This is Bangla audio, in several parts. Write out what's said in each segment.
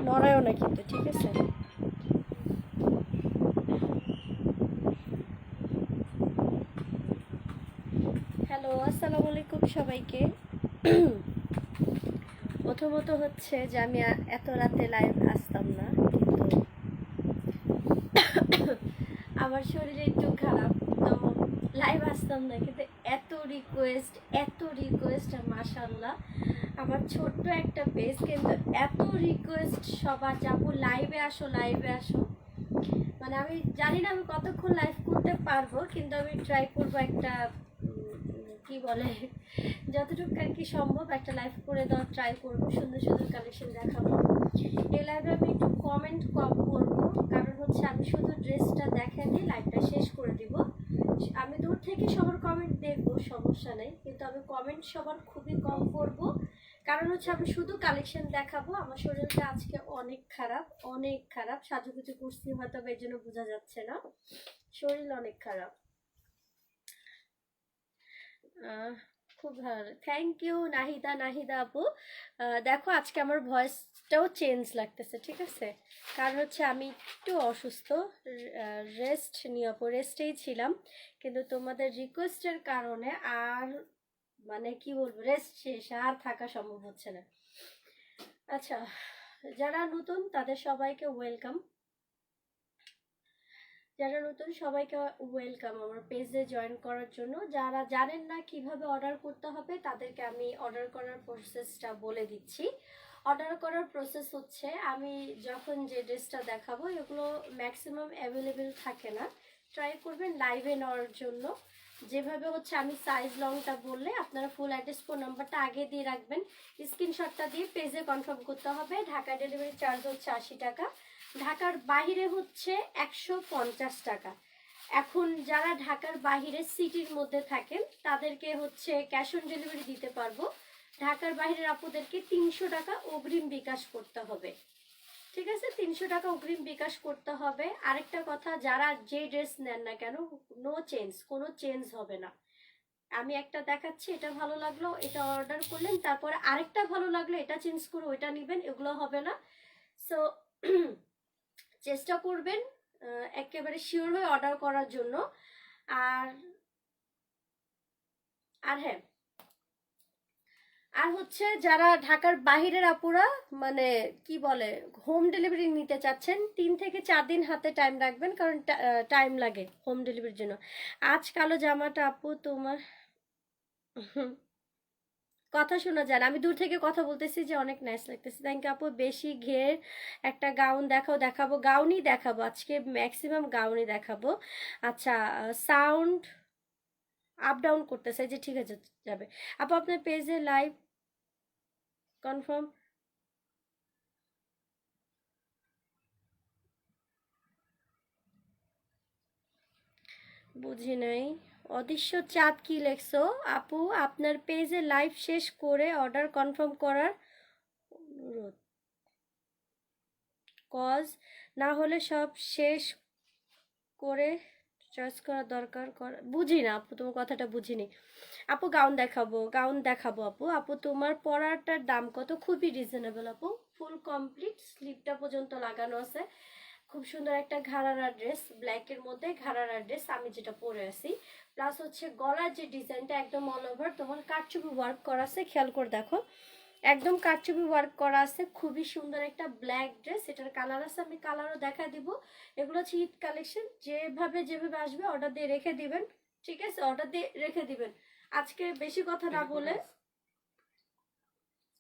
নড়ায়ও না কিন্তু, ঠিক আছে? হ্যালো, আসসালামু আলাইকুম সবাইকে। প্রথমত হচ্ছে যে আমি এত রাতে লাইভ আসতাম না, কিন্তু আমার শরীরে একটু খারাপ, তো লাইভ আসতাম না। কিন্তু এত রিকোয়েস্ট আর মাশাআল্লাহ, আমার ছোট্ট একটা পেজ কিন্তু এত রিকোয়েস্ট সবার, যাবো লাইভে আসো লাইভে আসো। মানে আমি জানি না আমি কতক্ষণ লাইভ করতে পারবো, কিন্তু আমি ট্রাই করবো একটা কি বলে যতটুকু আর কি সম্ভব একটা লাইভ করে দেওয়ার ট্রাই করবো, সুন্দর সুন্দর কালেকশন দেখাবো। এই লাইভে আমি একটু কমেন্ট কম করবো, কারণ হচ্ছে আমি শুধু ড্রেসটা দেখে দিয়ে লাইভটা শেষ করে দিব। আমি দূর থেকে সবার কমেন্ট দেখবো, সমস্যা নেই, কিন্তু আমি কমেন্ট সবার খুবই কম করবো, কারণ হচ্ছে আমি শুধু কালেকশন দেখাবো। আমার শরীরটা আজকে অনেক খারাপ, অনেক খারাপ। সাজুগুজু করছি হয়তো এর জন্য বোঝা যাচ্ছে না, শরীর অনেক খারাপ। খুব ভালো, থ্যাংক ইউ নাহিদা আপু। দেখো আজকে আমার ভয়েসটাও চেঞ্জ লাগতেছে, ঠিক আছে? কারণ হচ্ছে আমি একটু অসুস্থ, রেস্ট নিয়ে আপু রেস্টেই ছিলাম, কিন্তু তোমাদের রিকোয়েস্টের কারণে আর মানে কি বলবো, রেস্ট শেষ, আর থাকা সম্ভব হচ্ছে না। আচ্ছা, যারা নতুন তাদের সবাইকে ওয়েলকাম, যারা নতুন সবাইকে ওয়েলকাম আমার পেজে জয়েন করার জন্য। যারা জানেন না কিভাবে অর্ডার করতে হবে তাদেরকে আমি অর্ডার করার প্রসেসটা বলে দিচ্ছি। অর্ডার করার প্রসেস হচ্ছে, আমি যখন যে ড্রেসটা দেখাবো এগুলো ম্যাক্সিমাম অ্যাভেলেবেল থাকে না, ট্রাই করবেন লাইভে নেওয়ার জন্য। যেভাবে হচ্ছে আমি সাইজ লংটা বললে আপনারা ফুল অ্যাড্রেস ফোন নাম্বারটা আগে দিয়ে রাখবেন, স্ক্রিনশটটা দিয়ে পেজে কনফার্ম করতে হবে। ঢাকা ডেলিভারি চার্জ হচ্ছে 80 টাকা, ঢাকার বাইরে হচ্ছে 150 টাকা। এখন যারা ঢাকার বাইরে সিটির মধ্যে থাকেন তাদেরকে হচ্ছে ক্যাশ অন ডেলিভারি দিতে পারবো। ঢাকার বাইরের আপুদেরকে 300 টাকা অগ্রিম বিকাশ করতে হবে, ঠিক আছে? 300 টাকা অগ্রিম বিকাশ করতে হবে। আরেকটা কথা, যারা যে ড্রেস নেন না কেন, নো চেঞ্জ, কোনো চেঞ্জ হবে না। আমি একটা দেখাচ্ছি, এটা ভালো লাগলো এটা অর্ডার করলেন, তারপরে আরেকটা ভালো লাগলো এটা চেঞ্জ করে ওইটা নেবেন, এগুলো হবে না। সো চেষ্টা করবেন একেবারে শিওর হয়ে অর্ডার করার জন্য। আর আর হ্যাঁ, আর হচ্ছে যারা ঢাকার বাহিরের আপুরা, মানে কি বলে, হোম ডেলিভারি নিতে চাচ্ছেন, 3 থেকে 4 দিন হাতে টাইম রাখবেন, কারণ টাইম লাগে হোম ডেলিভারির জন্য। আজ কালো জামাটা আপু তোমার কথা শোনা যায় না, আমি দূর থেকে কথা বলতেছি যে অনেক নাইস লাগতেছে, থ্যাংক ইউ আপু। বেশি ঘের একটা গাউন দেখাবো, গাউনই দেখাবো আজকে, ম্যাক্সিমাম গাউনই দেখাবো। আচ্ছা, সাউন্ড আপ ডাউন করতেছে, যে ঠিক আছে যাবে আপু। আপনার পেজে লাইভ কনফার্ম, বুঝি নাই। অদৃশ্য চাঁদ কি লেখছো আপু? আপনার পেজে লাইভ শেষ করে অর্ডার কনফার্ম করার অনুরোধ, কজ না হলে সব শেষ করে চয়েস করা দরকার বুঝি না আপু, তোমার কথাটা বুঝিনি আপু। গাউন দেখাবো আপু। আপু তোমার পরাটার দাম কত? খুবই রিজনেবল আপু, ফুল কমপ্লিট স্লিভটা পর্যন্ত লাগানো আছে, খুব সুন্দর একটা ঘাড়ারা ড্রেস, ব্ল্যাকের মধ্যে ঘাড়ারা ড্রেস আমি যেটা পরে আছি। প্লাস হচ্ছে গলার যে ডিজাইনটা একদম অল ওভার তোমার কারচুপি ওয়ার্ক করা আছে, খেয়াল করে দেখো, একদম কারচুপি ওয়ার্ক করা আছে, খুবই সুন্দর একটা ব্ল্যাক ড্রেস। এটার কালার আছে, আমি কালারও দেখা দিব। এগুলো হচ্ছে ঈদ কালেকশন, যেভাবে যেভাবে আসবে অর্ডার দিয়ে রেখে দিবেন, ঠিক আছে? অর্ডার দিয়ে রেখে দিবেন। আজকে বেশি কথা না বলে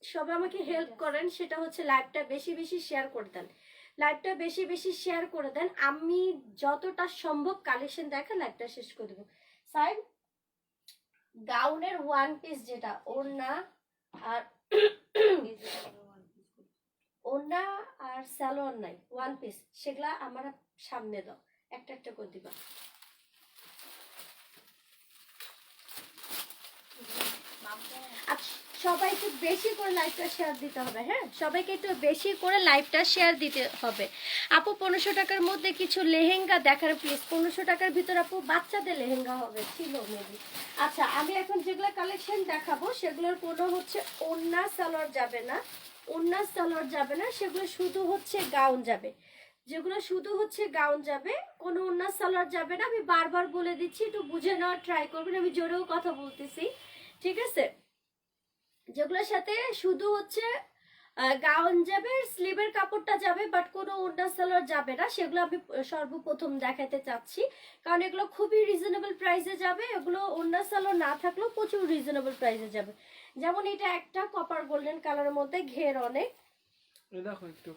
সবাই আমাকে হেল্প করেন, সেটা হচ্ছে লাইভটা বেশি বেশি শেয়ার করে দেন, লাইভটা বেশি বেশি শেয়ার করে দেন। আমি যতটা সম্ভব কালেকশন দেখা লাইভটা শেষ করে দেবো। সাইড গাউনের ওয়ান পিস, যেটা ওড়না আর ওড়না আর স্যালোয়ার নাই, ওয়ান পিস, সেগুলা আমার সামনে দাও, একটা একটা করে দিবা। আচ্ছা, সবাইকে বেশি করে লাইভটা শেয়ার দিতে হবে। হ্যাঁ, সবাইকে একটু বেশি করে লাইভটা শেয়ার দিতে হবে। আপু 1500 টাকার মধ্যে কিছু লেহেঙ্গা দেখার প্লিজ। 1500 টাকার ভিতর আপু বাচ্চাদের লেহেঙ্গা হবে, ছিল মেবি। আচ্ছা, আমি এখন যেগুলো কালেকশন দেখাবো সেগুলোর কোনো হচ্ছে ওড়না সালোয়ার যাবে না, ওড়না সালোয়ার যাবে না, সেগুলো শুধু হচ্ছে গাউন যাবে। যেগুলো শুধু হচ্ছে গাউন যাবে, কোনো ওড়না সালোয়ার যাবে না। আমি বারবার বলে দিচ্ছি, একটু বুঝে নেওয়ার ট্রাই করবেন, আমি জোরেও কথা বলতেছি, ঠিক আছে? যেগুলোর সাথে শুধু হচ্ছে গাউন যাবে, স্লিভের কাপড়টা যাবে, বাট কোনো ওড়না সালোয়ার যাবে না, সেগুলো আমি সর্বপ্রথম দেখাতে চাচ্ছি। কারণ এগুলো খুবই রিজনেবল প্রাইসে যাবে, এগুলো ওড়না সালোয়ার না থাকলেও প্রচুর রিজনেবল প্রাইসে যাবে। যেমন এটা একটা কপার গোল্ডেন কালারের মধ্যে, ঘের অনেক। দেখো একটু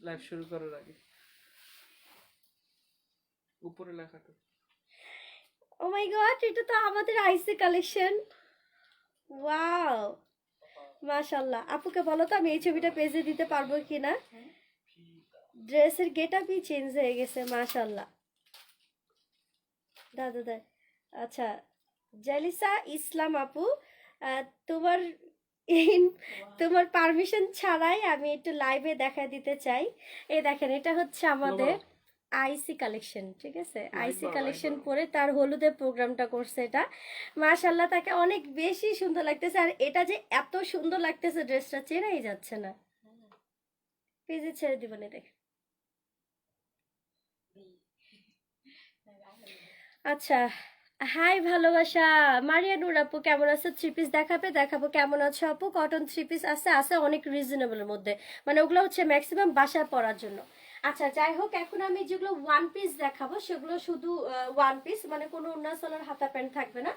লাইভ শুরু করার আগে উপরে লেখাটা, ও মাই গড, এটা তো আমাদের আইসি কালেকশন। ওয়াও, মাশাআল্লাহ। আপুকে বলো তো আমি এই ছবিটা পেজে দিতে পারবো কিনা। ড্রেসের গেটআপই চেঞ্জ হয়ে গেছে, মাশাআল্লাহ। দাদা দা, আচ্ছা, জালিসা ইসলাম আপু, তোমার তোমার পারমিশন ছাড়াই আমি একটু লাইভে দেখা দিতে চাই। এই দেখেন, এটা হচ্ছে আমাদের আইসি কালেকশন, ঠিক আছে? আইসি কালেকশন পরে তার হলুদের প্রোগ্রামটা করছে। এটা মাশাআল্লাহ, তাকে অনেক বেশি সুন্দর লাগতেছে। আর এটা যে এত সুন্দর লাগতেছে, ড্রেসটা চেনাই যাচ্ছে না। পেজে ছেড়ে দিব না, দেখ। আচ্ছা, হাই ভালোবাসা মারিয়া নূর আপু, কেমন আছো? থ্রি পিস দেখাবো। কেমন আছো আপু? কটন থ্রি পিস আছে অনেক রিজনেবলের মধ্যে, মানে ওগুলো হচ্ছে ম্যাক্সিমাম বাসায় পরার জন্য। আচ্ছা, যাই হোক, এখন আমি যেগুলো ওয়ান পিস দেখাবো সেগুলো শুধু ওয়ান পিস, মানে কোনো ওড়না সালোয়ার হাতা প্যান্ট থাকবে না।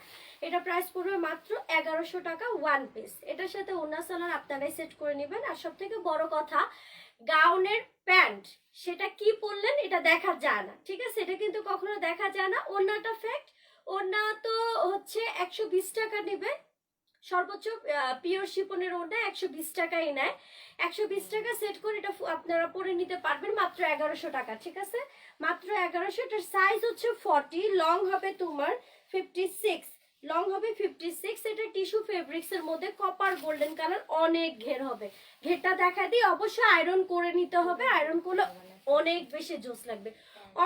এটা প্রাইস পড়বে মাত্র 1100 টাকা ওয়ান পিস। এটার সাথে ওড়না সালোয়ার আপনারাই সেট করে নেবেন। আর সব থেকে বড় কথা, গাউনের প্যান্ট সেটা কি পরলেন এটা দেখা যায় না, ঠিক আছে? এটা কিন্তু কখনো দেখা যায় না। ওড়নাটা ফ্যাক্ট, ওড়না তো হচ্ছে 120 টাকা নেবে সর্বোচ্চ। পিওর শিপনের ওড়না 120 টাকাই নেয়। 120 টাকা সেট করে এটা আপনারা পরে নিতে পারবেন মাত্র 1100 টাকা, ঠিক আছে? মাত্র 1100। এটার সাইজ হচ্ছে 40, লং হবে তোমার 56, লং হবে 56। এটা টিস্যু ফেব্রিক্স এর মধ্যে কপার গোল্ডেন কালার, অনেক ঘের হবে। ঘেরটা দেখা দিই, অবশ্যই আয়রন করে নিতে হবে, আয়রন করলে অনেক বেশি জোস লাগবে।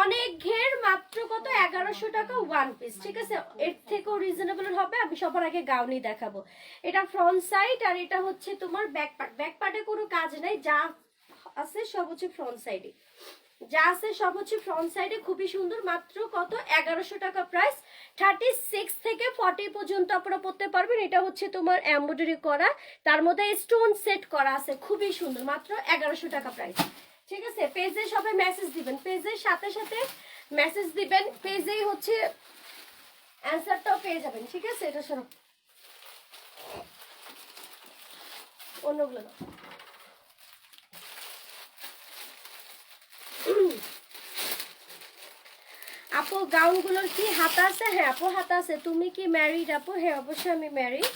অনেক ঘের, মাত্র কত? 1100 টাকা ওয়ান পিস, ঠিক আছে? এর থেকেও রিজনেবল হবে। আমি সবার আগে গাউনি দেখাবো। এটা ফ্রন্ট সাইড, আর এটা হচ্ছে তোমার ব্যাক পার্ট। ব্যাক পার্টে কোনো কাজ নাই, যা আছে সব হচ্ছে ফ্রন্ট সাইডে। যা আছে সব হচ্ছে ফ্রন্ট সাইডে, খুবই সুন্দর। মাত্র কত? 1100 টাকা প্রাইস। 36 থেকে 40 পর্যন্ত আপনারা পড়তে পারবেন। এটা হচ্ছে তোমার এমব্রয়ডারি করা, তার মধ্যে স্টোন সেট করা আছে, খুবই সুন্দর। মাত্র 1100 টাকা প্রাইস, ঠিক আছে? পেজে সবাই মেসেজ দিবেন, পেজের সাথে সাথে মেসেজ দিবেন, পেজেই হচ্ছে অ্যান্সারটাও পেয়ে যাবেন, ঠিক আছে? এটা শোনো, অন্যগুলো না। আপু গাউনগুলোর কি হাতা আছে? হ্যাঁ আপু, হাতা আছে। তুমি কি ম্যারিড আপু? হ্যাঁ অবশ্যই আমি ম্যারিড।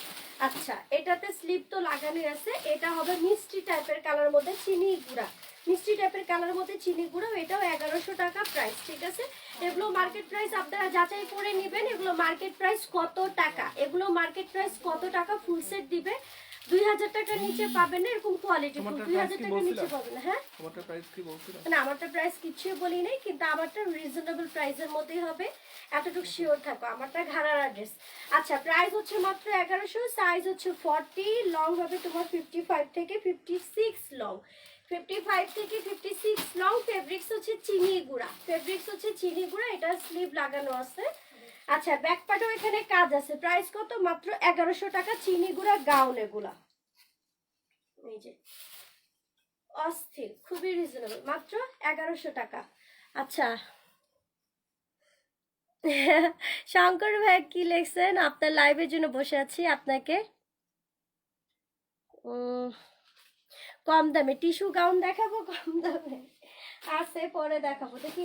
আচ্ছা, এটাতে স্লিপ তো লাগানোই আছে। এটা হবে মিষ্টি টাইপের কালার মধ্যে, চিনি গুঁড়া মিষ্টি টাইপের কালার মধ্যে চিনি গুঁড়ো। এটাও 1100 টাকা প্রাইস, ঠিক আছে? এগুলো মার্কেট প্রাইস আপনারা যাচাই করে নেবেন। এগুলো মার্কেট প্রাইস কত টাকা, এগুলো মার্কেট প্রাইস কত টাকা? ফুল সেট দিবে 2000 টাকার নিচে পাবেন না, এরকম কোয়ালিটি 2000 টাকার নিচে পাবেন না। হ্যাঁ, তোমারটা প্রাইস কি বলছিলা? না আমারটা প্রাইস কিছুই বলি নাই, কিন্তু আমারটা রিজনেবল প্রাইসের মধ্যেই হবে, এতটুকু শিওর থাকো। আমারটা ঘাড়ার ড্রেস। আচ্ছা, প্রাইস হচ্ছে মাত্র 1100, সাইজ হচ্ছে 40, লং হবে তোমার 55 থেকে 56 লং, 55 থেকে 56 লং। ফেব্রিক্স হচ্ছে চিনি গুঁড়া, এটা স্লিভ লাগানো আছে। আচ্ছা, ব্যাক পার্টেও এখানে কাজ আছে। প্রাইস কত? মাত্র 1100 টাকা। চিনি গুঁড়া গাউন এগুলা, এই যে অস্থির, খুবই রিজনেবল, মাত্র 1100 টাকা। আচ্ছা, শঙ্কর ভাই কি লিখছেন? আপনার লাইভের জন্য বসে আছি। আপনাকে কম দামে টিস্যু গাউন দেখাবো, কম দামে আছে, পরে দেখাবো। দেখি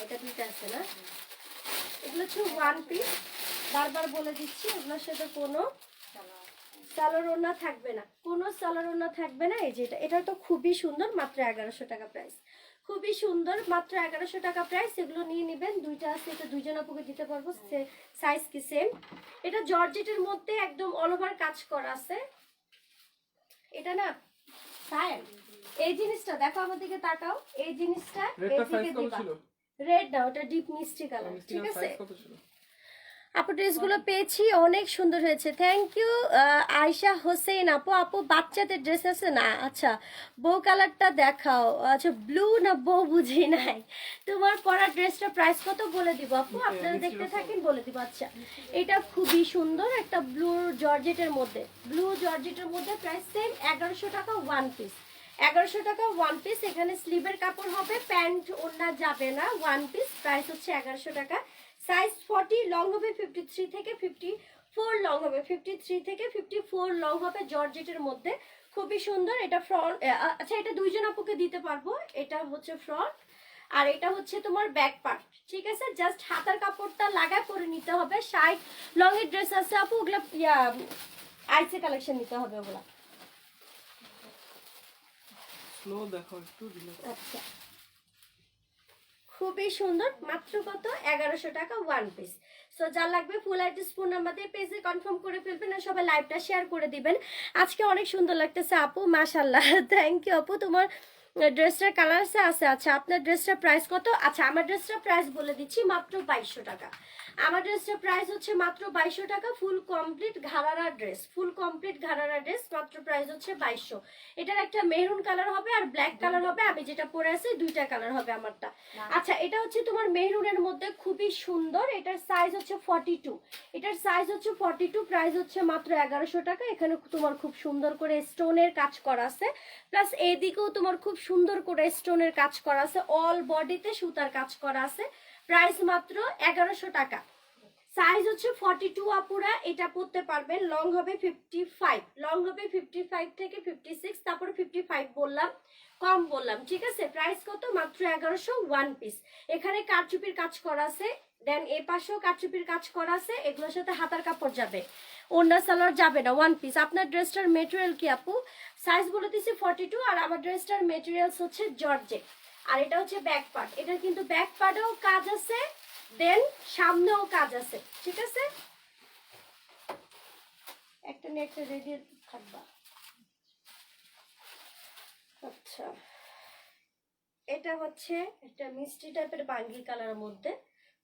এটা দুইটা আছে না, এগুলো হচ্ছে ওয়ান পিস। বারবার বলে দিচ্ছি, এগুলোর সাথে কোনো সালোয়ার ওড়না থাকবে না, কোনো সালোয়ার ওড়না থাকবে না। এই যে এটা তো খুবই সুন্দর, মাত্র 1100 টাকা প্রাইস, খুবই সুন্দর, মাত্র 1100 টাকা প্রাইস। এগুলো নিয়ে নেবেন, দুইটা আছে, এটা দুইজন আপুকে দিতে পারবো, সাইজ কি সেম। এটা জর্জেটের মধ্যে একদম অল ওভার কাজ করা আছে। এটা না সায়েন, এই জিনিসটা দেখো, আমার দিকে তাকাও, এই জিনিসটা এইদিকে দিবা। রেড না, ওটা ডিপ মিষ্টি কালার, ঠিক আছে। আপু ড্রেসগুলো পেয়েছি, অনেক সুন্দর হয়েছে, থ্যাংক ইউ। আয়শা হোসেন আপু, আপু বাচ্চাদের ড্রেস আছে না? আচ্ছা বউ কালারটা দেখাও। আচ্ছা ব্লু না বউ বুঝি নাই। তোমার পরা ড্রেসটা প্রাইস কত বলে দিব আপু, আপনারা দেখতে থাকেন বলে দিব। আচ্ছা এটা খুবই সুন্দর, একটা ব্লু জর্জেটের মধ্যে, ব্লু জর্জেটের মধ্যে প্রাইস সেম 1100 টাকা ওয়ান পিস। 1100 টাকা ওয়ান পিস। এখানে স্লিভের কাপড় হবে, প্যান্ট ওড়না যাবে না, ওয়ান পিস প্রাইস হচ্ছে 1100 টাকা। সাইজ 40, লং হবে 53 থেকে 54, লং হবে 53 থেকে 54 লং হবে, জর্জেটের মধ্যে খুবই সুন্দর। এটা ফ্রন্ট, আচ্ছা এটা দুইজন আপুকে দিতে পারবো। এটা হচ্ছে ফ্রন্ট আর এটা হচ্ছে তোমার ব্যাক পার্ট, ঠিক আছে। জাস্ট হাতার কাপড়টা লাগায় পরে নিতে হবে। 60 লং এর ড্রেস আছে আপু, ওগুলো আইসি কালেকশন নিতে হবে ওগুলা। স্লো দেখো একটু দিলে। আচ্ছা খুবই সুন্দর, মাত্র কত 1100 টাকা ওয়ান পিস। সো যা লাগবে ফুল অ্যাড্রেস ফোন নাম্বার দিয়ে পেজে কনফার্ম করে ফেলবেন আর সবাই লাইভটা শেয়ার করে দিবেন। আজকে অনেক সুন্দর লাগতেছে আপু, মাশাআল্লাহ, থ্যাংক ইউ আপু। তোমার ড্রেসটার কালার আছে? আচ্ছা আপনার ড্রেসটার প্রাইস কত? আচ্ছা আমার ড্রেসটার প্রাইস বলে দিচ্ছি, মাত্র 2200 টাকা। আমার ড্রেসটার প্রাইস হচ্ছে মাত্র 2200 টাকা, full complete ঘাড়ারা dress, full complete ঘাড়ারা dress, মাত্র প্রাইস হচ্ছে 2200। এটার একটা মেরুন কালার হবে আর ব্ল্যাক কালার হবে, আমি যেটা পরে আছি দুইটা কালার হবে আমারটা। আচ্ছা এটা হচ্ছে তোমার মেরুনের মধ্যে খুবই সুন্দর, এটার সাইজ হচ্ছে 42, এটার সাইজ হচ্ছে 42, প্রাইস হচ্ছে মাত্র 1100 টাকা। এখানে তোমার খুব সুন্দর করে স্টোনের কাজ করা আছে, প্লাস এদিকেও তোমার খুব সুন্দর করে স্টোনের কাজ করা আছে, অল বডিতে সুতার কাজ করা আছে, প্রাইস মাত্র 1100 টাকা। সাইজ হচ্ছে 42 আপুরা, এটা পরতে পারবেন। লং হবে 55, লং হবে 55 থেকে 56, তারপর 55 বললাম, কম বললাম, ঠিক আছে। প্রাইস কত? মাত্র 1100 ওয়ান পিস। এখানে কারচুপির কাজ করা আছে, দেন এ পাশেও কারচুপির কাজ করা আছে, এগুলোর সাথে হাতার কাপড় যাবে, ওড়না সালোয়ার যাবে না, ওয়ান পিস। আপনার ড্রেসটার মেটেরিয়াল কি আপু? সাইজ বলে দিছি 42, আর আমার ড্রেসটার মেটেরিয়ালস হচ্ছে জর্জেট। আর এটা হচ্ছে ব্যাক পার্ট, এটা কিন্তু ব্যাক পার্টেও কাজ আছে, দেন সামনেও কাজ আছে, ঠিক আছে। একটা নিয়ে একটা রেডি থাকবা। আচ্ছা এটা হচ্ছে একটা মিষ্টি টাইপের বাঙ্গি কালারের মধ্যে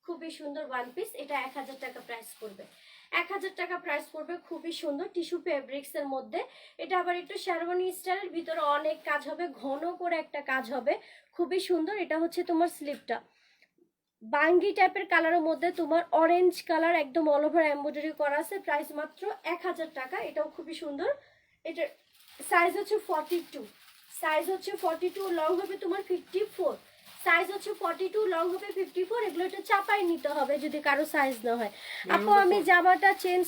খুবই সুন্দর ওয়ান পিস, এটা 1000 টাকা প্রাইস পড়বে, 1000 টাকা প্রাইস পড়বে। খুবই সুন্দর টিস্যু ফেব্রিক্স এর মধ্যে, এটা আবার একটু শেরওয়ানি স্টাইলের, ভিতরে অনেক কাজ হবে, ঘন করে একটা কাজ হবে, খুবই সুন্দর। এটা হচ্ছে তোমার স্লিভটা বাঙ্গি টাইপের কালারের মধ্যে, তোমার অরেঞ্জ কালার একদম অল ওভার এমব্রয়ডারি করা আছে, প্রাইস মাত্র 1000 টাকা। এটাও খুবই সুন্দর। এটার সাইজ হচ্ছে 42, সাইজ হচ্ছে 42, লং হবে তোমার 54, সাইজ হচ্ছে 42, লং হবে 54। এগুলো একটু চাপাই নিতে হবে যদি কারো সাইজ না হয়। আপু আমি জামাটা চেঞ্জ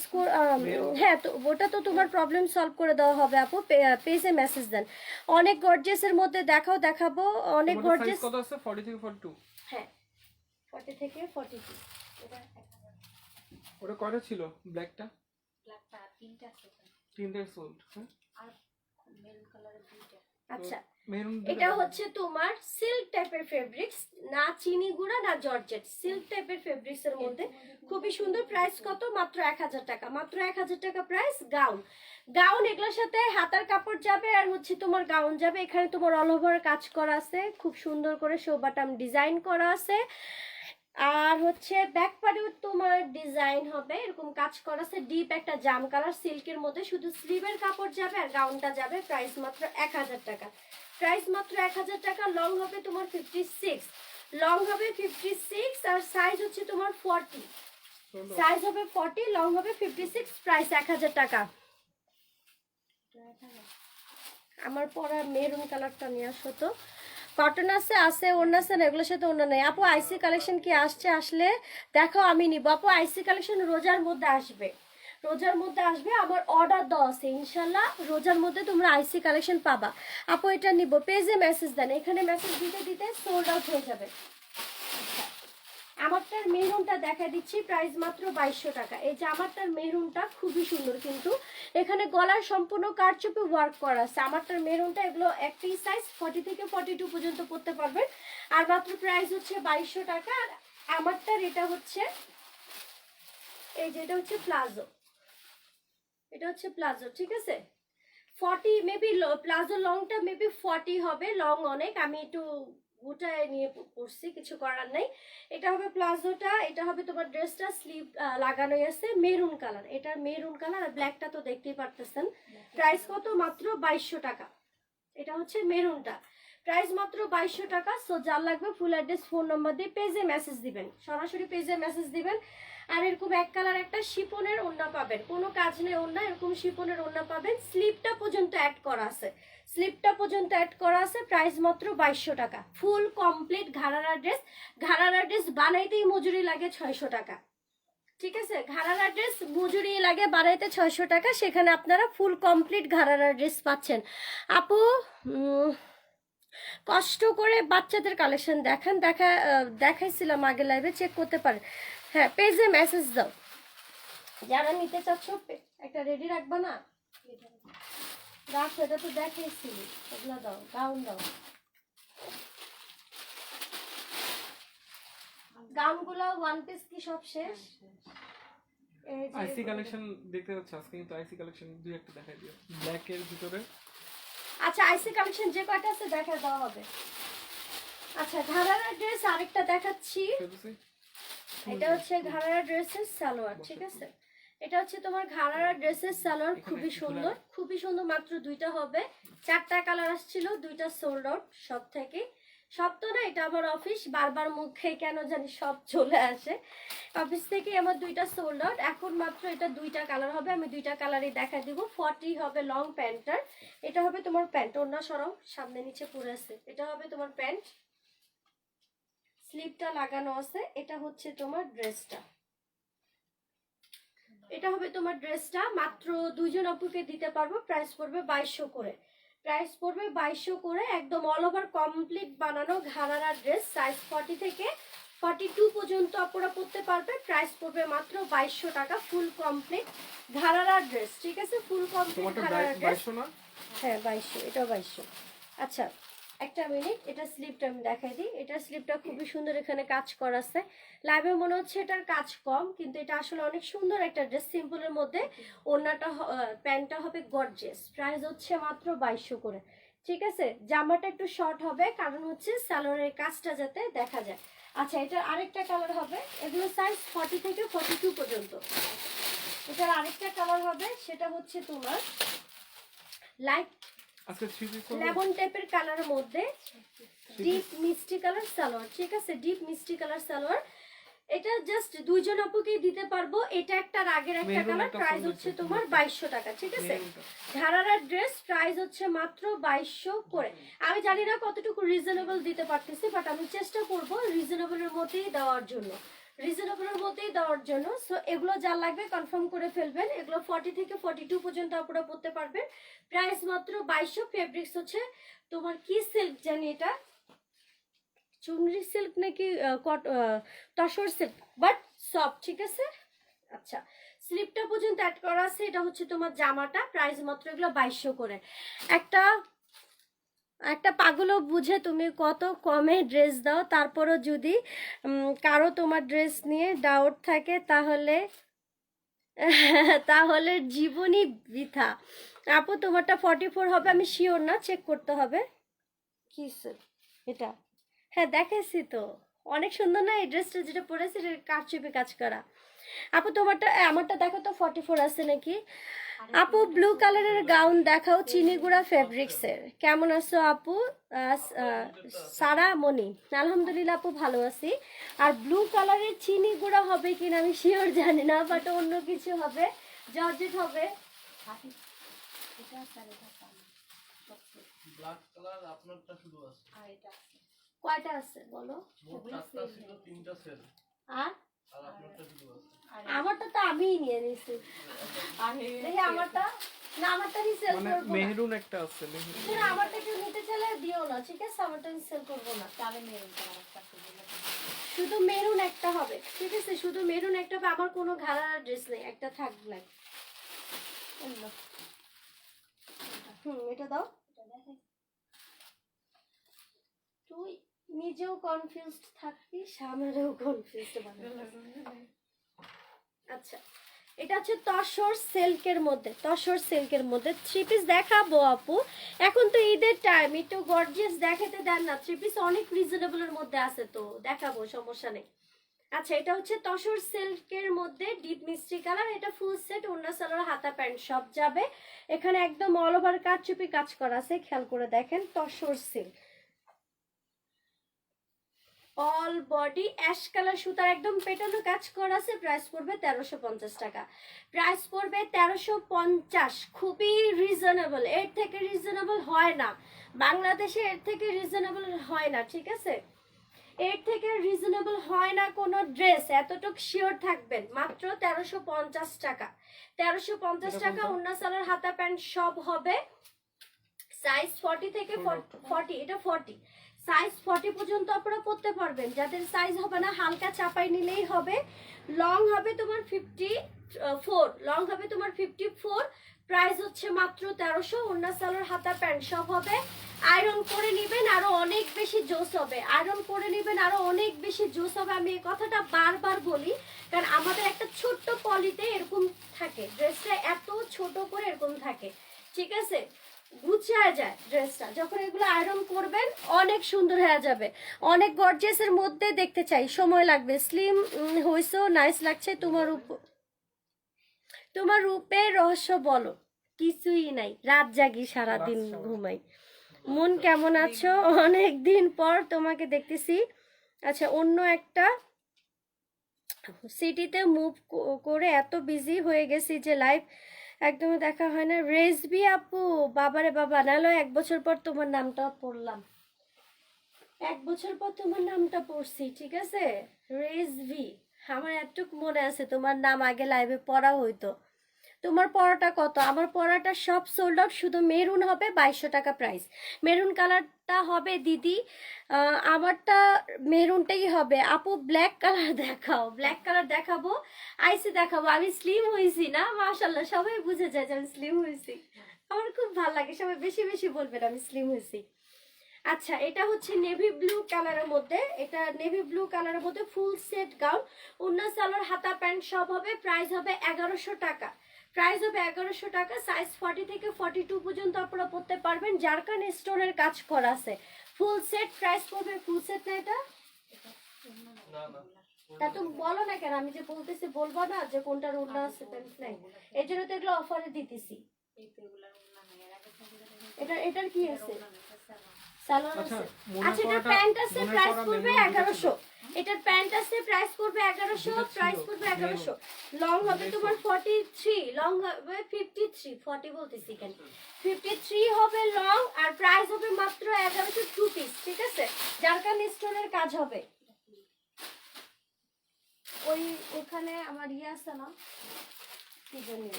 হ্যাঁ তো ওটা তো তোমার প্রবলেম সলভ করে দেওয়া হবে আপু, পেজে মেসেজ দেন। অনেক গর্জিয়াসের মধ্যে দেখাবো, অনেক গর্জিয়াস। কত আছে? 40 থেকে 42? হ্যাঁ 40 থেকে 42। ওটা কয়টা ছিল? ব্ল্যাকটা ব্ল্যাকটা তিনটা আছে, তিনটে সোল্ড। হ্যাঁ আর মেরুন কালারের দুইটা। আচ্ছা মেরুন এটা হচ্ছে তোমার সিল্ক টাইপের ফেব্রিক্স, না চিনি গুঁড়া না জর্জেট, সিল্ক টাইপের ফেব্রিক্স এর মধ্যে খুবই সুন্দর। প্রাইস কত? মাত্র 1000 টাকা, মাত্র 1000 টাকা প্রাইস। গাউন, গাউন এগুলোর সাথে হাতার কাপড় যাবে আর হচ্ছে তোমার গাউন যাবে। এখানে তোমার অল ওভার কাজ করা আছে, খুব সুন্দর করে শো বাটাম ডিজাইন করা আছে, আর হচ্ছে ব্যাক পার্টেও তোমার ডিজাইন হবে, এরকম কাজ করা আছে, ডিপ একটা জাম কালার সিল্কের মধ্যে, শুধু স্লিভের কাপড় যাবে আর গাউনটা যাবে। প্রাইস মাত্র 1000 টাকা, প্রাইস মাত্র 1000 টাকা। লং হবে তোমার 56, লং হবে 56, আর সাইজ হচ্ছে তোমার 40, সাইজ হবে 40, লং হবে 56, প্রাইস 1000 টাকা। আমার পরা মেরুন কালারটা নিয়ে আসো তো। কটন আছে অন্য আছে না, এগুলোর সাথে অন্য নেই আপু। আইসি কালেকশন কি আসছে? আসলে দেখো আমি নিব আপু। আইসি কালেকশন রোজার মধ্যে আসবে, রোজার মধ্যে আসবে, আমার অর্ডার দেওয়া আছে, ইনশাল্লাহ রোজার মধ্যে তোমরা আইসি কালেকশন পাবা আপু। এটা নিব, পেজে মেসেজ দেন, এখানে মেসেজ দিতে দিতে সোল্ড আউট হয়ে যাবে। আমারটার মেরুনটা দেখা দিচ্ছি, প্রাইস মাত্র 2200 টাকা। এই যে আমারটার মেরুনটা খুবই সুন্দর, কিন্তু এখানে গলার সম্পূর্ণ কারচুপি ওয়ার্ক করা আছে। আমারটার মেরুনটা এগুলো একটি সাইজ 40 থেকে 42 পর্যন্ত পড়তে পারবেন। আর মাত্র প্রাইস হচ্ছে 2200 টাকা। আর আমারটার এটা হচ্ছে এই যে এটা হচ্ছে প্লাজো, এটা হচ্ছে প্লাজো, ঠিক আছে। 40 মেবি প্লাজো লংটা মেবি 40 হবে, লং অনেক, আমি একটু গোটায় নিয়ে পড়ছি, কিছু করার নাই। এটা হবে প্লাজোটা, এটা হবে তোমার ড্রেসটা স্লিভ লাগানোই আছে মেরুন কালার, এটা মেরুন কালার। আর ব্ল্যাকটা তো দেখতেই পারতেছেন। প্রাইস কত? মাত্র 2200 টাকা। এটা হচ্ছে মেরুনটা, প্রাইস মাত্র 2200 টাকা। সো যার লাগবে ফুল অ্যাড্রেস ফোন নাম্বার দিয়ে পেজে মেসেজ দিবেন, সরাসরি পেজে মেসেজ দিবেন। আর এরকম এক কালার একটা শিপনের ওড়না পাবেন, কোনো কাজ নেই ওড়না, এরকম শিপনের ওড়না পাবেন। স্লিপটা পর্যন্ত অ্যাড করা আছে, স্লিপটা পর্যন্ত অ্যাড করা আছে। প্রাইস মাত্র 2200 টাকা। ফুল কমপ্লিট ঘাড়ারা ড্রেস, ঘাড়ারা ড্রেস বানাইতেই মজুরি লাগে 600 টাকা, ঠিক আছে। ঘাড়ারা ড্রেস মজুরি লাগে বানাইতে 600 টাকা, সেখানে আপনারা ফুল কমপ্লিট ঘাড়ারা ড্রেস পাচ্ছেন। আপু কষ্ট করে বাচ্চাদের কালেকশন দেখান, দেখাইছিলাম আগে লাইভে, চেক করতে পারেন। হ্যাঁ, পেজে মেসেজ দাও যারা নিতে চাচ্ছ, একটা রেডি রাখবা না? রাখো, এটা তো দেখাইছি, ওগুলা দাও, গাউন দাও। গাউনগুলো ওয়ান পিস কি সব শেষ? এই যে আইসি কালেকশন দেখতে পাচ্ছি আজকে, কিন্তু আইসি কালেকশন দুই একটা দেখাই দিও ব্ল্যাক এর ভিতরে। আচ্ছা, আইসি কালেকশন যে কয়টা আছে দেখা দেওয়া হবে। আচ্ছা, ঘাড়ারা ড্রেস আরেকটা দেখাচ্ছি। এটা হচ্ছে ঘাড়ারা ড্রেসের সালোয়ার, ঠিক আছে। এটা হচ্ছে তোমার ঘাড়ারা ড্রেসের সালোয়ার, খুবই সুন্দর, খুবই সুন্দর। মাত্র দুইটা হবে, 4টা কালার আসছিল, দুইটা সোল্ড আউট। সব থেকে সব তো না, এটা আমার অফিস, বারবার মুখে কেন জানি সব চলে আসে। অফিস থেকে আমার দুইটা সোল্ড আউট। এখন মাত্র এটা দুইটা কালার হবে, আমি দুইটা কালারই দেখা দিব। 40 হবে লং প্যান্টটার, এটা হবে তোমার প্যান্ট, ওড়না সরাও, সামনে নিচে পরে আছে। এটা হবে তোমার প্যান্ট, স্লিপটা লাগানো আছে। এটা হচ্ছে তোমার ড্রেসটা, এটা হবে তোমার ড্রেসটা। মাত্র দুইজন আপুকে দিতে পারবো। প্রাইস পড়বে 2200 করে, প্রাইস পড়বে 2200 করে। একদম অল ওভার কমপ্লিট বানানো ঘাড়ারা ড্রেস, সাইজ 40 থেকে 42 পর্যন্ত আপনারা পড়তে পারবে। প্রাইস পড়বে মাত্র 2200 টাকা। ফুল কমপ্লিট ঘাড়ারা ড্রেস, ঠিক আছে, ফুল কমপ্লিট ঘাড়ারা ড্রেস। হ্যাঁ 2200, এটাও 2200। আচ্ছা একটা মিনিট, এটা স্লিপটা আমি দেখাই দিই। এটা স্লিপটা খুবই সুন্দর, এখানে কাজ করা আছে। লাইভে মনে হচ্ছে এটার কাজ কম, কিন্তু এটা আসলে অনেক সুন্দর একটা ড্রেস, সিম্পলের মধ্যে। ওড়নাটা প্যান্টটা হবে গর্জিয়াস। প্রাইস হচ্ছে মাত্র 2200 করে, ঠিক আছে। জামাটা একটু শর্ট হবে, কারণ হচ্ছে সালোয়ারের কাজটা যাতে দেখা যায়। আচ্ছা, এটার আরেকটা কালার হবে, এগুলো সাইজ 40 থেকে 42 পর্যন্ত। এটার আরেকটা কালার হবে, সেটা হচ্ছে তোমার লাইট আজকে 3 পিস লেমন টাইপের কালারের মধ্যে ডিপ মিষ্টি কালার সালোয়ার, ঠিক আছে, ডিপ মিষ্টি কালার সালোয়ার। এটা জাস্ট দুইজন আপুকেই দিতে পারবো। এটা একটা আগের একটা কালার। প্রাইস হচ্ছে তোমার 2200 টাকা, ঠিক আছে। ঘাড়ারার ড্রেস প্রাইস হচ্ছে মাত্র 2200 করে। আমি জানি না কতটুকু রিজনেবল দিতে পারতেছি, বাট আমি চেষ্টা করব রিজনেবলের মধ্যেই দেওয়ার জন্য, রিজনেবলের মধ্যেই দেওয়ার জন্য। সো এগুলো যা লাগবে কনফার্ম করে ফেলবেন। এগুলো 40 থেকে 42 পর্যন্ত আপনারা পড়তে পারবেন। প্রাইস মাত্র 2200। ফেব্রিক্স হচ্ছে তোমার কি সিল্ক জানি, এটা চুনরি সিল্ক নাকি তসর সিল্ক, বাট সফট, ঠিক আছে। আচ্ছা, স্লিপটা পর্যন্ত অ্যাড করা আছে। এটা হচ্ছে তোমার জামাটা, প্রাইস মাত্র এগুলো 2200 করে। একটা পাগলও বুঝে তুমি কত কমে ড্রেস দাও, তারপরও যদি কারো তোমার ড্রেস নিয়ে ডাউট থাকে তাহলে তাহলে জীবনই বৃথা। আপু তোমারটা 44 হবে, আমি শিওর না, চেক করতে হবে। কি এটা? হ্যাঁ দেখেছি তো, অনেক সুন্দর না এই ড্রেসটা, যেটা পরেছি কারচুপি কাজ করা। আপু তোমারটা, আমারটা দেখো তো 44 আছে নাকি। আপু ব্লু কালারের গাউন দেখাও, চিনিগুড়া ফেব্রিক্সের। কেমন আছো আপু? সারা মনি, আলহামদুলিল্লাহ আপু ভালো আছি। আর ব্লু কালারের চিনিগুড়া হবে কিনা আমি শিওর জানি না, বাট অন্য কিছু হবে, জর্জেট হবে। ব্ল্যাক কালার আপনারটা শুধু আছে, আর এটা আছে। কয়টা আছে বলো? মোট 4টা ছিল, 3টা সেল, আর আপনারটা শুধু আছে। আমারটা তো আমিই নিয়ে নিছি। দেখি আমারটা, না আমারটা রিসেল মানে করব না। মেহরুন একটা আছে, মেহরুন। তুমি আমারটা কেউ নিতে চাইলে দিও না, ঠিক আছে, আমারটা রিসেল করব না। তাহলে মেরুন কালার একটা আছে। শুধু মেরুন একটা হবে, ঠিক আছে, শুধু মেরুন একটা হবে। আমার কোনো ঘাড়ার ড্রেস নেই, একটা থাকবে। এটা দাও, তুই নিজেও কনফিউজড থাকবি, আমারও কনফিউজড বানাবি। আচ্ছা, এটা হচ্ছে তসর সিল্কের মধ্যে, তসর সিল্কের মধ্যে থ্রি পিস দেখাবো আপু। এখন তো ঈদের টাইম, একটু গর্জিয়াস দেখাতে দেন না, থ্রি পিস অনেক রিজনেবলের মধ্যে আছে তো দেখাবো, সমস্যা নেই। আচ্ছা, এটা হচ্ছে তসর সিল্কের মধ্যে ডিপ মিষ্টি কালার, এটা ফুল সেট, ওড়না সালোয়ার হাতা প্যান্ট সব যাবে। এখানে একদম অল ওভার কারচুপি কাজ করা আছে, খেয়াল করে দেখেন, tussar silk all body ash colour সুতার একদম পেটানো কাজ করা আছে। প্রাইস পড়বে 1350 টাকা, প্রাইস পড়বে 1350, খুবই রিজনেবল, এর থেকে রিজনেবল হয় না বাংলাদেশে, এর থেকে রিজনেবল হয় না, ঠিক আছে, এর থেকে রিজনেবল হয় না কোনো ড্রেস, এতটুক শিওর থাকবেন। মাত্র 1350 টাকা, 1350 টাকা, ওড়না সালোয়ার হাতা প্যান্ট সব হবে। সাইজ 40 থেকে 40, এটা 40 সাইজ 40 পর্যন্ত আপনারা পড়তে পারবেন। যাদের সাইজ হবে না হালকা চাপাই নিলেই হবে। লং হবে তোমার 54, লং হবে তোমার 54, প্রাইস হচ্ছে মাত্র 1300, ওড়না সালোয়ার হাতা প্যান্ট সব হবে। আয়রন করে নেবেন আরো অনেক বেশি জোস হবে, আয়রন করে নেবেন আরো অনেক বেশি জোস হবে। আমি এই কথাটা বারবার বলি, কারণ আমাদের একটা ছোট্ট পলিতে এরকম থাকে, ড্রেসটা এত ছোট করে এরকম থাকে, ঠিক আছে, গুছিয়ে যায় ড্রেসটা। যখন এগুলো আয়রন করবেন অনেক সুন্দর হয়ে যাবে, অনেক গর্জিয়াসের মধ্যে দেখতে চাই, সময় লাগবে। স্লিম হইছো, নাইস লাগছে, তোমার রূপের রহস্য বলো। কিছুই নাই, রাত জাগি সারাদিন ঘুমাই। মন কেমন আছো? অনেক দিন পর তোমাকে দেখতেছি। আচ্ছা, অন্য একটা সিটিতে মুভ করে এত বিজি হয়ে গেছি যে লাইভ একদমই দেখা হয় না। রেজবি আপু, বাবারে বাবা, নাহলে 1 বছর পর তোমার নামটা পড়লাম, 1 বছর পর তোমার নামটা পড়ছি, ঠিক আছে, রেজবি। আমার এতটুকু মনে আছে তোমার নাম আগে লাইভে পড়া হইতো। তোমার পড়াটা কত? আমার পড়াটা সব সোল্ড আউট, শুধু মেরুন হবে 2200 টাকা প্রাইস। মেরুন কালারটা হবে দিদি, আমারটা মেরুনটাই হবে। আপু ব্ল্যাক কালার দেখাও, ব্ল্যাক কালার দেখাবো, আইসি দেখাবো। আমি স্লিম হয়েছি না, মাশাল্লাহ, সবাই বুঝে যায় যে আমি স্লিম হয়েছি, আমার খুব ভালো লাগে, সবাই বেশি বেশি বলবেন আমি স্লিম হয়েছি। আচ্ছা, এটা হচ্ছে নেভি ব্লু কালারের মধ্যে, এটা নেভি ব্লু কালারের মধ্যে ফুল সেট গাউন, ওড়না সালোয়ার হাতা প্যান্ট সব হবে। প্রাইস হবে 1100 টাকা, প্রাইস হবে 1100 টাকা। সাইজ 40 থেকে 42 পর্যন্ত আপনারা পড়তে পারবেন। জারকান স্টোনের কাজ করা আছে, ফুল সেট, প্রাইস পড়বে, ফুল সেট না এটা, না না তা তুমি বলো না কেন, আমি যে বলতেছি বলবো না যে কোনটার ওড়না আছে প্যান্ট নাই, এই জন্য তো এগুলো অফারে দিতেছি। এটার কি আছে? সালোয়ার আছে। আচ্ছা, এটার প্যান্ট আছে, প্রাইস পড়বে 1100, এটার প্যান্ট আছে, প্রাইস পড়বে 1100, প্রাইস পড়বে 1100। লং হবে তোমার 43, লং হবে 53, 40 বলতেছি কেন, 53 হবে লং, আর প্রাইস হবে মাত্র 1100, 2 পিস, ঠিক আছে, জারকান স্টোনের কাজ হবে। ওখানে আমার ইয়ে আছে না, কি জানি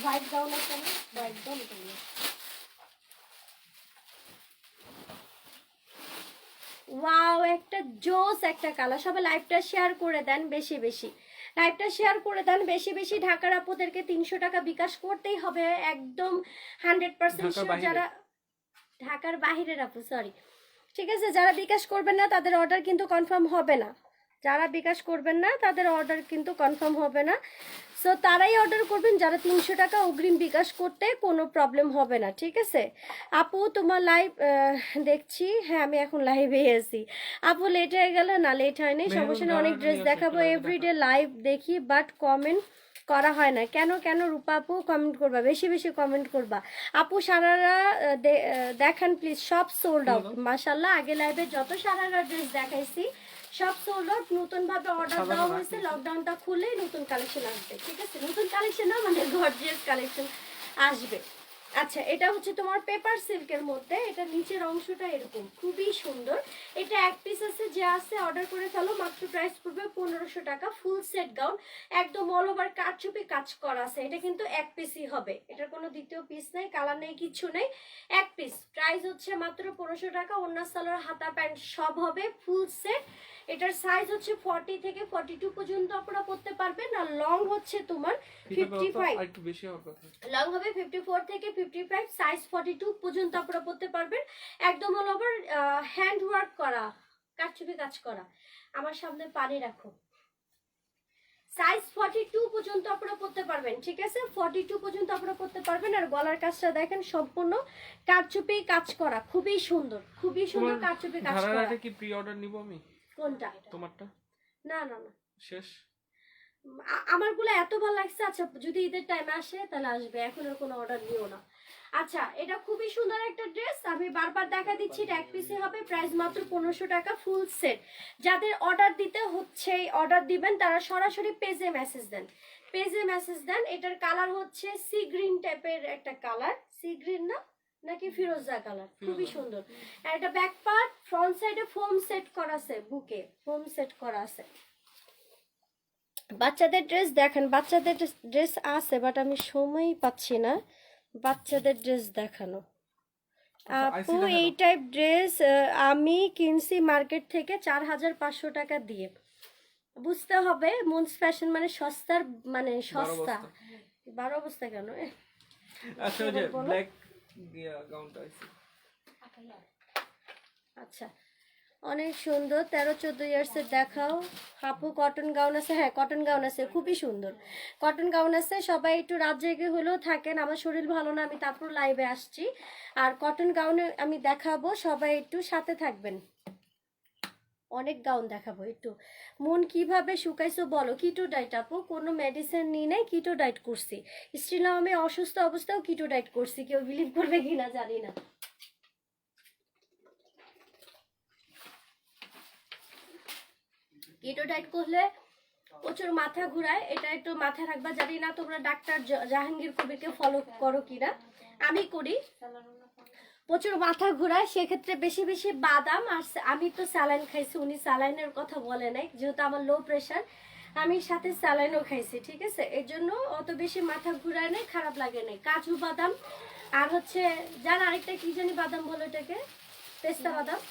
হোয়াইট গাউন আছে না, হোয়াইট গাউন, এটা নিয়ে। ওয়াও, একটা জোস একটা কালার। সবাই লাইভটা শেয়ার করে দেন বেশি বেশি, লাইভটা শেয়ার করে দেন বেশি বেশি। ঢাকার আপুদেরকে 300 টাকা বিকাশ করতেই হবে, একদম 100% শিওর। যারা ঢাকার বাহিরের আপু, সরি, ঠিক আছে, যারা বিকাশ করবেন না তাদের অর্ডার কিন্তু কনফার্ম হবে না, যারা বিকাশ করবেন না তাদের অর্ডার কিন্তু কনফার্ম হবে না। সো তারাই অর্ডার করবেন যারা 300 টাকা অগ্রিম বিকাশ করতে কোনো প্রবলেম হবে না, ঠিক আছে। আপু তোমার লাইভ দেখছি, হ্যাঁ আমি এখন লাইভে আছি। আপু লেট হয়ে গেল না? লেট হয়নি, সমস্যা নেই, অনেক ড্রেস দেখাবো, এভরিডে লাইভ দেখি, বাট কমেন্ট করা হয় না কেন? কেন রূপা আপু, কমেন্ট করবা, বেশি বেশি কমেন্ট করবা। আপু সারারা দেখান প্লিজ, সব সোল্ড আউট মাশাল্লাহ। আগে লাইভে যত সারারা ড্রেস দেখাইছি সব সোল্ড আউট, নতুন ভাবে অর্ডার দেওয়া হয়েছে, লকডাউনটা খুললেই নতুন কালেকশন আসবে, ঠিক আছে, নতুন কালেকশন না মানে গর্জিয়াস কালেকশন আসবে। আচ্ছা, এটা হচ্ছে তোমার পেপার সিল্কের মধ্যে, এটা নিচের অংশটা এরকম খুবই সুন্দর। এটা এক পিস আছে, যে আছে অর্ডার করে ফেলো, মাত্র প্রাইস পড়বে 1500 টাকা। ফুল সেট গাউন, একদম অল ওভার কারচুপি কাজ করা আছে, এটা কিন্তু এক পিসই হবে, এটার কোনো দ্বিতীয় পিস নেই, কালার নেই, কিছু নেই, এক পিস। প্রাইস হচ্ছে মাত্র 1500 টাকা। ওড়না সালোয়ার হাতা প্যান্ট সব হবে, ফুল সেট। এটার সাইজ হচ্ছে 40 থেকে 42 পর্যন্ত আপনারা পড়তে পারবেন, আর লং হচ্ছে তোমার 55, একটু বেশি হবে কথা, লং হবে 54 থেকে 55, সাইজ 42 পর্যন্ত আপনারা পড়তে পারবেন। একদম অল ওভার হ্যান্ড ওয়ার্ক করা, কারচুপি কাজ করা। আমার সামনে পানি রাখো। সাইজ 42 পর্যন্ত আপনারা পড়তে পারবেন, ঠিক আছে? 42 পর্যন্ত আপনারা পড়তে পারবেন। আর গলার কাজটা দেখেন সম্পূর্ণ কারচুপি কাজ করা, খুবই সুন্দর, খুবই সুন্দর কারচুপি কাজ করা। ধারারাতে কি প্রি অর্ডার নিব আমি? কোনটা? তোমারটা? না না না, শেষ। আমারগুলো এত ভালো লাগছে। আচ্ছা যদি ঈদের টাইমে আসে তাহলে আসবে, এখন আর কোনো অর্ডার নিও না। আচ্ছা এটা খুবই সুন্দর একটা ড্রেস, আমি বারবার দেখা দিচ্ছি। এটা এক পিসে হবে, প্রাইস মাত্র 1500 টাকা ফুল সেট। যাদের অর্ডার দিতে হচ্ছে অর্ডার দিবেন তারা সরাসরি পেজে মেসেজ দেন, পেজে মেসেজ দেন। এটার কালার হচ্ছে সি গ্রিন টাইপের একটা কালার, সি গ্রিন না নাকি ফিরোজা কালার, খুবই সুন্দর। আর এটা ব্যাক পার্ট, ফ্রন্ট সাইডে ফোম সেট করা আছে, বুকে ফোম সেট করা আছে। বাচ্চাদের ড্রেস দেখেন, বাচ্চাদের ড্রেস আছে বাট আমি সময়ই পাচ্ছি না বাচ্চাদের ড্রেস দেখানো। আপু এই টাইপ ড্রেস আমি কিনছি মার্কেট থেকে 4500 টাকা দিয়ে। বুঝতে হবে মুনস ফ্যাশন মানে সস্তার, মানে সস্তা। 12 অবস্থা কেন? আচ্ছা যে ব্ল্যাক গাউনটা আছে। আচ্ছা অনেক সুন্দর, 13-14 ইয়ার্সের দেখাও। আপু কটন গাউন আছে? হ্যাঁ কটন গাউন আছে, খুবই সুন্দর কটন গাউন আছে। সবাই একটু রাত জেগে হলেও থাকেন, আমার শরীর ভালো না, আমি তারপর লাইভে আসছি। আর কটন গাউনে আমি দেখাবো, সবাই একটু সাথে থাকবেন। অনেক গাউন দেখাবো। একটু মন কিভাবে শুকাইছো বলো? কিটো ডায়েট আপু, কোনো মেডিসিন নিই নাই, কিটো ডায়েট করছি। স্টিল আমি অসুস্থ অবস্থাও কিটো ডায়েট করছি, কেউ বিলিভ করবে কিনা জানি না। কিটো ডায়েট করলে প্রচুর মাথা ঘুরায়, এটা একটু মাথায় রাখবা। জানি না তোমরা ডাক্তার জাহাঙ্গীর কবিরকে ফলো করো কিনা, আমি করি। প্রচুর মাথা ঘুরায়, সেক্ষেত্রে বেশি বেশি বাদাম। আর আমি তো স্যালাইন খাইছি, উনি স্যালাইনের কথা বলে নাই, যেহেতু আমার লো প্রেশার আমি সাথে স্যালাইনও খাইছি, ঠিক আছে? এর জন্য অত বেশি মাথা ঘুরায় নাই, খারাপ লাগে নাই। কাজু বাদাম আর হচ্ছে যার আরেকটা কি জানি বাদাম বলো এটাকে, পেস্তা বাদাম,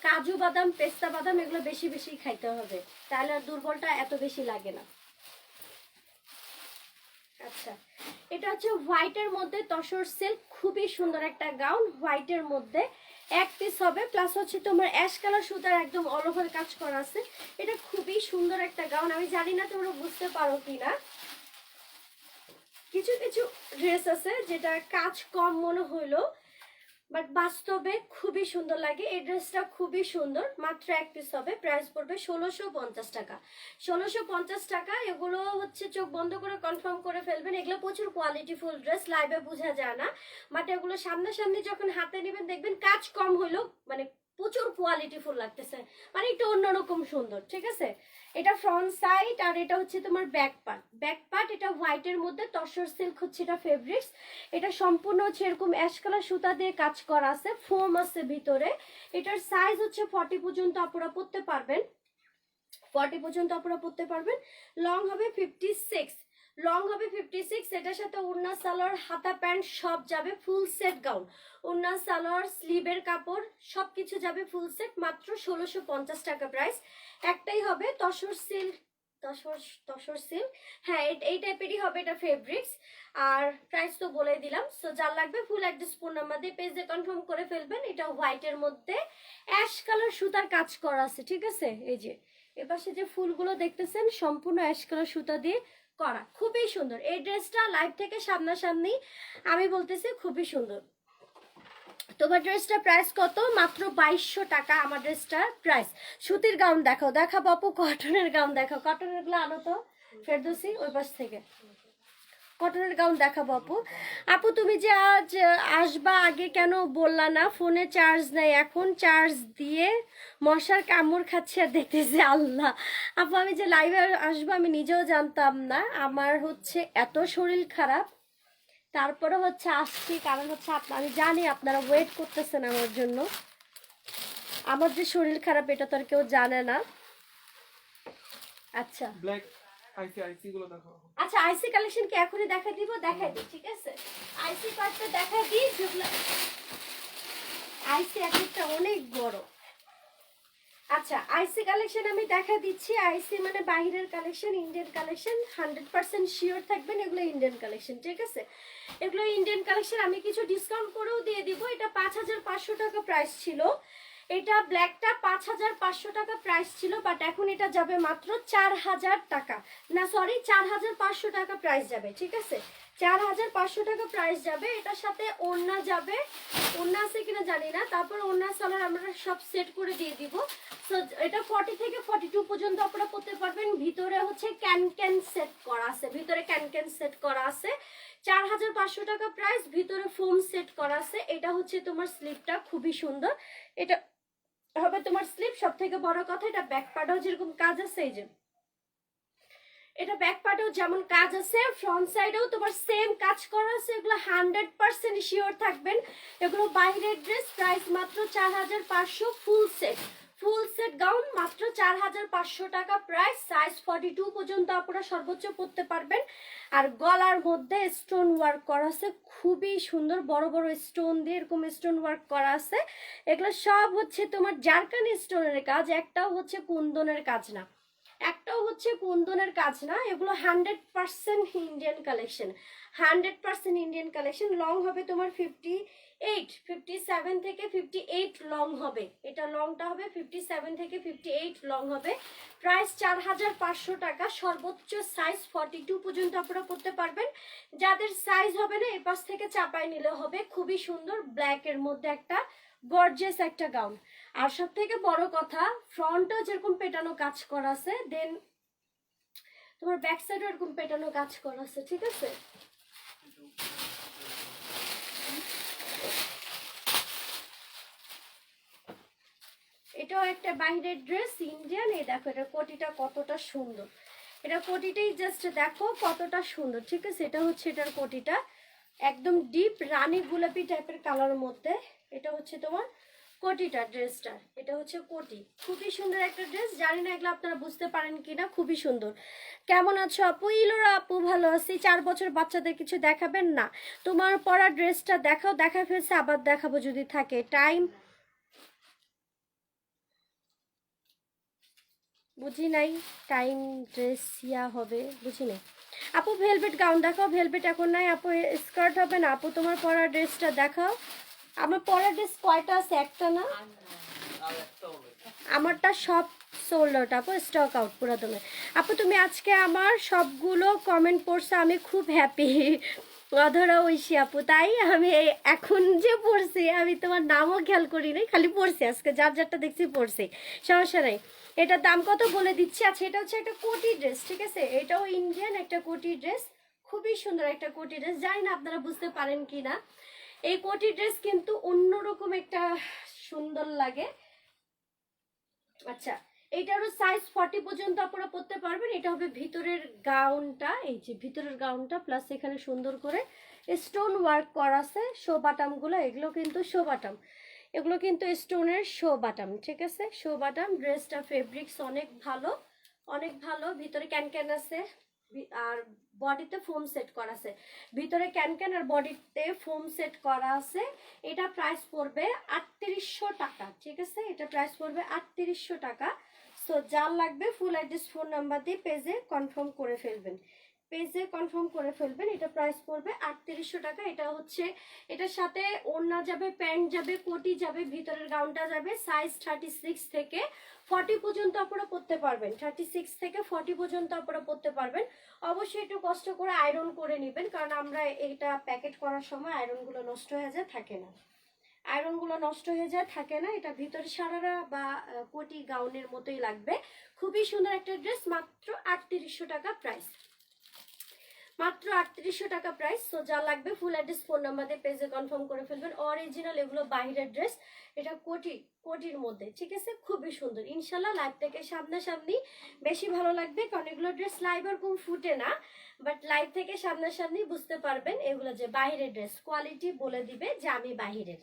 কাজু বাদাম, পেস্তা বাদাম, এগুলো বেশি বেশি খাইতে হবে, তাহলে আর দুর্বলটা এত বেশি লাগে না। আচ্ছা এটা হচ্ছে হোয়াইটের মধ্যে তসর সিল্ক, খুবই সুন্দর একটা গাউন, হোয়াইটের মধ্যে এক পিস হবে। প্লাস হচ্ছে তোমার অ্যাশ কালার সুতার একদম অল ওভার কাজ করা আছে। এটা খুবই সুন্দর একটা গাউন, আমি জানি না তোমরা বুঝতে পারো কিনা। কিছু কিছু ড্রেস আছে যেটা কাজ কম মনে হইলো বাট বাস্তবে খুবই সুন্দর লাগে। এই ড্রেসটা খুবই সুন্দর, মাত্র এক পিস হবে, প্রাইস পড়বে 1650 টাকা। 1650 টাকা। এগুলো হচ্ছে চোখ বন্ধ করে কনফার্ম করে ফেলবেন, এগুলো প্রচুর কোয়ালিটিফুল ড্রেস, লাইভে বোঝা যায় না, বাট এগুলো সামনাসামনি যখন হাতে নেবেন দেখবেন কাজ কম হলেও মানে প্রচুর কোয়ালিটিফুল লাগতেছে, মানে একটু অন্যরকম সুন্দর, ঠিক আছে? এটা ফ্রন্ট সাইড আর এটা হচ্ছে তোমার ব্যাক পার্ট। ব্যাক পার্ট এটা হোয়াইটের মধ্যে তসর সিল্ক হচ্ছে এটা ফেব্রিক্স। এটা সম্পূর্ণ হচ্ছে এরকম অ্যাশ কালার সুতা দিয়ে কাজ করা আছে, ফোম আছে ভিতরে। এটার সাইজ হচ্ছে 40 পর্যন্ত আপনারা পড়তে পারবেন, 40 পর্যন্ত আপনারা পড়তে পারবেন। লং হবে 56, লং হবে 56। এটার সাথে ওড়না সালোয়ার হাতা প্যান্ট সব যাবে, ফুল সেট গাউন, ওড়না সালোয়ার স্লিভের কাপড় সবকিছু যাবে ফুল সেট, মাত্র 1650 টাকা প্রাইস। একটাই হবে তসর সিল্ক, তসর সিল্ক, হ্যাঁ এই টাইপেরই হবে, এটা ফেব্রিক্স। আর প্রাইস তো বলে দিলাম। সো যার লাগবে ফুল অ্যাড্রেস ফোন নাম্বার দিয়ে পেজে কনফার্ম করে ফেলবেন। এটা হোয়াইটের মধ্যে অ্যাশ কালার সুতার কাজ করা আছে, ঠিক আছে? এই যে এপাশে যে ফুলগুলো দেখতেছেন সম্পূর্ণ অ্যাশ কালার সুতা দিয়ে করা, খুবই সুন্দর। এই ড্রেসটা লাইভ থেকে সামনাসামনি আমি বলতেছি খুবই সুন্দর। তোমার ড্রেসটা প্রাইস কত? মাত্র 2200 টাকা আমার ড্রেসটার প্রাইস। সুতির গাউন দেখাও, দেখাবো আপু কটনের গাউন দেখাও, কটনের গুলো আনো তো ফেরদৌসি ওই পাশ থেকে, কটনের গাউন দেখাবো আপু। আপু তুমি যে আজ আসবা আগে কেন বললা না? ফোনে চার্জ নাই, এখন চার্জ দিয়ে মশার কামড় খাচ্ছে আর দেখতেছি। আল্লাহ আপু আমি যে লাইভে আসবো আমি নিজেও জানতাম না, আমার হচ্ছে এত শরীর খারাপ, তারপরে হচ্ছে আসছি, কারণ হচ্ছে আমি জানি আপনারা ওয়েট করতেছেন আমার জন্য। আমার যে শরীর খারাপ এটা তো আর কেউ জানে না। আচ্ছা ব্ল্যাক আইসি গুলো দেখো। আচ্ছা আইসি কালেকশন কি এখনই দেখাই দিব? দেখাই দিই, ঠিক আছে? আইসি পার্টটা দেখাই দিই। যেগুলো আইসি একটা অনেক বড়, আচ্ছা, আইসি কালেকশন আমি দেখা দিচ্ছি। আইসি মানে বাইরের কালেকশন, ইন্ডিয়ান কালেকশন, 100% শিওর থাকবেন এগুলো ইন্ডিয়ান কালেকশন, ঠিক আছে? এগুলো ইন্ডিয়ান কালেকশন, আমি কিছু ডিসকাউন্ট করেও দিয়ে দিব। এটা 5500 টাকা প্রাইস ছিল, এটা ব্ল্যাকটা 5500 টাকা প্রাইস ছিল, বাট এখন এটা যাবে মাত্র 4000 টাকা, না সরি 4500 টাকা প্রাইস যাবে, ঠিক আছে? 4500 টাকা প্রাইস যাবে। এটার সাথে ওড়না যাবে, ওড়না আছে কিনা জানি না, তারপর ওড়না সালোয়ার আমরা সব সেট করে দিয়ে দিব। তো এটা 40 থেকে 42 পর্যন্ত আপনারা করতে পারবেন। ভিতরে হচ্ছে ক্যান সেট করা আছে, ভিতরে ক্যান সেট করা আছে। 4500 টাকা প্রাইস, ভিতরে ফোম সেট করা আছে। এটা হচ্ছে তোমার স্লিপটা, খুবই সুন্দর। এটা হবে তোমার স্লিপ। সব থেকে বড় কথা, এটা ব্যাক পার্টেও যেরকম কাজ আছে, এই যে এটা ব্যাক পার্টেও যেমন কাজ আছে, ফ্রন্ট সাইডেও তোমার সেম কাজ করা আছে। এগুলো 100% শিওর থাকবেন। এগুলো বাইরের ড্রেস, প্রাইস মাত্র 4500। ফুল সেট গাউন মাত্র 4500 টাকা প্রাইস। সাইজ 42 পর্যন্ত আপনারা সর্বোচ্চ পরতে পারবেন। আর গলার মধ্যে স্টোন ওয়ার্ক করা আছে, খুবই সুন্দর, বড় বড় স্টোন দিয়ে এরকম স্টোন ওয়ার্ক করা আছে। এগুলো সব হচ্ছে তোমার জারকানি স্টোনের কাজ, একটাও হচ্ছে কুন্দনের কাজ না, একটাও হচ্ছে কুন্দনের কাজ না। এগুলো 100% Indian collection, 100% Indian collection. Long হবে তোমার 57 থেকে 58 লং হবে। এটা লংটা হবে 57 থেকে 58 লং হবে। প্রাইস 4500 টাকা। সর্বোচ্চ সাইজ 42 পর্যন্ত আপনারা পড়তে পারবেন। যাদের সাইজ হবে না, এপাশ থেকে চাপায় নিলে হবে। খুবই সুন্দর, ব্ল্যাকের মধ্যে একটা গর্জিয়াস একটা গাউন। আর সব থেকে বড় কথা, ফ্রন্টও যেরকম পেটানো কাজ করা আছে, দেন তোমার ব্যাক সাইডও এরকম পেটানো কাজ করা আছে, ঠিক আছে? এটাও একটা বাইরের ড্রেস, ইন্ডিয়ান। এই দেখো এটা কোটিটা কতটা সুন্দর, এটা কোটিটাই জাস্ট দেখো কতটা সুন্দর, ঠিক আছে? এটা হচ্ছে এটার কোটিটা, একদম ডিপ রানী গোলাপি টাইপের কালারের মধ্যে। এটা হচ্ছে তোমার কোটিটা, ড্রেসটা এটা হচ্ছে কোটি। খুবই সুন্দর একটা ড্রেস। জানি না এগুলো আপনারা বুঝতে পারেন কিনা, খুবই সুন্দর। কেমন আছো আপু? ইলোরা আপু ভালো আছি। 4 বছর বাচ্চাদের কিছু দেখাবেন না? তোমার পরা ড্রেসটা দেখাও, দেখা ফেলছে, আবার দেখাবো যদি থাকে টাইম। বুঝি নাই, টাইম ড্রেস ইয়া হবে, বুঝি নাই। আপু ভেলভেট গাউন দেখাও। ভেলভেট এখন নাই আপু, স্কার্ট হবে না আপু। তোমার পরা ড্রেসটা দেখাও। আমার পরা ড্রেস কয়টা আছে? একটা না, আমারটা সব সোল্ড আউট আপু, স্টক আউট পুরো দমে। আপু তুমি আজকে আমার সবগুলো কমেন্ট পড়ছো, আমি খুব হ্যাপি। অধরা ঐশী আপু, তাই আমি এখন যে পড়ছি, আমি তোমার নামও খেয়াল করি নাই, খালি পড়ছি আজকে, যার যারটা দেখছি পড়ছি, সমস্যা নাই। এটার দাম কত বলে দিচ্ছি। আচ্ছা, এটা হচ্ছে একটা কোটি ড্রেস, ঠিক আছে? এটাও ইন্ডিয়ান একটা কোটি ড্রেস, খুবই সুন্দর একটা কোটি ড্রেস। জানি না আপনারা বুঝতে পারেন কি না। এই কোটি ড্রেস কিন্তু অন্যরকম একটা সুন্দর লাগে। আচ্ছা, এইটারও সাইজ 40 পর্যন্ত আপনারা পরতে পারবেন। এটা হবে ভিতরের গাউনটা, এই যে ভিতরের গাউনটা, প্লাস এখানে সুন্দর করে স্টোন ওয়ার্ক করা আছে। শো বাটামগুলো, এগুলো কিন্তু শো বাটাম, এগুলো কিন্তু স্টোনের শো বাটাম, ঠিক আছে? শো বাটাম। ড্রেসটা ফেব্রিক্স অনেক ভালো, অনেক ভালো। ভিতরে ক্যান আছে, আর বডিতে ফোম সেট করা আছে। ভিতরে ক্যান আর বডিতে ফোম সেট করা আছে। এটা প্রাইস পড়বে 3800 টাকা, ঠিক আছে? এটা প্রাইস পড়বে 3800 টাকা। সো যার লাগবে ফুল অ্যাড্রেস, ফোন নাম্বার দিয়ে পেজে কনফার্ম করে ফেলবেন, পেজে কনফার্ম করে ফেলবেন। এটা প্রাইস পড়বে 3800 টাকা। এটা হচ্ছে, এটার সাথে ওড়না যাবে, প্যান্ট যাবে, কোটি যাবে, ভিতরের গাউনটা যাবে। সাইজ 36 থেকে 40 পর্যন্ত আপনারা পরতে পারবেন, 36 থেকে 40 পর্যন্ত আপনারা পরতে পারবেন। অবশ্যই একটু কষ্ট করে আয়রন করে নেবেন, কারণ আমরা এটা প্যাকেট করার সময় আয়রনগুলো নষ্ট হয়ে যায়, থাকে না, আয়রনগুলো নষ্ট হয়ে যায়, থাকে না। এটা ভিতরে সারারা বা কোটি গাউনের মতোই লাগবে। খুবই সুন্দর একটা ড্রেস, মাত্র 3800 টাকা প্রাইস, মাত্র 3800 টাকা প্রাইস। তো যা লাগবে ফুল অ্যাড্রেস, ফোন নাম্বার দিয়ে পেজে কনফার্ম করে ফেলবেন। অরিজিনাল এগুলো বাইরের ড্রেস, এটা কোটির মধ্যে, ঠিক আছে? খুবই সুন্দর। ইনশাল্লাহ লাইভ থেকে সামনাসামনি বেশি ভালো লাগবে, কারণ এগুলো ড্রেস লাইভ ওরকম ফুটে না, বাট লাইভ থেকে সামনাসামনি বুঝতে পারবেন এগুলো যে বাইরের ড্রেস, কোয়ালিটি বলে দিবে যে আমি বাইরের।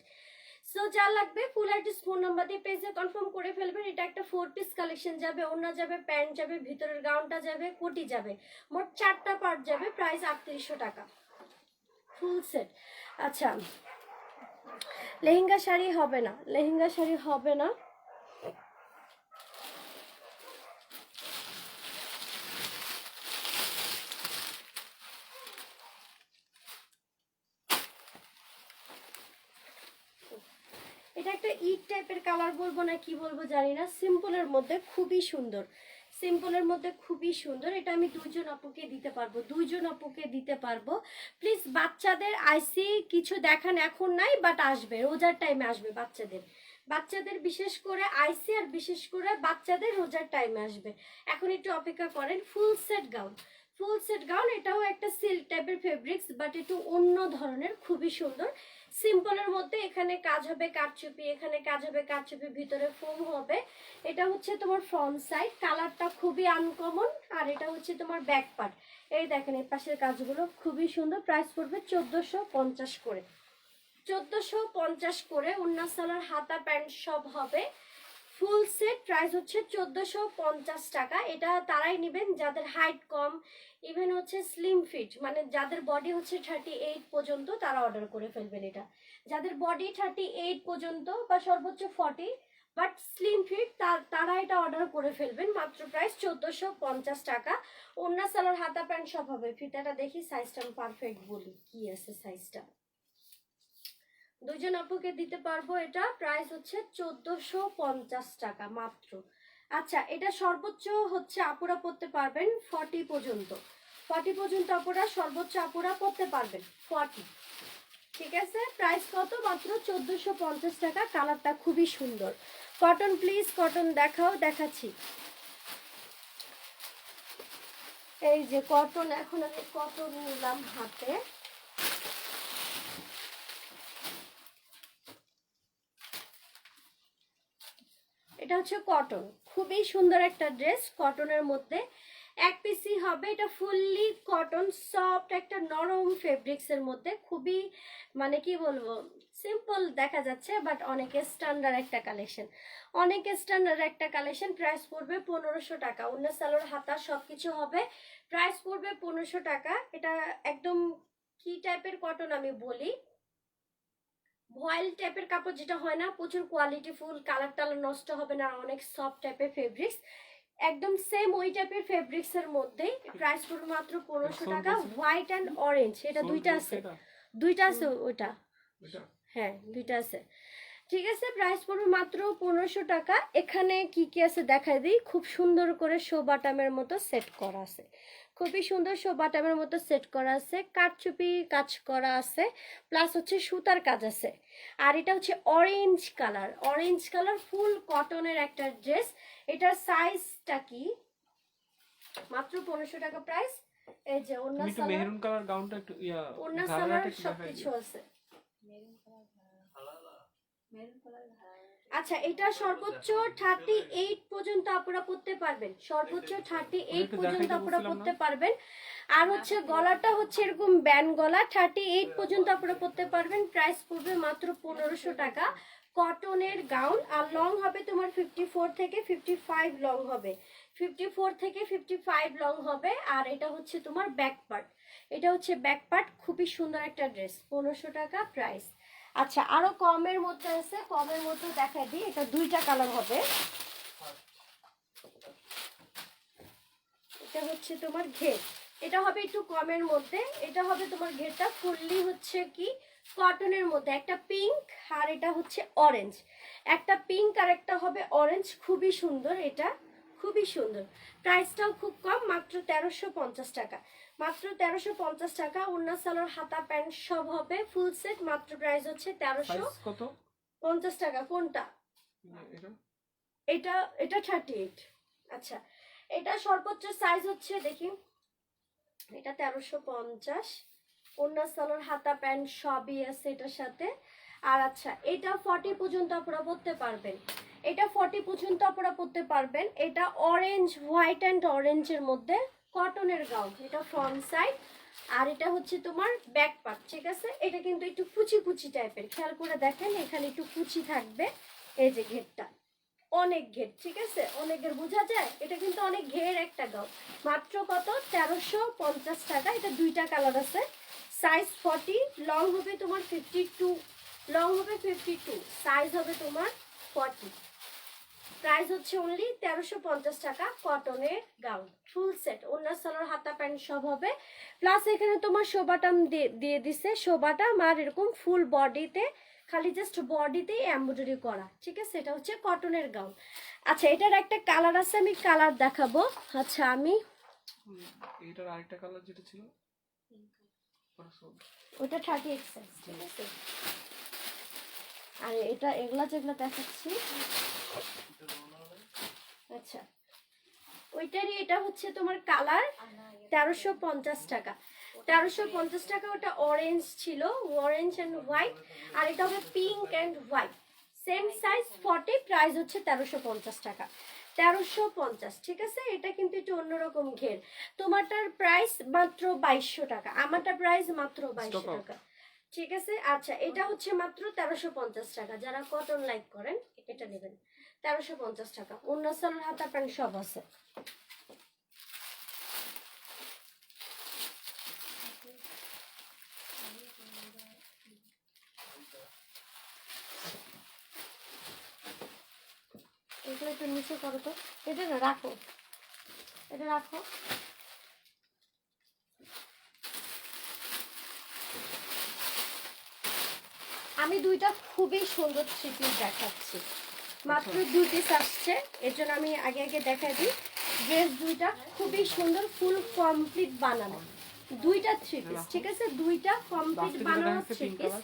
সো যা লাগবে ফুল অ্যাড্রেস, ফোন নাম্বার দিয়ে পেজে কনফার্ম করে ফেলবেন। এটা একটা 4 পিস কালেকশন যাবে, ওড়না যাবে, প্যান্ট যাবে, ভিতরের গাউনটা যাবে, কোটি যাবে, মোট 4টা পার্ট যাবে। প্রাইস 3800 টাকা ফুল সেট। আচ্ছা, লেহেঙ্গা শাড়ি হবে না, লেহেঙ্গা শাড়ি হবে না। এটা একটা ইট টাইপের কালার বলবো না কি বলবো জানি না, সিম্পলের মধ্যে খুবই সুন্দর, সিম্পলের মধ্যে খুবই সুন্দর। এটা আমি দুইজন আপুকে দিতে পারবো, দুইজন আপুকে দিতে পারবো। প্লিজ বাচ্চাদের আইসি কিছু দেখান এখন নাই, বাট আসবে, রোজার টাইমে আসবে বাচ্চাদের, বাচ্চাদের বিশেষ করে আইসি আর বিশেষ করে বাচ্চাদের রোজার টাইমে আসবে। এখন একটু অপেক্ষা করেন। Full set gown, full set gown, এটাও একটা সিল্ক টাইপের ফেব্রিক্স, বাট একটু অন্য ধরনের, খুবই সুন্দর। সিম্পলের মধ্যে এখানে কাজ হবে কারচুপি, এখানে কাজ হবে কারচুপি, ভিতরে ফোম হবে। এটা হচ্ছে তোমার ফ্রন্ট সাইড, কালারটা খুবই আনকমন। আর এটা হচ্ছে তোমার ব্যাক পার্ট, এই দেখেন এই পাশের কাজগুলো খুবই সুন্দর। প্রাইস পড়বে 1450 করে, 1450 করে। ওন্না সালোয়ার হাতা প্যান্ট সব হবে। ফুল সেট প্রাইস হচ্ছে 1450 টাকা। এটা তারাই নেবেন যাদের হাইট কম, ইভেন হচ্ছে স্লিম ফিট, মানে যাদের বডি হচ্ছে 38 পর্যন্ত, তারা অর্ডার করে ফেলবেন। এটা যাদের বডি 38 পর্যন্ত বা সর্বোচ্চ 40 বাট স্লিম ফিট, তারা এটা অর্ডার করে ফেলবেন। মাত্র প্রাইস 1450 টাকা। ওন্না সালোয়ার হাতা প্যান্ট সব হবে। ফিতাটা দেখি, সাইজটা আমি পারফেক্ট বলি কি আছে সাইজটা। দুইজন আপুকে দিতে পারবো। এটা প্রাইস হচ্ছে 1450 টাকা মাত্র। আচ্ছা, এটা সর্বোচ্চ হচ্ছে আপুরা পড়তে পারবেন 40 পর্যন্ত, 40 পর্যন্ত আপুরা সর্বোচ্চ আপুরা পড়তে পারবেন 40, ঠিক আছে। প্রাইস কত? মাত্র 1450 টাকা। কালারটা খুবই সুন্দর। কটন প্লিজ, কটন দেখাও, দেখাচ্ছি। এই যে কটন, এখন আমি কটন নিলাম হাতে। এটা হচ্ছে কটন, খুবই সুন্দর একটা ড্রেস, কটনের মধ্যে এক পিসি হবে। এটা ফুললি কটন, সফট একটা নরম ফেব্রিক্স এর মধ্যে, খুবই মানে কি বলবো, সিম্পল দেখা যাচ্ছে বাট অনেক স্ট্যান্ডার্ড একটা কালেকশন, অনেক স্ট্যান্ডার্ড একটা কালেকশন। প্রাইস পড়বে 1500 টাকা। ওন্না সালোয়ার হাতা সবকিছু হবে। প্রাইস পড়বে 1500 টাকা। এটা একদম কি টাইপের কটন আমি বলি, ভয়েল টাইপের কাপড় যেটা হয় না, প্রচুর কোয়ালিটি ফুল, কালার টালার নষ্ট হবে না, অনেক সফট টাইপের ফেব্রিক্স, একদম সেম ওই টাইপের ফেব্রিক্স এর মধ্যেই। প্রাইস পড়বে মাত্র 1500 টাকা। হোয়াইট অ্যান্ড অরেঞ্জ, এটা দুইটা আছে, দুইটা আছে ওইটা, হ্যাঁ দুইটা আছে, ঠিক আছে। প্রাইস পড়বে মাত্র 1500 টাকা। এখানে কি কি আছে দেখাই দিই। খুব সুন্দর করে শো বাটামের মতো সেট করা আছে, খুবই সুন্দর শো বাটামের মতো সেট করা আছে, কারচুপি কাজ করা আছে, প্লাস হচ্ছে সুতার কাজ আছে। আর এটা হচ্ছে অরেঞ্জ কালার, অরেঞ্জ কালার ফুল কটনের একটা ড্রেস। এটার সাইজটা কি? মাত্র 1500 টাকা প্রাইস। এই যে ওন্না সালোয়ার, মেরুন কালার গাউনটা একটু ওন্না সালোয়ার সবকিছু আছে। আচ্ছা, এটা সর্বোচ্চ 38 পর্যন্ত আপনারা পড়তে পারবেন, সর্বোচ্চ 38 পর্যন্ত আপনারা পড়তে পারবেন। আর হচ্ছে গলাটা হচ্ছে এরকম ব্যান্ড গলা, 38 পর্যন্ত আপনারা পড়তে পারবেন। প্রাইস পড়বে মাত্র 1500 টাকা। কটনের গাউন, আর লং হবে তোমার 54 থেকে 55 লং হবে, 54 থেকে 55 লং হবে। আর এটা হচ্ছে তোমার ব্যাক পার্ট, এটা হচ্ছে ব্যাক পার্ট, খুবই সুন্দর একটা ড্রেস। 1500 টাকা প্রাইস। আচ্ছা, আরো কমের মধ্যে আছে, কমের মধ্যে দেখাই দিই। এটা দুইটা কালার হবে। এটা হচ্ছে তোমার ঘের, এটা হবে একটু কমের মধ্যে। এটা হবে তোমার ঘেরটা ফুললি হচ্ছে কি কটনের মধ্যে, একটা পিঙ্ক আর এটা হচ্ছে অরেঞ্জ, একটা পিঙ্ক আর একটা হবে অরেঞ্জ, খুবই সুন্দর, এটা খুবই সুন্দর। প্রাইসটাও খুব কম, মাত্র 1350 টাকা, মাত্র 1350 টাকা। ওন্না সালোয়ার হাতা প্যান্ট সব হবে ফুল সেট। মাত্র প্রাইস হচ্ছে 1350 টাকা। কোনটা? এটা এটা 38। আচ্ছা, এটা সর্বোচ্চ সাইজ হচ্ছে দেখি, এটা 1350। ওন্না সালোয়ার হাতা প্যান্ট সবই আছে এটার সাথে। আর আচ্ছা, এটা 40 পর্যন্ত আপনারা পড়তে পারবেন, এটা 40 পর্যন্ত আপনারা পড়তে পারবেন। এটা অরেঞ্জ, হোয়াইট অ্যান্ড অরেঞ্জের মধ্যে কটনের গাউন, এটা ফ্রন্ট সাইড। আর এটা হচ্ছে তোমার ব্যাক পার্ট, ঠিক আছে। এটা কিন্তু একটু কুচি কুচি টাইপের, খেয়াল করে দেখেন এখানে একটু কুচি থাকবে। এই যে ঘেরটা অনেক ঘের, ঠিক আছে, অনেক ঘের বোঝা যায়, এটা কিন্তু অনেক ঘের একটা গাউন। মাত্র কত? 1350 টাকা। এটা দুইটা কালার আছে, সাইজ 40, লং হবে তোমার 52, লং হবে 52, সাইজ হবে তোমার 40। প্রাইস হচ্ছে অনলি 1350 টাকা। কটনের গাউন ফুল সেট, ওন্না সালোয়ার হাতা প্যান্ট সব হবে। প্লাস এখানে তোমার শো বাটাম দিয়ে দিছে, শো বাটাম আর এরকম ফুল বডিতে খালি জাস্ট বডিতে এমব্রয়ডারি করা, ঠিক আছে? এটা হচ্ছে কটনের গাউন। আচ্ছা, এটার একটা কালার আছে, আমি কালার দেখাবো। আচ্ছা, আমি এটার আরেকটা কালার যেটা ছিল ওটা 30 সাইজ, ঠিক আছে? আর এটা এগুলা যেগুলো দেখাচ্ছি, আচ্ছা ওইটারই এটা হচ্ছে তোমার কালার 1350 টাকা। 1350 টাকা। ওটা অরেঞ্জ ছিল, অরেঞ্জ অ্যান্ড হোয়াইট, আর এটা হবে pink and white, same size 40, price হচ্ছে 1350 টাকা। 1350, ঠিক আছে? এটা কিন্তু একটু অন্যরকম ঘের। তোমারটার প্রাইস মাত্র 2200 টাকা, আমারটার প্রাইস মাত্র 2200 টাকা, ঠিক আছে? আচ্ছা, এটা হচ্ছে মাত্র 1350 টাকা। যারা কটন লাইক করেন এটা নেবেন, 1350 টাকা। অন্য সালোয়ার, হাতা, প্যান্ট সব আছে। এগুলো একটু নিচে করো তো, এটা না রাখো, এটা রাখো। আমি দুইটা খুবই সুন্দর থ্রি পিস দেখাচ্ছি, মাত্র 2 পিস আসছে, এর জন্য আমি আগে আগে দেখাই দিই। ড্রেস দুইটা খুবই সুন্দর, ফুল কমপ্লিট বানানো, দুইটা থ্রি পিস, ঠিক আছে? দুইটা কমপ্লিট বানানো থ্রি পিস।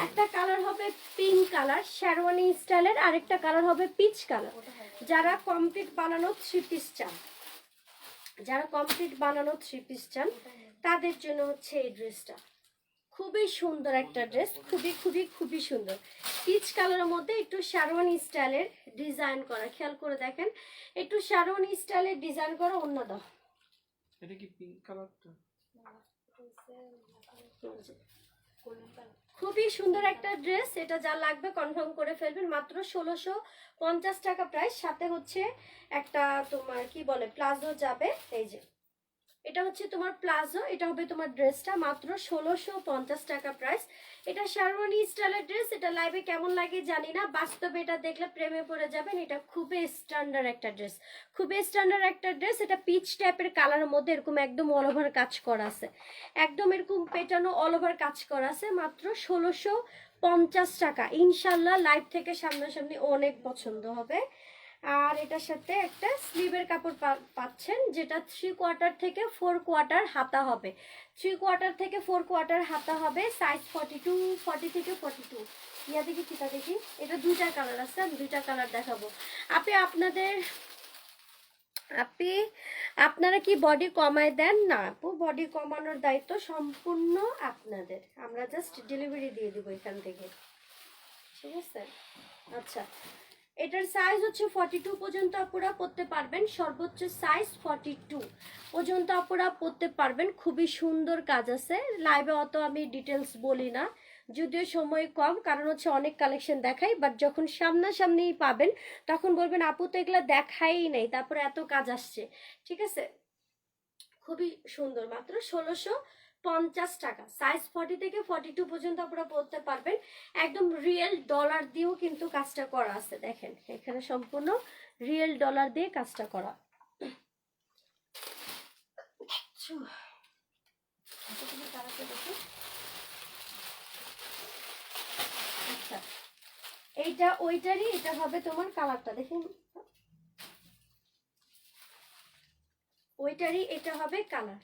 একটা কালার হবে পিঙ্ক কালার শেরওয়ানি স্টাইলের, আরেকটা কালার হবে পিচ কালার। যারা কমপ্লিট বানানো থ্রি পিস চান, যারা কমপ্লিট বানানো থ্রি পিস চান তাদের জন্য হচ্ছে এই ড্রেসটা। খুবই সুন্দর একটা ড্রেস, খুবই খুবই খুবই সুন্দর। পিচ কালারের মধ্যে একটু শেরওয়ানি স্টাইলের ডিজাইন করা, খেয়াল করে দেখেন, একটু শেরওয়ানি স্টাইলের ডিজাইন করা। অন্য দাও, এটা কি পিঙ্ক কালারটা? খুবই সুন্দর একটা ড্রেস। এটা যা লাগবে কনফার্ম করে ফেলবেন, মাত্র 1650 টাকা প্রাইস। সাথে হচ্ছে একটা তোমার কি বলে প্লাজো যাবে, এই যে এটা হচ্ছে তোমার প্লাজো, এটা হবে তোমার ড্রেসটা, মাত্র 1650 টাকা প্রাইস। এটা শেরওয়ানি স্টাইলের ড্রেস। এটা লাইভে কেমন লাগে জানি না, বাস্তবে এটা দেখলে প্রেমে পড়ে যাবেন। এটা খুবই স্ট্যান্ডার্ড একটা ড্রেস, খুবই স্ট্যান্ডার্ড একটা ড্রেস। এটা পিচ টাইপের কালারের মধ্যে এরকম একদম অল ওভার কাজ করা আছে, একদম এরকম পেটানো অল ওভার কাজ করা আছে, মাত্র 1650 টাকা। ইনশাল্লাহ লাইভ থেকে সামনাসামনি অনেক পছন্দ হবে। আর এটার সাথে একটা স্লিভের কাপড় পাচ্ছেন, যেটা 3/4 থেকে 4/4 হাতা হবে, 3/4 থেকে 4/4 হাতা হবে। সাইজ 42, 40 থেকে 42। ইয়া দেখি, কিতা দেখি, এটা দুইটা কালার আছে, আমি দুইটা কালার দেখাবো। আপনারা কি বডি কমায় দেন? না আপু, বডি কমানোর দায়িত্ব সম্পূর্ণ আপনাদের, আমরা জাস্ট ডেলিভারি দিয়ে দিব এখান থেকে, ঠিক আছে? আচ্ছা, এটার সাইজ হচ্ছে 42 পর্যন্ত আপুরা পরতে পারবেন, সর্বোচ্চ সাইজ 42 পর্যন্ত আপুরা পরতে পারবেন। খুবই সুন্দর কাজ আছে, লাইভে অত আমি ডিটেলস বলি না, যদিও সময় কম, কারণ হচ্ছে অনেক কালেকশন দেখাই, বাট যখন সামনাসামনি পাবেন তখন বলবেন আপু তো এগুলো দেখাই নেই, তারপরে এত কাজ আসছে, ঠিক আছে? খুবই সুন্দর, মাত্র 1650 টাকা। সাইজ 40 থেকে 42 পর্যন্ত আপনারা পড়তে পারবেন। একদম রিয়েল ডলার দিয়েও কিন্তু কাজটা করা আছে, দেখেন এখানে সম্পূর্ণ রিয়েল ডলার দিয়ে কাজটা করা। আচ্ছা, এইটা ওইটারই, এটা হবে তোমার কালারটা দেখুন, ওইটারই এটা হবে কালার,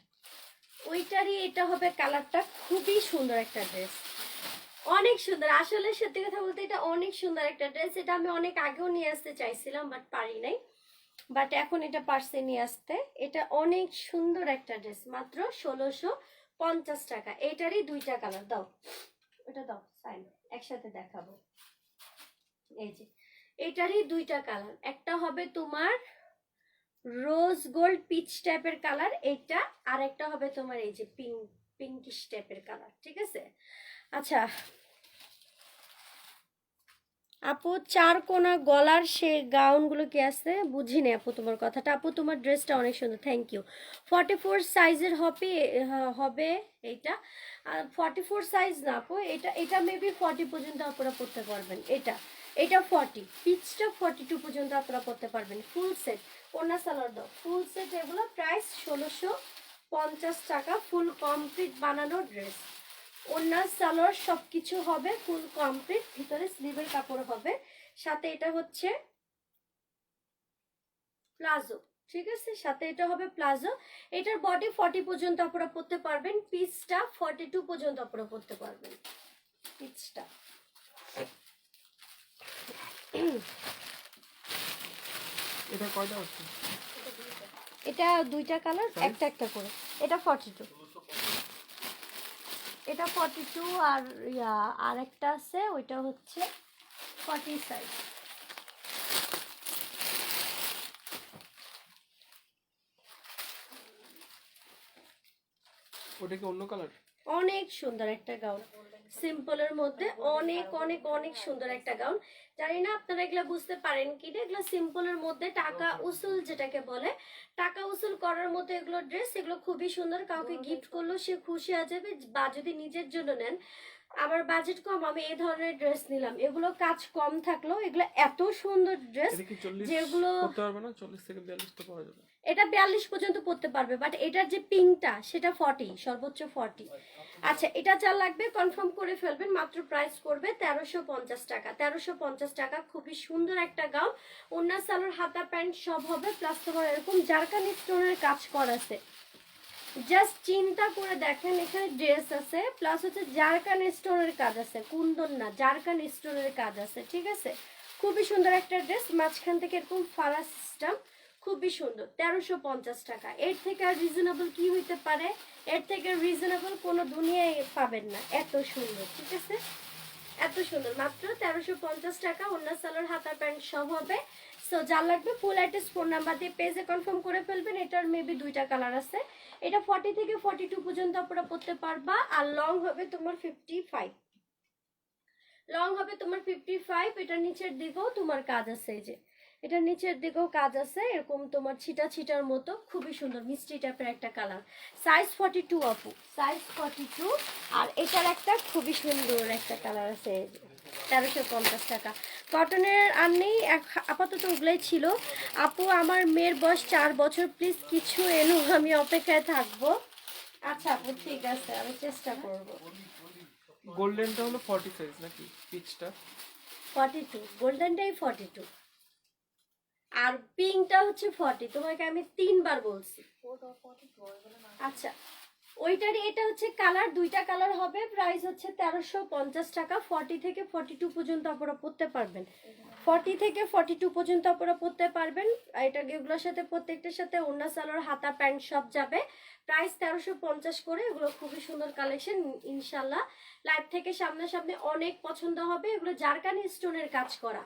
ওইটারই এটা হবে কালারটা। খুবই সুন্দর একটা ড্রেস, অনেক সুন্দর। আসলে সত্যি কথা বলতে এটা অনেক সুন্দর একটা ড্রেস। এটা আমি অনেক আগেও নিয়ে আসতে চাইছিলাম, বাট পারি নাই, বাট এখন এটা পারছে নিয়ে আসতে। এটা অনেক সুন্দর একটা ড্রেস, মাত্র 1650 টাকা। এটারই দুইটা কালার দাও, এটা দাও সাইন, একসাথে দেখাবো। এই যে এটারই দুইটা কালার, একটা হবে তোমার রোজ গোল্ড পিচ টাইপের কালার এটা, আর একটা হবে তোমার এই যে পিঙ্কিশ টাইপের কালার, ঠিক আছে? আচ্ছা আপু, 4 কোনা গলার সে গাউনগুলো কি আছে? বুঝিনি আপু তোমার কথাটা। আপু তোমার ড্রেসটা অনেক সুন্দর, থ্যাংক ইউ। 44 সাইজের হবে এইটা, 44 সাইজ না আপু, এটা মেবি 40 পর্যন্ত আপনারা পড়তে পারবেন। এটা 40, পিচটা 42 পর্যন্ত আপনারা পড়তে পারবেন। ফুল সেট, ওনা সালোয়ার দাও, ফুল সেট, এগুলো প্রাইস 1650 টাকা। ফুল কমপ্লিট বানানো ড্রেস, ওড়না সালোয়ার সবকিছু হবে ফুল কমপ্লিট, ভিতরে স্লিভের কাপড় হবে, সাথে এটা হচ্ছে প্লাজো। ঠিক আছে, সাথে এটা হবে প্লাজো। এটার বডি 40 পর্যন্ত আপনারা পরতে পারবেন, পিসটা 42 পর্যন্ত আপনারা পরতে পারবেন পিসটা। এটা কয়টা হচ্ছে? এটা দুইটা কালার, একটা একটা করে। এটা 42, এটা 42, আর আর একটা আছে ওইটা হচ্ছে 40 সাইজ। ওটা কি অন্য কালার? অনেক সুন্দর একটা গাউন, সিম্পলের মধ্যে অনেক অনেক অনেক সুন্দর একটা গাউন। জানি না আপনারা এগুলা বুঝতে পারেন কি না, এগুলো সিম্পলের মধ্যে টাকা উসুল যেটাকে বলে, টাকা উসুল করার মতো এগুলো ড্রেস, এগুলো খুবই সুন্দর। কাউকে গিফট করলেও সে খুশি হয়ে যাবে, বা যদি নিজের জন্য নেন, আমার বাজেট কম, আমি এই ধরনের ড্রেস নিলাম, এগুলো কাজ কম থাকলেও এগুলো এত সুন্দর ড্রেস এটা কি 40 যেগুলো করতে পারবে না? 40 থেকে 42 তো পাওয়া যাবে। এটা 42 পর্যন্ত পড়তে পারবে, বাট এটার যে পিঙ্কটা সেটা 40, সর্বোচ্চ 40। আচ্ছা, এটা যা লাগবে কনফার্ম করে ফেলবেন, মাত্র প্রাইস করবে 1350 টাকা। 1350 টাকা, খুবই সুন্দর একটা গাউন, ওড়না সালোয়ার হাতা প্যান্ট সব হবে, প্লাস তোমার এরকম জারকান স্টোনের কাজ করা আছে। জাস্ট চিন্তা করে দেখেন, এখানে ড্রেস আছে প্লাস হচ্ছে জারকান স্টোনের কাজ আছে, কুন্দন না, জারকান স্টোনের কাজ আছে। ঠিক আছে, খুবই সুন্দর একটা ড্রেস, মাঝখান থেকে এরকম ফাড়া সিস্টেম, খুবই সুন্দর। 1350 টাকা, এর থেকে আর রিজনেবল কি হইতে পারে? এর থেকে রিজনেবল কোনো দুনিয়ায় পাবেন না, এত সুন্দর। ঠিক আছে, এত সুন্দর, মাত্র 1350 টাকা, ওড়না সালোয়ার হাতা প্যান্ট সব হবে। সো যা লাগবে ফুল অ্যাড্রেস ফোন নাম্বার দিয়ে পেজে কনফার্ম করে ফেলবেন। এটার মেবি দুইটা কালার আছে, এটা 40 থেকে 42 পর্যন্ত আপনারা পড়তে পারবা, আর লং হবে তোমার 55, লং হবে তোমার 55। এটার নিচের দিকেও তোমার কাজ আছে, এই যে এটার নিচের দিকেও কাজ আছে, এরকম তোমার ছিটা ছিটার মতো, খুবই সুন্দর মিষ্টি টাইপের একটা কালার। সাইজ 42 আপু, সাইজ 42। আর এটার একটা খুবই সুন্দর একটা কালার আছে, এই যে 1350 টাকা। কটনের আর নেই, আপাতত ওগুলাই ছিল। আপু আমার মেয়ের বয়স 4 বছর, প্লিজ কিছু এলো, আমি অপেক্ষায় থাকবো। আচ্ছা আপু, ঠিক আছে, আমি চেষ্টা করবো। গোল্ডেনটা হলো 40 সাইজ নাকি পিচটা? 42, গোল্ডেনটাই 42, আর পিঙ্কটা হচ্ছে 40। তোমাকে আমি 3বার বলছি। আচ্ছা, ওইটারই এটা হচ্ছে কালার, দুইটা কালার হবে, প্রাইস হচ্ছে 1350 টাকা। 40 থেকে 42 পর্যন্ত আপনারা পড়তে পারবেন, 40 থেকে 42 পর্যন্ত আপনারা পড়তে পারবেন। এটা এগুলোর সাথে প্রত্যেকটার সাথে ওড়না সালোয়ার হাতা প্যান্ট সব যাবে, প্রাইস 1350 করে। এগুলো খুবই সুন্দর কালেকশন, ইনশাল্লাহ লাইভ থেকে সামনাসামনি অনেক পছন্দ হবে। এগুলো জারকানি স্টোনের কাজ করা,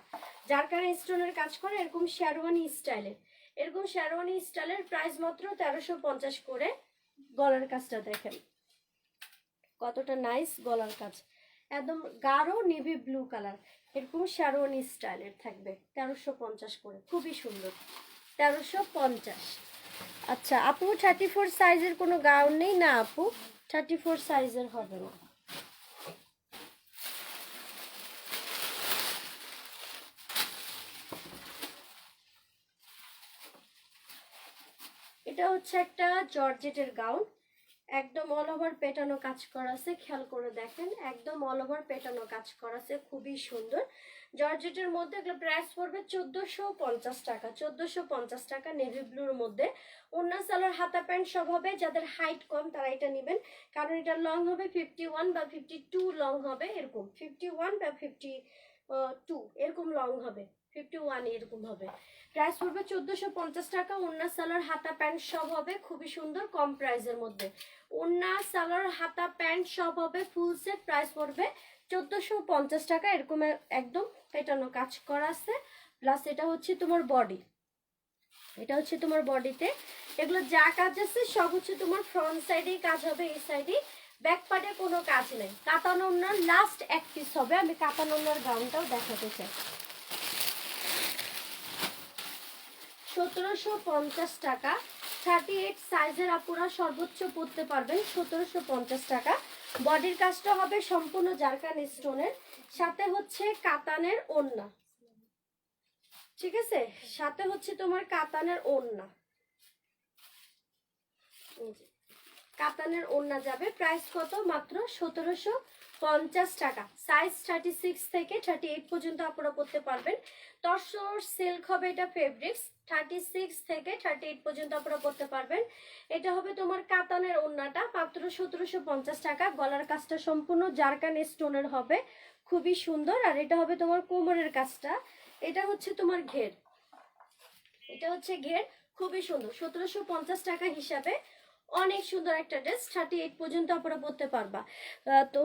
জারকানি স্টোনের কাজ করা, এরকম শেরওয়ানি স্টাইলের, এরকম শেরওয়ানি স্টাইলের, প্রাইস মাত্র 1350 করে। গলার কাজটা দেখেন কতটা নাইস, গলার কাজ একদম গাঢ় নেভি ব্লু কালার, এরকম শেরওয়ানি স্টাইলের থাকবে, 1350 করে, খুবই সুন্দর, 1350। আচ্ছা আপু, 34 সাইজের কোনো গাউন নেই? না আপু, 34 সাইজের হবে না। এটা হচ্ছে একটা জর্জেটের গাউন, একদম অল ওভার পেটানো কাজ করা আছে, খেয়াল করে দেখেন, একদম অল ওভার পেটানো কাজ করা আছে, খুবই সুন্দর। জর্জেটের মধ্যে এগুলো প্রাইস পড়বে 1450 টাকা, 1450 টাকা, নেভি ব্লুর মধ্যে। ওড়না সালোয়ার হাতা প্যান্ট সব হবে, যাদের হাইট কম তারা এটা নেবেন, কারণ এটা লং হবে 51 বা 52 লং হবে, এরকম 51 বা 52 এরকম লং হবে, 51 এরকম হবে। প্রাইস পড়বে 1450 টাকা, ওড়না সালোয়ার হাতা প্যান্ট সব হবে, খুবই সুন্দর, কম প্রাইসের মধ্যে। ওড়না সালোয়ার হাতা প্যান্ট সব হবে ফুল সেট, প্রাইস পড়বে 1450 টাকা। এরকম একদম পেটানো কাজ করা আছে, প্লাস এটা হচ্ছে তোমার বডি, এটা হচ্ছে তোমার বডিতে এগুলো যা কাজ আছে সব হচ্ছে তোমার ফ্রন্ট সাইডেই কাজ হবে, এই সাইডে ব্যাক পার্টে কোনো কাজ নেই। কাতান ওড়নার লাস্ট এক পিস হবে, আমি কাতান ওড়নার গাউনটাও দেখাতে চাই। 1750 টাকা, 38 সাইজের আপুরা সর্বোচ্চ পড়তে পারবেন, 1750 টাকা। বডির কাজটা হবে সম্পূর্ণ জারকান স্টোনের, সাথে হচ্ছে কাতানের ওড়না। ঠিক আছে, সাথে হচ্ছে তোমার কাতানের ওড়না, কাতানের ওড়না যাবে, প্রাইস কত? মাত্র 1750 টাকা। সাইজ 36 থেকে 38 পর্যন্ত আপনারা পরতে পারবেন। তসর সিল্ক হবে এটা, ফেব্রিক্স 36 থেকে 38 পর্যন্ত আপনারা পরতে পারবেন। এটা হবে তোমার কাতানের ওড়নাটা, মাত্র 1750 টাকা। গলার কাজটা সম্পূর্ণ জারকান স্টোনের হবে, খুবই সুন্দর। আর এটা হবে তোমার কোমরের কাজটা, এটা হচ্ছে তোমার ঘের, এটা হচ্ছে ঘের, খুবই সুন্দর। 1750 টাকা হিসাবে অনেক সুন্দর একটা ড্রেস, 38 পর্যন্ত আপনারা পরতে পারবা। তো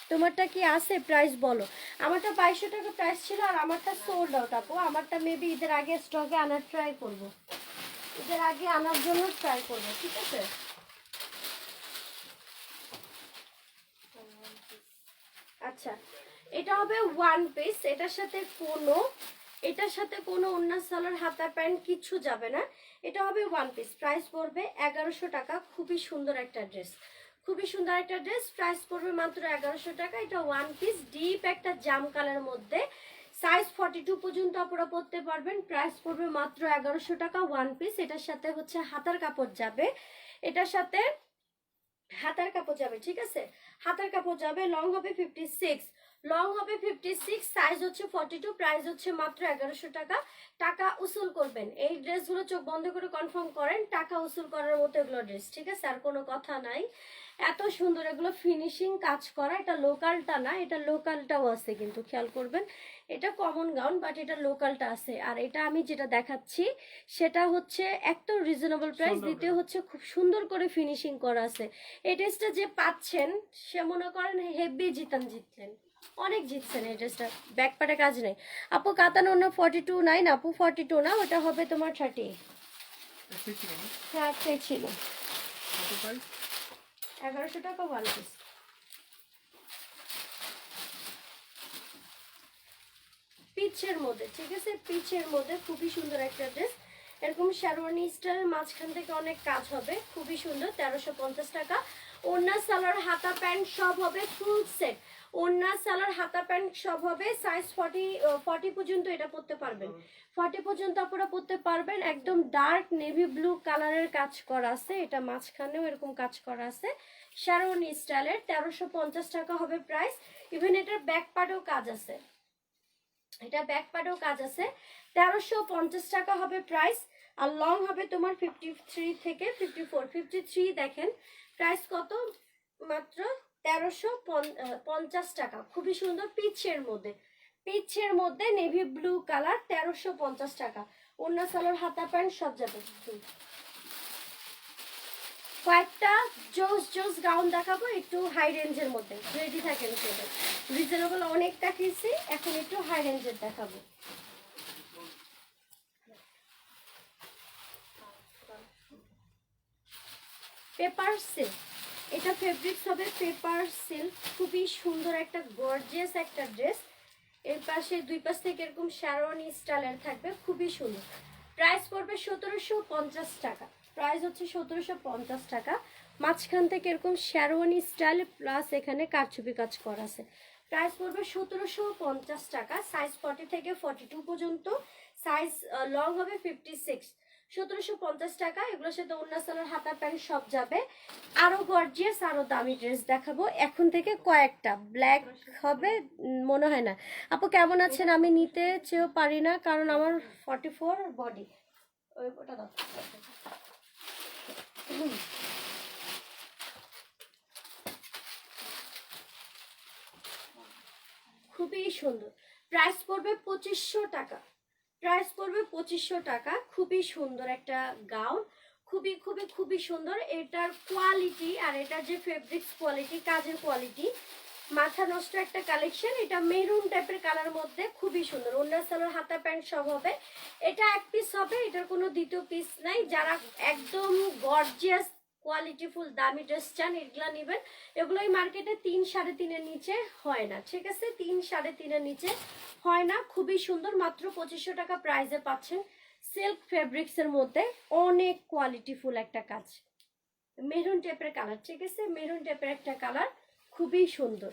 তোমারটা কি আছে প্রাইস বলো? আমারটা 2200 টাকা প্রাইস ছিল, আর আমারটা সোল্ড আউট আপু। আমারটা মেবি ঈদের আগে স্টকে আনার ট্রাই করব, ঈদের আগে আনার জন্য ট্রাই করব, ঠিক আছে? আচ্ছা, এটা হবে ওয়ান পিস, এটার সাথে কোনো ওড়না সালোয়ার হাতা প্যান্ট কিছু যাবে না। এটা হবে ওয়ান পিস, প্রাইস পড়বে 1100 টাকা। খুবই সুন্দর একটা ড্রেস, খুবই সুন্দর একটা ড্রেস, প্রাইস পড়বে মাত্র 1100 টাকা। এটা ওয়ান পিস, ডিপ একটা জাম কালার মধ্যে, সাইজ 42 পর্যন্ত আপনারা পরতে পারবেন। প্রাইস পড়বে মাত্র 1100 টাকা, ওয়ান পিস। এটার সাথে হচ্ছে হাতার কাপড় যাবে, এটার সাথে হাতার কাপড় যাবে, ঠিক আছে? হাতার কাপড় যাবে, লং হবে 56, লং হবে 56, সাইজ হচ্ছে 42, প্রাইস হচ্ছে মাত্র 1100 টাকা। টাকা উসুল করবেন, এই ড্রেসগুলো চোখ বন্ধ করে কনফার্ম করেন, টাকা উসুল করার মতো এগুলো ড্রেস, ঠিক আছে? আর কোনো কথা নাই। এত সুন্দর এগুলো ফিনিশিং কাজ করা, এটা লোকালটা না, এটা লোকালটাও আছে কিন্তু খেয়াল করবেন। এটা কমন গাউন, বাট এটা লোকালটা আছে। আর এটা আমি যেটা দেখাচ্ছি সেটা হচ্ছে একটা রিজনেবল প্রাইস, দ্বিতীয় হচ্ছে খুব সুন্দর করে ফিনিশিং করা আছে। এই ড্রেসটা যে পাচ্ছেন সে মনে করেন হেভি জিতলেন, অনেক জিতছেন এই ড্রেসটা। ব্যাকপাটে কাজ নেই আপু। কাতানো না 42 নাই না আপু, 42 না, ওটা হবে তোমার 38। হ্যাঁ একটাই ছিল, 1100 টাকা ওয়ান পিস। পিচের মধ্যে, ঠিক আছে? পিচের মধ্যে খুবই সুন্দর একটা ড্রেস, এরকম শেরওয়ানি স্টাইলের, মাঝখান থেকে অনেক কাজ হবে, খুবই সুন্দর। 1350 টাকা। ওড়না সালোয়ার হাতা প্যান্ট সব হবে ফুল সেট, ওড়না সালোয়ার হাতা প্যান্ট সব হবে। সাইজ 40 পর্যন্ত এটা পরতে পারবেন, 40 পর্যন্ত আপনারা পরতে পারবেন। একদম ডার্ক নেভি ব্লু কালারের কাজ করা আছে, এটা মাঝখানেও এরকম কাজ করা আছে, শেরওয়ানি স্টাইলের। 1350 টাকা হবে প্রাইস। ইভেন এটার ব্যাক পার্টেও কাজ আছে, এটা ব্যাক পার্টেও কাজ আছে। 1350 টাকা হবে প্রাইস। আর লং হবে তোমার 53 থেকে 54, 53 দেখেন প্রাইস কত, মাত্র 1350 টাকা। খুবই সুন্দর পিচের মধ্যে, পিচের মধ্যে নেভি ব্লু কালার, 1350 টাকা। ওড়না সালোয়ার হাতা প্যান্ট সব যাবে। কয়েকটা জোস গাউন দেখাবো একটু হাই রেঞ্জের মধ্যে, রেডি থাকেন সেটা। রিজনেবল অনেক দেখিয়েছি, এখন একটু হাই রেঞ্জের দেখাবো। পেপার সিল্ক, এটা ফেব্রিক্স হবে পেপার সিল্ক, খুবই সুন্দর একটা গর্জিয়াস একটা ড্রেস। এর পাশে দুই পাশ থেকে এরকম শেরওয়ানি স্টাইলের থাকবে, খুবই সুন্দর। প্রাইস পড়বে 1750 টাকা, প্রাইস হচ্ছে 1750 টাকা। মাঝখান থেকে এরকম শেরওয়ানি স্টাইল প্লাস এখানে কারচুপি কাজ করা আছে। প্রাইস পড়বে 1750 টাকা। সাইজ 40 থেকে 42 পর্যন্ত, সাইজ লং হবে 56, 1750 টাকা। এগুলোর সাথে ওড়না সালোয়ার হাতা প্যান্ট সব যাবে। আরো গর্জিয়াস আরো দামি ড্রেস দেখাবো এখন থেকে কয়েকটা। ব্ল্যাক হবে মনে হয় না। আপু কেমন আছেন? আমি নিতে চেয়েও পারি না, কারণ আমার 44 বডি। ওটা দাও। খুবই সুন্দর, প্রাইস পড়বে 2500 টাকা, প্রাইস পড়বে 2500 টাকা। খুবই সুন্দর একটা গাউন, খুবই খুবই খুবই সুন্দর। এটার কোয়ালিটি আর এটার যে ফেব্রিক্স কোয়ালিটি, কাজের কোয়ালিটি, মাথা নষ্ট একটা কালেকশন। এটা মেরুন টাইপের কালার মধ্যে, খুবই সুন্দর। ওড়না সালোয়ার হাতা প্যান্ট সব হবে। এটা এক পিস হবে, এটার কোনো দ্বিতীয় পিস নাই। যারা একদম গর্জিয়াস কোয়ালিটিফুল দামি ড্রেস চান এগুলা নেবেন। এগুলোই মার্কেটে 3 3.5 নিচে হয় না, ঠিক আছে? 3 3.5 নিচে হয় না। খুবই সুন্দর, মাত্র 2500 টাকা প্রাইসে পাচ্ছেন। সিল্ক ফেব্রিক্স এর মধ্যে অনেক কোয়ালিটিফুল একটা কাজ, মেরুন টাইপের কালার, ঠিক আছে? মেরুন টাইপের একটা কালার, খুবই সুন্দর,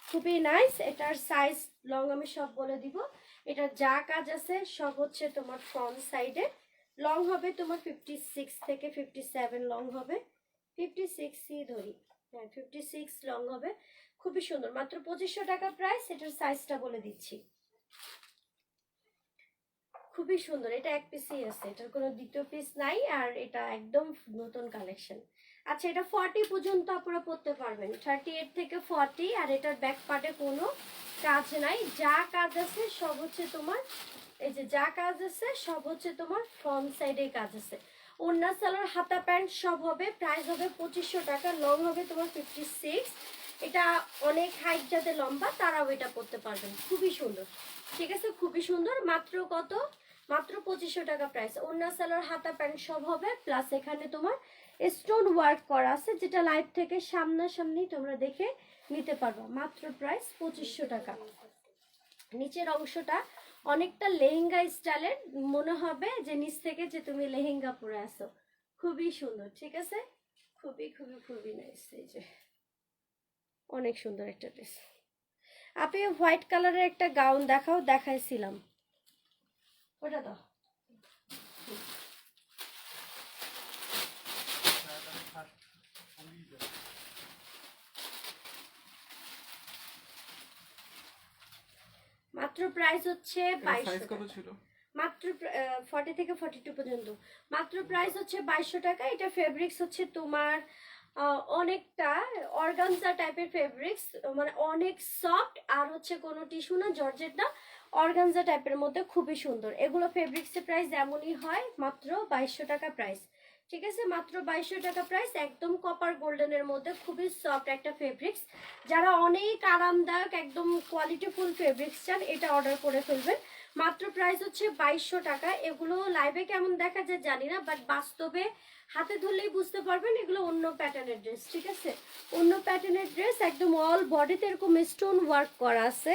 খুবই নাইস। এটার সাইজ লং আমি সব বলে দিব। এটা যা কাজ আছে সব হচ্ছে তোমার ফ্রন্ট সাইডে, লং হবে তোমার 56 থেকে 57 লং হবে, 56ই ধরি, হ্যাঁ 56 লং হবে। খুবই সুন্দর, মাত্র 2500 টাকা প্রাইস। এটার সাইজটা বলে দিচ্ছি, খুবই সুন্দর। এটা এক পিসই আছে, এটার কোনো দ্বিতীয় পিস নাই, আর এটা একদম নতুন কালেকশন। আচ্ছা, এটা 40 পর্যন্ত আপনারা পড়তে পারবেন, 38 থেকে 40। আর এটার ব্যাক পার্টে কোনো কাজ নাই, যা কাজ আছে সব হচ্ছে তোমার, এই যে যা কাজ আছে সব হচ্ছে তোমার ফ্রন্ট সাইডে কাজ আছে। ওড়না সালোয়ার হাতা প্যান্ট সব হবে। প্রাইস হবে 2500 টাকা। লং হবে তোমার 56। এটা অনেক হাইট যাদের লম্বা তারাও এটা পড়তে পারবেন, খুবই সুন্দর। ঠিক আছে, খুবই সুন্দর। মাত্র কত? মাত্র 2500 টাকা প্রাইস। ওড়না সালোয়ার হাতা প্যান্ট সব হবে, প্লাস এখানে তোমার স্টোন ওয়ার্ক করা আছে, যেটা লাইভ থেকে সামনাসামনি তোমরা দেখে নিতে পারবো। মাত্র প্রাইস 2500 টাকা। নিচের অংশটা অনেকটা লেহেঙ্গা স্টাইলের, মনে হবে যে নিচ থেকে যে তুমি লেহেঙ্গা পরে আসো, খুবই সুন্দর। ঠিক আছে, খুবই খুবই খুবই নাইস। এই যে অনেক সুন্দর একটা ড্রেস। আপনি হোয়াইট কালারের একটা গাউন দেখাও, দেখাইছিলাম ওটা দাও। মাত্র প্রাইস হচ্ছে 2200 কত টাকা। ছিল? মাত্র 40 থেকে 42 পর্যন্ত। মাত্র প্রাইস হচ্ছে 2200 টাকা। এটা ফেব্রিক্স হচ্ছে তোমার অনেকটা অর্গানজা টাইপের ফেব্রিক্স, মানে অনেক সফট, আর হচ্ছে কোনো টিস্যু না, জর্জেট না, অর্গানজা টাইপের মধ্যে, খুবই সুন্দর। এগুলো ফেব্রিক্সের প্রাইস এমনই হয়। মাত্র 2200 টাকা প্রাইস। ঠিক আছে, মাত্র 2200 টাকা প্রাইস। একদম কপার গোল্ডেনের মধ্যে খুবই সফট একটা ফেব্রিক্স। যারা অনেক আরামদায়ক একদম কোয়ালিটিফুল ফেব্রিক্স চান, এটা অর্ডার করে ফেলবেন। মাত্র প্রাইস হচ্ছে 2200 টাকা। এগুলো লাইভে কেমন দেখা যায় জানি না, বাট বাস্তবে হাতে ধরলেই বুঝতে পারবেন এগুলো অন্য প্যাটার্নের ড্রেস। ঠিক আছে, অন্য প্যাটার্নের ড্রেস। একদম অল বডিতে এরকম স্টোন ওয়ার্ক করা আছে,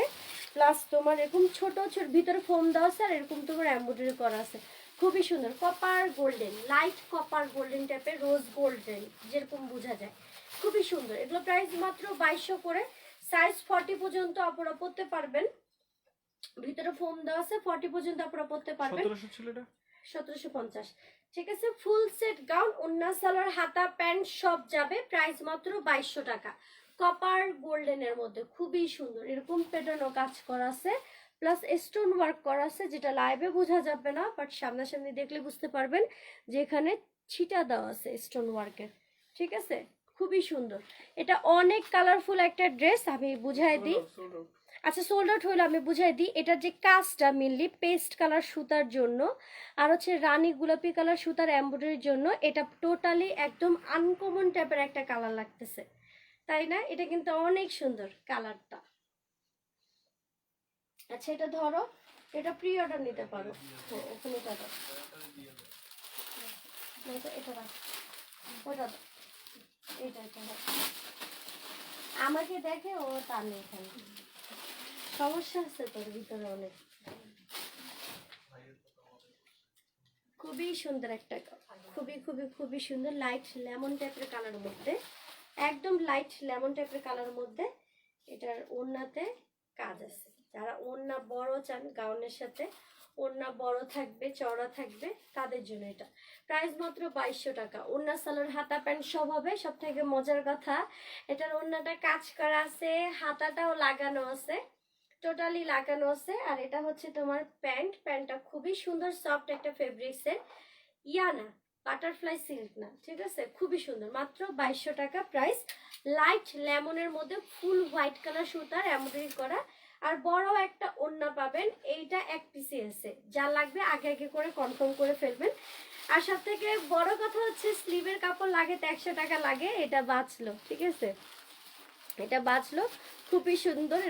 প্লাস তোমার এরকম ছোট ছোট ভিতরে ফোম দেওয়া আছে, আর এরকম তোমার এমব্রয়ডারি করা আছে, খুবই সুন্দর। Copper golden, light copper golden টাইপের, রোজ গোল্ডেন যেরকম বোঝা যায়, খুবই সুন্দর। এগুলো প্রাইস মাত্র 2200 করে। সাইজ 40 পর্যন্ত আপনারা পড়তে পারবেন, ভিতরে ফোম দেওয়া আছে, 40 পর্যন্ত আপনারা পড়তে পারবেন। 1700 ছিল এটা, 1750। ঠিক আছে, ফুল সেট গাউন, ওড়না সালোয়ার হাতা প্যান্ট সব যাবে। প্রাইস মাত্র 2200 টাকা। কপার গোল্ডেনের মধ্যে খুবই সুন্দর, এরকম প্যাটার্নও কাজ করা আছে, প্লাস স্টোন ওয়ার্ক করা আছে, যেটা লাইভে বোঝা যাবে না, বাট সামনাসামনি দেখলে বুঝতে পারবেন যে এখানে ছিটা দেওয়া আছে স্টোন ওয়ার্কের। ঠিক আছে, খুবই সুন্দর। এটা অনেক কালারফুল একটা ড্রেস, আমি বুঝাই দিই। আচ্ছা, সোল্ড আউট হইলো, আমি বুঝাই দিই। এটার যে কাজটা মেনলি পেস্ট কালার সুতার জন্য, আর হচ্ছে রানী গোলাপি কালার সুতার এমব্রয়ডারির জন্য, এটা টোটালি একদম আনকমন টাইপের একটা কালার লাগতেছে, তাই না? এটা কিন্তু অনেক সুন্দর কালারটা। আচ্ছা, এটা ধরো, এটা প্রি অর্ডার নিতে পারো। ওখানে এটা দাও, এটা দাও, ওটা দাও, এটা দাও। আমাকে দেখে ও টানে, এখানে সমস্যা আছে তোর ভিতরে অনেক। খুবই সুন্দর একটা, খুবই খুবই খুবই সুন্দর, লাইট লেমন টাইপের কালার মধ্যে, একদম লাইট লেমন টাইপের কালার মধ্যে। এটার ওড়নাতে কাজ আছে, যারা ওড়না বড় চান, গাউনের সাথে ওড়না বড় থাকবে, চওড়া থাকবে, তাদের জন্য এটা। প্রাইস মাত্র 2200 টাকা। ওড়না সালোয়ার হাতা প্যান্ট সব হবে। সব থেকে মজার কথা, এটার ওড়নাটা কাজ করা আছে, হাতাটাও লাগানো আছে, টোটালি লাগানো আছে। আর এটা হচ্ছে তোমার প্যান্ট, প্যান্টটা খুবই সুন্দর, সফট একটা ফেব্রিক্সের, না বাটারফ্লাই সিল্ক না। ঠিক আছে, খুবই সুন্দর। মাত্র 2200 টাকা প্রাইস। লাইট লেমনের মধ্যে ফুল হোয়াইট কালার সুতার এমব্রয়ডারি করা, আর বড় একটা ওড়না পাবেন। এইটা এক পিসি আছে, যা লাগবে আগে আগে করে কনফার্ম করে ফেলবেন। আর সব থেকে বড় কথা হচ্ছে স্লিভের কাপড় লাগে তো 100 টাকা লাগে, এটা বাঁচলো। ঠিক আছে, এটা বাঁচলো, খুবই সুন্দর।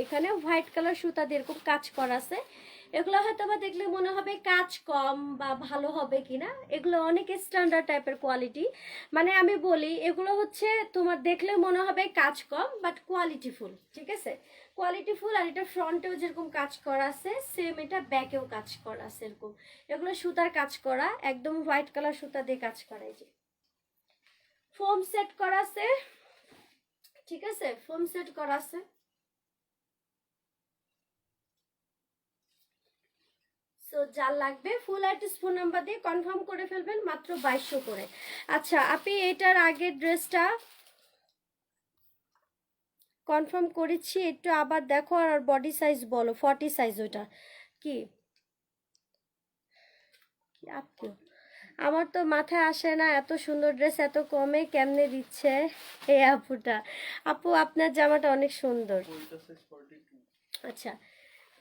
এখানে হোয়াইট কালার সুতা দিয়ে এরকম কাজ করা আছে। এগুলো হয়তো বা দেখলে মনে হবে কাজ কম বা ভালো হবে কিনা, এগুলো অনেক স্ট্যান্ডার্ড টাইপের কোয়ালিটি। মানে আমি বলি, এগুলো হচ্ছে তোমার দেখলে মনে হবে কাজ কম, বাট কোয়ালিটিফুল। ঠিক আছে, কোয়ালিটিফুল। আর এটা ফ্রন্টেও যেরকম কাজ করা আছে, সেম এটা ব্যাকেও কাজ করা আছে এরকম। এগুলো সুতার কাজ করা, একদম হোয়াইট কালার সুতা দিয়ে কাজ করা। এই যে ফোম সেট করা আছে। ঠিক আছে, ফোম সেট করা আছে। সো যার লাগবে ফুল অ্যাড্রেস ফোন নাম্বার দিয়ে কনফার্ম করে ফেলবেন, মাত্র 2200 করে। আচ্ছা আপনি এটার আগের ড্রেসটা কনফার্ম করেছি, একটু আবার দেখো আর বডি সাইজ বলো, 40 সাইজ ওটা কি আপনি, আমার তো মাথায় আসে না এত সুন্দর ড্রেস এত কমে কেমনে দিচ্ছে এই আপুটা। আপু আপনার জামাটা অনেক সুন্দর। আচ্ছা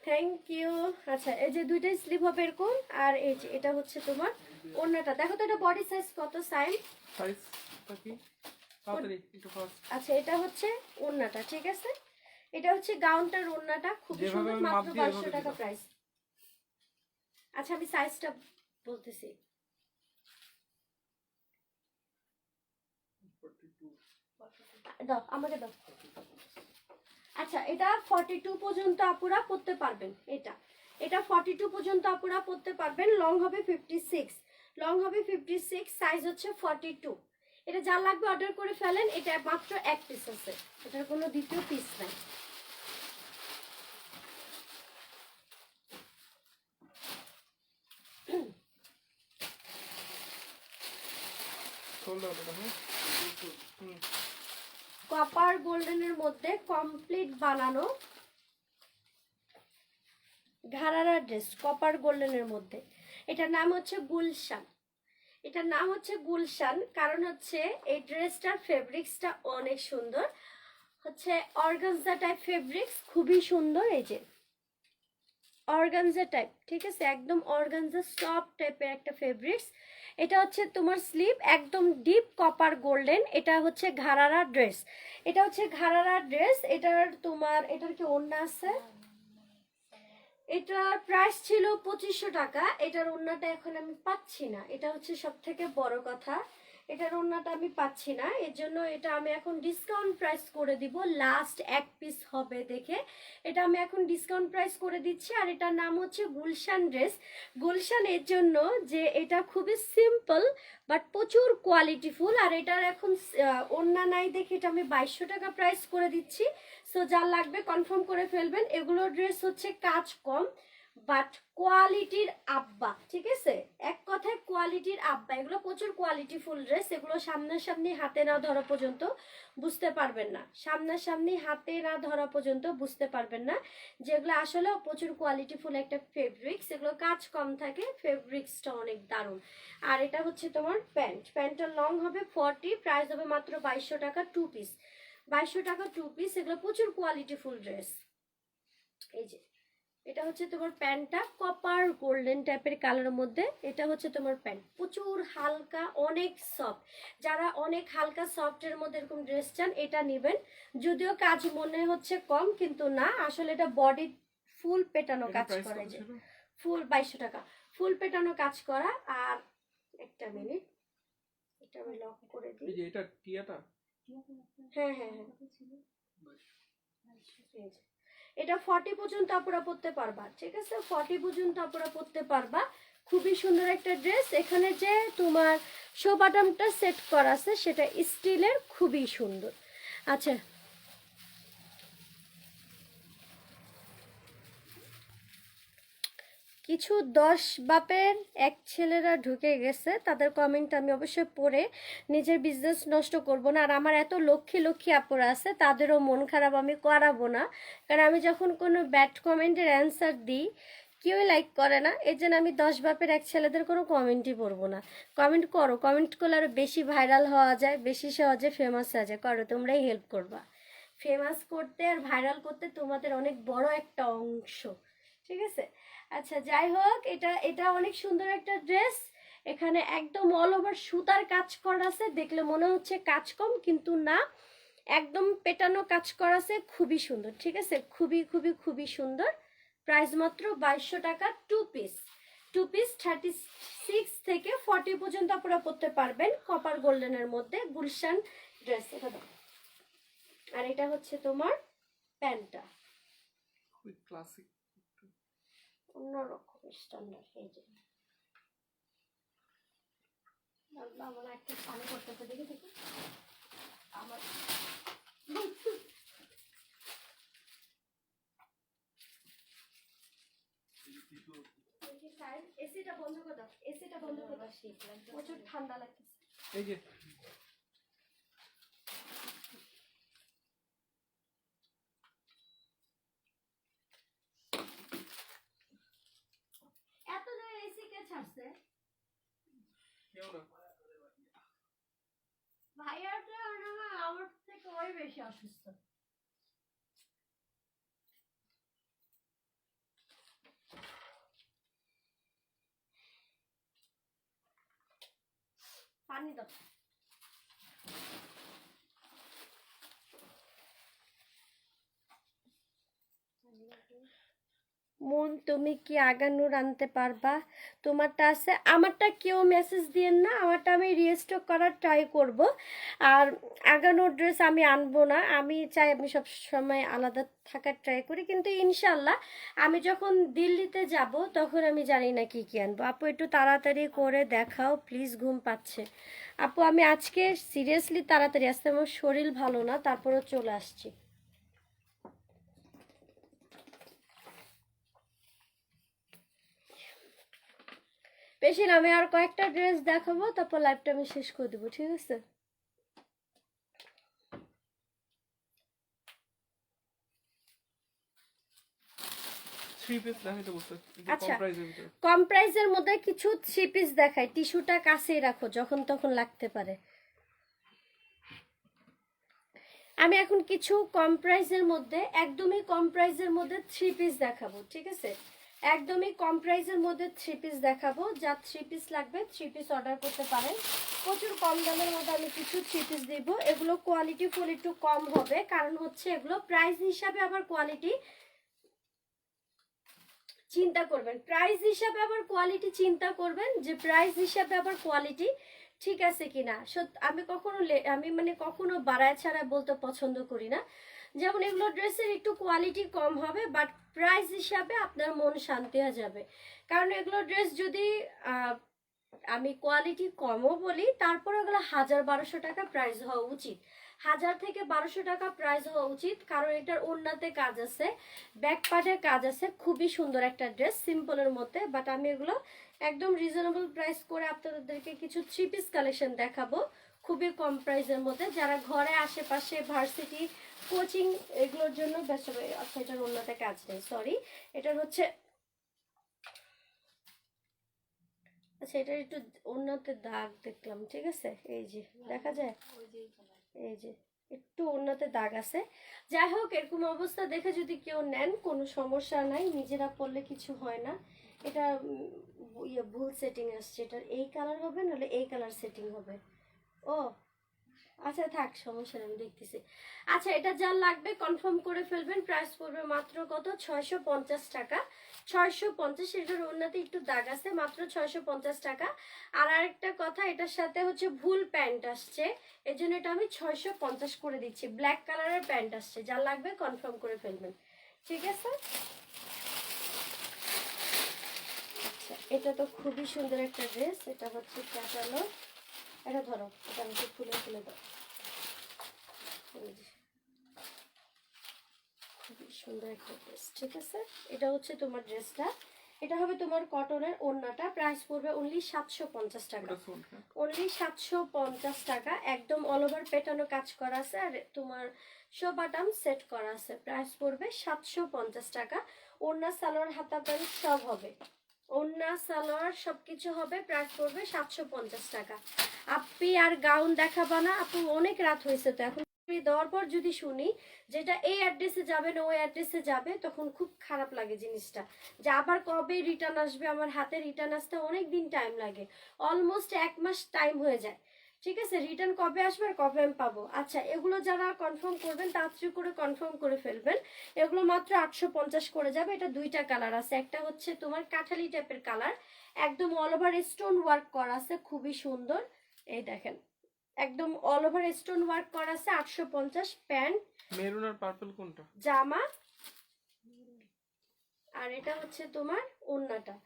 থ্যাংক ইউ। আচ্ছা এই যে দুইটাই স্লিভ হবে এরকম, আর এই যে এটা হচ্ছে তোমার ওড়নাটা, দেখো তো এটা বডি সাইজ কত সাইজ। সাইজটা কি তাড়াতাড়ি একটু ফাস্ট। আচ্ছা এটা হচ্ছে ওড়নাটা, ঠিক আছে, এটা হচ্ছে গাউনটার ওড়নাটা, খুব যেভাবে সুন্দর, আমি মাপ মাত্র দিই 2200 এভাবে টাকা দিবা। প্রাইস। আচ্ছা আমি সাইজটা বলতেছি, 42 দাও আমাকে দাও। আচ্ছা এটা 42 পর্যন্ত আপুরা পড়তে পারবেন, এটা এটা 42 পর্যন্ত আপুরা পড়তে পারবেন। লং হবে 56, লং হবে 56, সাইজ হচ্ছে 42। এটা যা লাগবে অর্ডার করে ফেলেন, এটা মাত্র এক পিস আছে, এটার কোনো দ্বিতীয় পিস নাই। শোল্ডার ওটা হ্যাঁ। হুম কপার গোল্ডেনের মধ্যে কমপ্লিট বানানো ঘাড়ারা ড্রেস, কপার গোল্ডেনের মধ্যে, এটার নাম হচ্ছে গুলশান। এটার নাম হচ্ছে গুলশান কারণ হচ্ছে এই ড্রেসটার ফেব্রিক্সটা অনেক সুন্দর, হচ্ছে অর্গানজা টাইপ ফেব্রিক্স, খুবই সুন্দর। এই যে অর্গানজা টাইপ, ঠিক আছে, একদম অর্গানজা সফট টাইপের একটা ফেব্রিক্স। এটা হচ্ছে তোমার স্লিভ একদম ডিপ কপার গোল্ডেন, এটা হচ্ছে ঘাড়ারা ড্রেস, এটা হচ্ছে ঘাড়ারা ড্রেস। এটার তোমার এটার কি ওড়না আছে, এটার প্রাইস ছিল 2500 টাকা। এটার ওড়নাটা এখন আমি পাচ্ছি না, এটা হচ্ছে সব থেকে বড় কথা, এটার ওড়নাটা আমি পাচ্ছি না, এর জন্য এটা আমি এখন ডিসকাউন্ট প্রাইস করে দিব, লাস্ট এক পিস হবে দেখে এটা আমি এখন ডিসকাউন্ট প্রাইস করে দিচ্ছি। আর এটার নাম হচ্ছে গুলশান ড্রেস। গুলশান এর জন্য যে এটা খুবই সিম্পল বাট প্রচুর কোয়ালিটিফুল, আর এটার এখন ওড়না নাই দেখে এটা আমি 2200 টাকা প্রাইস করে দিচ্ছি। সো যা লাগবে কনফার্ম করে ফেলবেন। এগুলো ড্রেস হচ্ছে কাজ কম বাট কোয়ালিটির আব্বা, ঠিক আছে, এক কথায় কোয়ালিটির আব্বা, এগুলো প্রচুর কোয়ালিটিফুল ড্রেস। এগুলো সামনাসামনি হাতে না ধরা পর্যন্ত বুঝতে পারবেন না, সামনাসামনি হাতে না ধরা পর্যন্ত বুঝতে পারবেন না যেগুলো আসলে প্রচুর কোয়ালিটিফুল একটা ফেব্রিক্স, এগুলো কাজ কম থাকে, ফেব্রিক্সটা অনেক দারুণ। আর এটা হচ্ছে তোমার প্যান্ট, প্যান্টের লং হবে 40, প্রাইস হবে মাত্র 2200 টাকা টু পিস, 2200 টাকা টু পিস। এগুলো প্রচুর কোয়ালিটিফুল ড্রেস। এই যে এটা হচ্ছে তোমার প্যান্টটা কপার গোল্ডেন টাইপের কালারের মধ্যে, এটা হচ্ছে তোমার প্যান্ট, প্রচুর হালকা অনেক সফট, যারা অনেক হালকা সফটের মধ্যে এরকম ড্রেস চান এটা নেবেন। যদিও কাজ মনে হচ্ছে কম কিন্তু না, আসলে এটা বডি ফুল পেটানো কাজ করা, যে ফুল 2200 টাকা ফুল পেটানো কাজ করা। আর একটা মিনিট এটা আমি লক করে দিই, এই যে এটা টিয়াটা হ্যাঁ হ্যাঁ হ্যাঁ এই যে এটা 40 পর্যন্ত আপুরা পড়তে পারবা, ঠিক আছে, 40 পর্যন্ত আপুরা পড়তে পারবা। খুবই সুন্দর একটা ড্রেস। এখানে যে তোমার শো বাটনটা সেট করা আছে সেটা স্টিলের, খুবই সুন্দর। আচ্ছা কিছু 10 বাপের এক ছেলেরা ঢুকে গেছে, তাদের কমেন্ট আমি অবশ্যই পড়ে নিজের বিজনেস নষ্ট করব না। আর আমার এত লক্ষ্মী লক্ষ্মী আপুরা আছে, তাদেরও মন খারাপ আমি করাবো না, কারণ আমি যখন কোনো ব্যাড কমেন্টের অ্যান্সার দিই কেউই লাইক করে না, এর জন্য আমি 10 বাপের এক ছেলেদের কোনো কমেন্টই পড়বো না। কমেন্ট করো, কমেন্ট করলে আরও বেশি ভাইরাল হওয়া যায়, বেশি সহজে ফেমাস হওয়া যায়, করো, তোমরাই হেল্প করবা ফেমাস করতে আর ভাইরাল করতে, তোমাদের অনেক বড় একটা অংশ, ঠিক আছে। আচ্ছা যাই হোক, এটা এটা অনেক সুন্দর একটা ড্রেস, এখানে একদম অল ওভার সুতার কাজ করা আছে, দেখলে মনে হচ্ছে কাজ কম কিন্তু না, একদম পেটানো কাজ করা আছে, খুবই সুন্দর, ঠিক আছে, খুবই খুবই খুবই সুন্দর। প্রাইস মাত্র 2200 টাকা টু পিস, টু পিস 36 থেকে 40 পর্যন্ত আপনারা পড়তে পারবেন, কপার গোল্ডেনের মধ্যে গুলশান ড্রেস। এটা দাও। আর এটা হচ্ছে তোমার প্যান্টটা, খুবই ক্লাসিক অন্যরকম স্ট্যান্ডার্ড। এই যে আমার একটা পানি করতে দেখে দেখো আমার এসিটা বন্ধ করে দাও, এসিটা বন্ধ করে দাও, শীত লাগছে। প্রচুর ঠান্ডা লাগতেছে। এই যে এত জায়গায় এসি কে ছাড়ছে? কেউ না। ভাইয়াটা না আমার থেকে ওই বেশি অসুস্থ। পানি দাও। মন তুমি কি আগানোর আনতে পারবা? তোমারটা আছে, আমারটা কেউ মেসেজ দিয়েন না, আমারটা আমি রিস্টক করার ট্রাই করব। আর আগানোর ড্রেস আমি আনবো না, আমি চাই আমি সব সময় আলাদা থাকার ট্রাই করি, কিন্তু ইনশাল্লাহ আমি যখন দিল্লিতে যাব তখন আমি জানি না কি কি আনবো। আপু একটু তাড়াতাড়ি করে দেখাও প্লিজ, ঘুম পাচ্ছে। আপু আমি আজকে সিরিয়াসলি তাড়াতাড়ি আসতে, আমার শরীর ভালো না, তারপরেও চলে আসছি। বেশি না, আমি আর কয়েকটা ড্রেস দেখাবো, তারপর লাইভটা আমি শেষ করে দেবো, ঠিক আছে? থ্রি পিস দেখাইতে বলছে আচ্ছা। কম প্রাইসের ভিতরে। কম প্রাইসের মধ্যে কিছু থ্রি পিস দেখাই, টিস্যুটা কাছেই রাখো, যখন তখন লাগতে পারে। আমি এখন কিছু কম প্রাইসের মধ্যে, একদমই কম প্রাইসের মধ্যে থ্রি পিস দেখাবো, ঠিক আছে? একদমই কম প্রাইসের মধ্যে থ্রি পিস দেখাবো, যা থ্রি পিস লাগবে থ্রি পিস অর্ডার করতে পারেন। প্রচুর কম দামের মধ্যে আমি কিছু থ্রি পিস দিব, এগুলো কোয়ালিটি ফুল একটু কম হবে, কারণ হচ্ছে এগুলো প্রাইস হিসাবে আবার কোয়ালিটি চিন্তা করবেন, প্রাইস হিসাবে আবার কোয়ালিটি চিন্তা করবেন, যে প্রাইস হিসাবে আবার কোয়ালিটি ঠিক আছে কিনা। আমি কখনো আমি মানে কখনো বাড়ায় ছাড়া বলতে পছন্দ করি না। যেমন এগুলো ড্রেসের একটু কোয়ালিটি কম হবে, বাট প্রাইস হিসাবে আপনার মন শান্তি হয়ে যাবে। কারণ এগুলো ড্রেস যদি আমি কোয়ালিটি কমও বলি, তারপরে এগুলো 1000-1200 টাকা প্রাইস হওয়া উচিত, 1000 থেকে 1200 টাকা প্রাইস হওয়া উচিত। কারণ এটার ওড়নাতে কাজ আছে, ব্যাক পার্টে কাজ আছে, খুবই সুন্দর একটা ড্রেস সিম্পলের মধ্যে। বাট আমি এগুলো একদম রিজনেবল প্রাইস করে আপনাদেরকে কিছু থ্রি পিস কালেকশন দেখাবো, খুবই কম প্রাইসের মধ্যে, যারা ঘরে আশেপাশে ভার্সিটি কোচিং এগুলোর জন্য বেস্ট হবে। আচ্ছা, এটার ওড়নাতে কাজ নেই, সরি, এটার হচ্ছে, আচ্ছা এটার একটু ওড়নাতে দাগ দেখলাম, ঠিক আছে, এই যে দেখা যায়, এই যে একটু ওড়নাতে দাগ আছে। যাই হোক, এরকম অবস্থা দেখে যদি কেউ নেন কোনো সমস্যা নাই, নিজেরা পরলে কিছু হয় না। এটা ভুল সেটিং আসছে, এটার এই কালার হবে, নাহলে এই কালার সেটিং হবে। ও আচ্ছা থাক, সমস্যা নেই, আমি দেখতেছি। আচ্ছা, এটা যা লাগবে কনফার্ম করে ফেলবেন। প্রাইস পড়বে মাত্র কত? 650 টাকা। 650, এটার ওড়নাতে একটু দাগ আছে, মাত্র 650 টাকা। আর আরেকটা কথা, এটার সাথে হচ্ছে ভুল প্যান্ট আসছে, এই জন্য এটা আমি 650 করে দিচ্ছি। ব্ল্যাক কালারের প্যান্ট আসছে, যা লাগবে কনফার্ম করে ফেলবেন, ঠিক আছে? আচ্ছা, এটা তো খুবই সুন্দর একটা ড্রেস, এটা হচ্ছে ক্যাটালগ। এটা ধরো, এটা হচ্ছে খুলে খুলে দাও, খুবই সুন্দর একটা ড্রেস, ঠিক আছে? এটা হচ্ছে তোমার ড্রেসটা, এটা হবে তোমার কটনের ওড়নাটা। প্রাইস পড়বে অনলি 750 টাকা, অনলি 750 টাকা। একদম অল ওভার পেটানো কাজ করা আছে, আর তোমার সব বাটাম সেট করা আছে। প্রাইস পড়বে 750 টাকা। ওড়না সালোয়ার হাতা প্যান্ট সব হবে, ওড়না সালোয়ার সবকিছু হবে। প্রাইস পড়বে 750 টাকা। আপনি আর গাউন দেখাবা না আপু? অনেক রাত হয়েছে তো, এখন দেওয়ার পর যদি শুনি যেটা এই অ্যাড্রেসে যাবে না ওই অ্যাড্রেসে যাবে, তখন খুব খারাপ লাগে জিনিসটা, যে আবার কবে রিটার্ন আসবে। আমার হাতে রিটার্ন আসতে অনেক দিন টাইম লাগে, অলমোস্ট 1 মাস টাইম হয়ে যায়, ঠিক আছে? রিটার্ন কবে আসবে আর কবে আমি পাবো? আচ্ছা, এগুলো যারা কনফার্ম করবেন তাড়াতাড়ি করে কনফার্ম করে ফেলবেন। এগুলো মাত্র 850 করে যাবে। এটা দুইটা কালার আছে, একটা হচ্ছে তোমার কাঠালি টাইপের কালার, একদম অল ওভার স্টোন ওয়ার্ক করা আছে, খুবই সুন্দর। এই দেখেন, একদম অল ওভার স্টোন ওয়ার্ক করা আছে। 850 প্যান্ট, মেরুন আর পার্পল কোনটা? জামা, আর এটা হচ্ছে তোমার ওড়নাটা।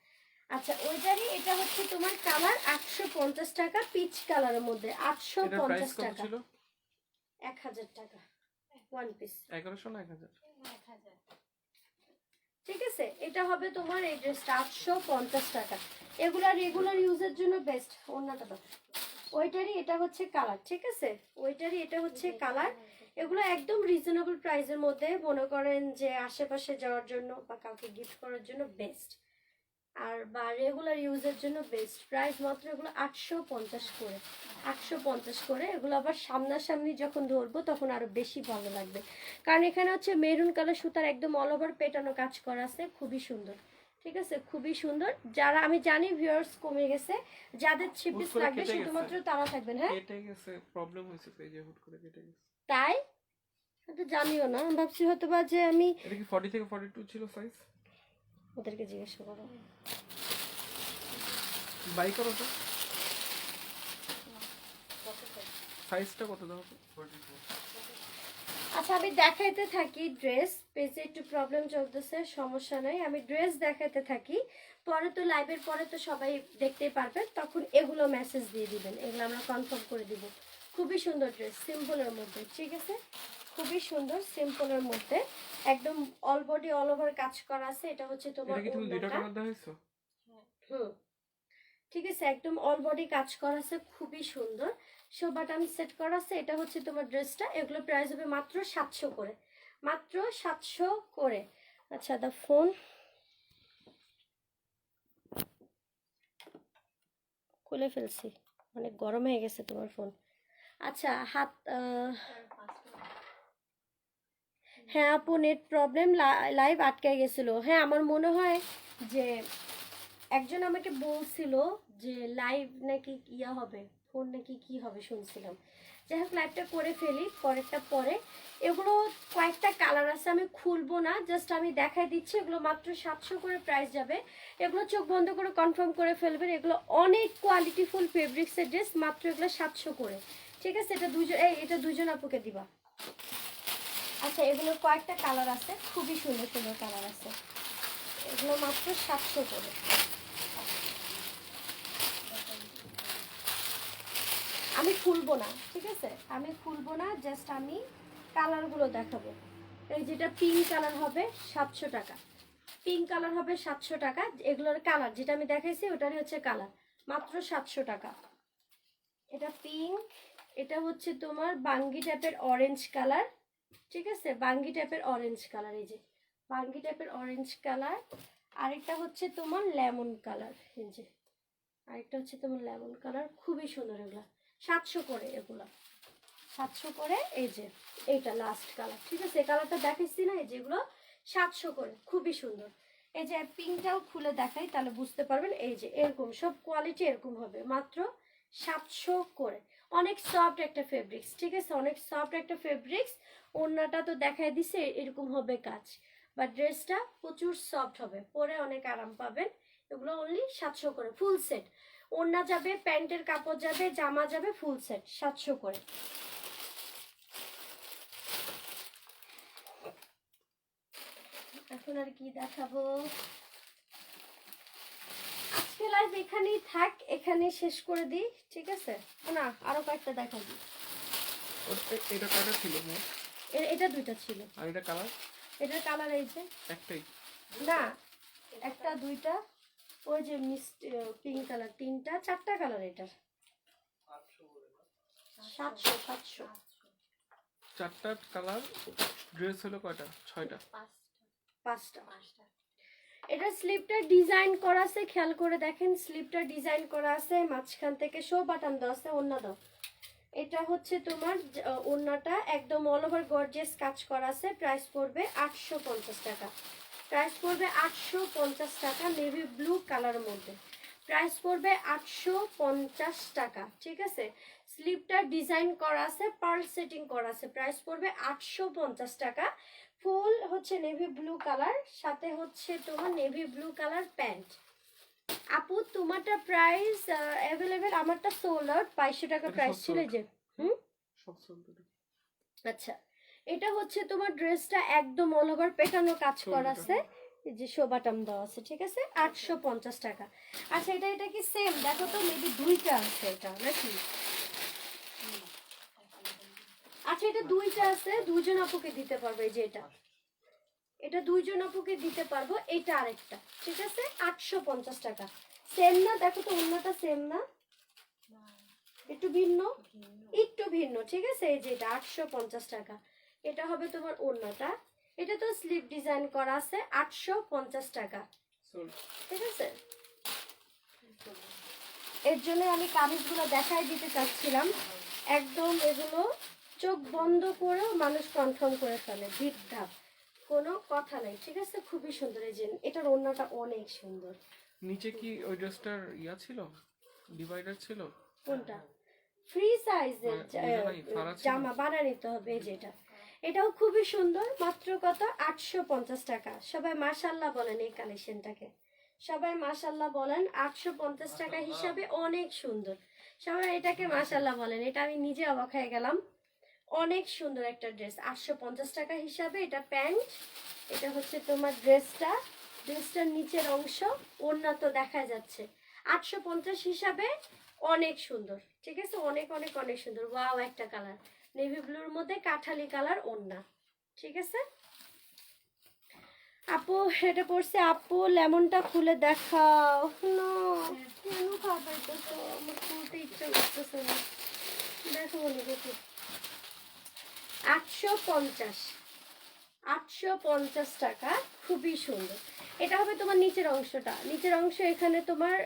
আচ্ছা, ওইটারই এটা হচ্ছে তোমার কালার 850 টাকা, পিচ কালারের মধ্যে। 850 টাকা, 1000 টাকা ওয়ান পিস। 1100 না 1000? ঠিক আছে, এটা হবে তোমার এই ড্রেসটা 850 টাকা। এগুলা রেগুলার ইউজের জন্য বেস্ট। ওড়নাটা দাও। ওইটারই এটা হচ্ছে কালার, ঠিক আছে, ওইটারই এটা হচ্ছে কালার। এগুলো একদম রিজনেবল প্রাইসের মধ্যে, মনে করেন যে আশেপাশে যাওয়ার জন্য বা কাউকে গিফট করার জন্য বেস্ট, আর বা রেগুলার ইউজের জন্য বেস্ট। প্রাইস মাত্র এগুলো 850 করে, 850 করে। এগুলো আবার সামনাসামনি যখন ধরবো তখন আরো বেশি ভালো লাগবে, কারণ এখানে হচ্ছে মেরুন কালার সুতার একদম অল ওভার পেটানো কাজ করা আছে, খুবই সুন্দর। ঠিক আছে, খুবই সুন্দর। যারা, আমি জানি ভিউয়ার্স কমে গেছে, যাদের 3 পিস হুট করে লাগবে কেটে শুধুমাত্র গেছে। তারা থাকবেন। হ্যাঁ কেটে গেছে, প্রবলেম হয়েছে পেজে, হুট করে কেটে গেছে। তাই, এটা জানিও না, আমি ভাবছি হয়তো বা যে আমি এটা কি 40 থেকে 42 ছিল সাইজ? ওদেরকে জিজ্ঞাসা করো। বাই করো তো, সাইজটা কত দাও তো? 44। আচ্ছা আমি দেখাইতে থাকি ড্রেস, পেজে একটু প্রবলেম চলতেছে, সমস্যা নাই, আমি ড্রেস দেখাইতে থাকি। পরে তো লাইভের পরে তো সবাই দেখতেই পারবেন, তখন এগুলো মেসেজ দিয়ে দিবেন, এগুলো আমরা কনফার্ম করে দিব। খুবই সুন্দর ড্রেস, সিম্পলের মধ্যে, ঠিক আছে, খুবই সুন্দর সিম্পলের মধ্যে, একদম অল বডি অল ওভার কাজ করা আছে। এটা হচ্ছে তোমার এটা কি তুমি 2টা ওড়নাটা। কালার দেওয়া হয়েছে? হুম, ঠিক আছে, একদম অল বডি কাজ করা আছে, খুবই সুন্দর। সো বাটন সেট করা আছে। এটা হচ্ছে তোমার ড্রেসটা, এগুলো প্রাইস হবে মাত্র 700 করে, মাত্র 700 করে। আচ্ছা দা ফোন খুলে ফেলছি, অনেক গরম হয়ে গেছে তোমার ফোন। আচ্ছা হাত হ্যাঁ আপু, নেট প্রবলেম, লাইভ আটকে গেছিল। হ্যাঁ আমার মনে হয় যে একজন আমাকে বলছিল যে লাইভ নাকি ইয়া হবে, ফোন নাকি কি হবে শুনছিলাম। যাই হোক লাইভটা করে ফেলি, পরেরটা পরে। এগুলো কয়েকটা কালার আছে, আমি খুলবো না, জাস্ট আমি দেখাই দিচ্ছি। এগুলো মাত্র 700 করে প্রাইস যাবে। এগুলো চোখ বন্ধ করে কনফার্ম করে ফেলবেন, এগুলো অনেক কোয়ালিটিফুল ফেব্রিক্সের ড্রেস, মাত্র এগুলো 700 করে। ঠিক আছে, এটা দুজন, এটা দুজন আপুকে দিবা। আচ্ছা এগুলোর কয়েকটা কালার আছে, খুবই সুন্দর সুন্দর কালার আছে, এগুলো মাত্র 700 করে। আমি খুলবো না, ঠিক আছে, আমি খুলবো না, জাস্ট আমি কালারগুলো দেখাবো। এই যেটা পিঙ্ক কালার হবে 700 টাকা, পিঙ্ক কালার হবে 700 টাকা। এগুলোর কালার যেটা আমি দেখাইছি ওটারই হচ্ছে কালার, মাত্র 700 টাকা। এটা পিঙ্ক, এটা হচ্ছে তোমার বাঙ্গি টাইপের অরেঞ্জ কালার, ঠিক আছে, বাঙ্গি টাইপের অরেঞ্জ কালার, এই যে বাঙ্গি টাইপের অরেঞ্জ কালার। আরেকটা হচ্ছে তোমার লেমন কালার, এই যে আরেকটা হচ্ছে তোমার লেমন কালার, খুবই সুন্দর। এগুলা 700 করে, এগুলা 700 করে। এই যে এইটা লাস্ট কালার, ঠিক আছে, এই কালারটা দেখাইছি না, এই যেগুলো 700 করে, খুবই সুন্দর। এই যে পিঙ্কটাও খুলে দেখাই তাহলে বুঝতে পারবেন। এই যে এরকম সব কোয়ালিটি এরকম হবে, মাত্র 700 করে। অনেক সফট একটা ফেব্রিক্স, ঠিক আছে, অনেক সফট একটা ফেব্রিক্স। ওড়নাটা তো দেখাই দিছে, এরকম হবে কাজ, বা ড্রেসটা প্রচুর সফট হবে, পরে অনেক আরাম পাবেন। এগুলো অনলি 700 করে, ফুল সেট। ওড়না যাবে, প্যান্টের কাপড় যাবে, জামা যাবে, ফুল সেট 700 করে। এখন আর কি দেখাবো, আজকে লাইভ এখানেই থাক, এখানে শেষ করে দিই, ঠিক আছে, না আরো কয়েকটা দেখা দিই। এটা কয়টা ছিল মোট? এটা দুইটা ছিল। আর এটা কালার? এটার কালার এই যে একটাই? না, একটা দুইটা, ওই যে মিষ্টি পিঙ্ক কালার, তিনটা চারটা কালার। এটার 700, 700। চারটা কালার, ড্রেস হলো কয়টা? 6টা? 5টা। এটা স্লিপটা ডিজাইন করা আছে, খেয়াল করে দেখেন, স্লিপটা ডিজাইন করা আছে, মাঝখান থেকে শো বাটন দেওয়া আছে। ওড়না দাও। এটা হচ্ছে তোমার ওড়নাটা একদম অল ওভার গর্জিয়াস কাজ করা আছে। প্রাইস পড়বে 850 টাকা, প্রাইস পড়বে 850 টাকা, নেভি ব্লু কালারের মধ্যে। প্রাইস পড়বে 850 টাকা, ঠিক আছে। স্লিপটা ডিজাইন করা আছে, পার্ল সেটিং করা আছে। প্রাইস পড়বে 850 টাকা। ফুল হচ্ছে নেভি ব্লু কালার, সাথে হচ্ছে তোমার নেভি ব্লু কালার প্যান্ট। আপু তোমারটা প্রাইস অ্যাভেলেবেল, আমারটা সোল্ড আউট, 2200 টাকা এটা প্রাইস সব ছিল। sold। যে হুম, সব sold এটা। আচ্ছা এটা হচ্ছে তোমার ড্রেসটা একদম অল ওভার পেটানো কাজ করা আছে, এই যে শো বাটন দেওয়া আছে, ঠিক আছে, 850 টাকা। আচ্ছা এটা এটা কি সেম? দেখো তো, মেবি দুইটা আছে এটা নাকি? আচ্ছা এটা দুইটা আছে, দুজন আপুকে দিতে পারবে। এই যে এটা, এটা দুইজন আপুকে দিতে পারবো, এটা আরেকটা, ঠিক আছে? 850 টাকা। সেম না? দেখো তো অন্যটা সেম না, একটু ভিন্ন, একটু ভিন্ন, ঠিক আছে? এই যে এটা 850 টাকা। এটা হবে তোমার অন্যটা, এটা তো স্লিপ ডিজাইন করা আছে, 850 টাকা, সোল্ড। ঠিক আছে? এর জন্য আমি কামিজগুলো দেখাই দিতে চাচ্ছিলাম, একদম এগুলো চোখ বন্ধ করেও মানুষ কনফার্ম করে ফেলে, ভিড় ধাপ, কোনো কথা নাই, ঠিক আছে? খুবই সুন্দর। এই যে এটার ওড়নাটা অনেক সুন্দর। নিচে কি ওই ড্রেসটার ইয়া ছিল, ডিভাইডার ছিল? কোনটা? ফ্রি সাইজের ফাড়া ছিল? জামা বানিয়ে নিতে হবে। এই যে এটা, এটাও খুবই সুন্দর, মাত্র কত? 850 টাকা। সবাই মাশাআল্লাহ বলেন এই কালেকশনটাকে, সবাই মাশাআল্লাহ বলেন। 850 টাকা হিসাবে অনেক সুন্দর, সবাই এটাকে মাশাআল্লাহ বলেন। এটা আমি নিজে অবাক হয়ে গেলাম, অনেক সুন্দর একটা ড্রেস 850 টাকা হিসাবে। এটা প্যান্ট, এটা হচ্ছে তোমার ড্রেসটা, ড্রেসটার নিচের অংশ, ওড়না তো দেখা যাচ্ছে। 850 হিসাবে অনেক সুন্দর, ঠিক আছে? অনেক অনেক অনেক সুন্দর। ওয়াও, একটা কালার নেভি ব্লুর মধ্যে কাঠালি কালার ওড়না, ঠিক আছে? আপু এটা পড়ছে, আপু লেমনটা খুলে দেখাও না, কেন খাবাইতেছো? আমার খুলতে ইচ্ছা করতেছে না, দেখো বলি দেখি। 850, 850 টাকা, খুবই সুন্দর। এটা হবে তোমার নিচের অংশটা, নিচের অংশ এখানে তোমার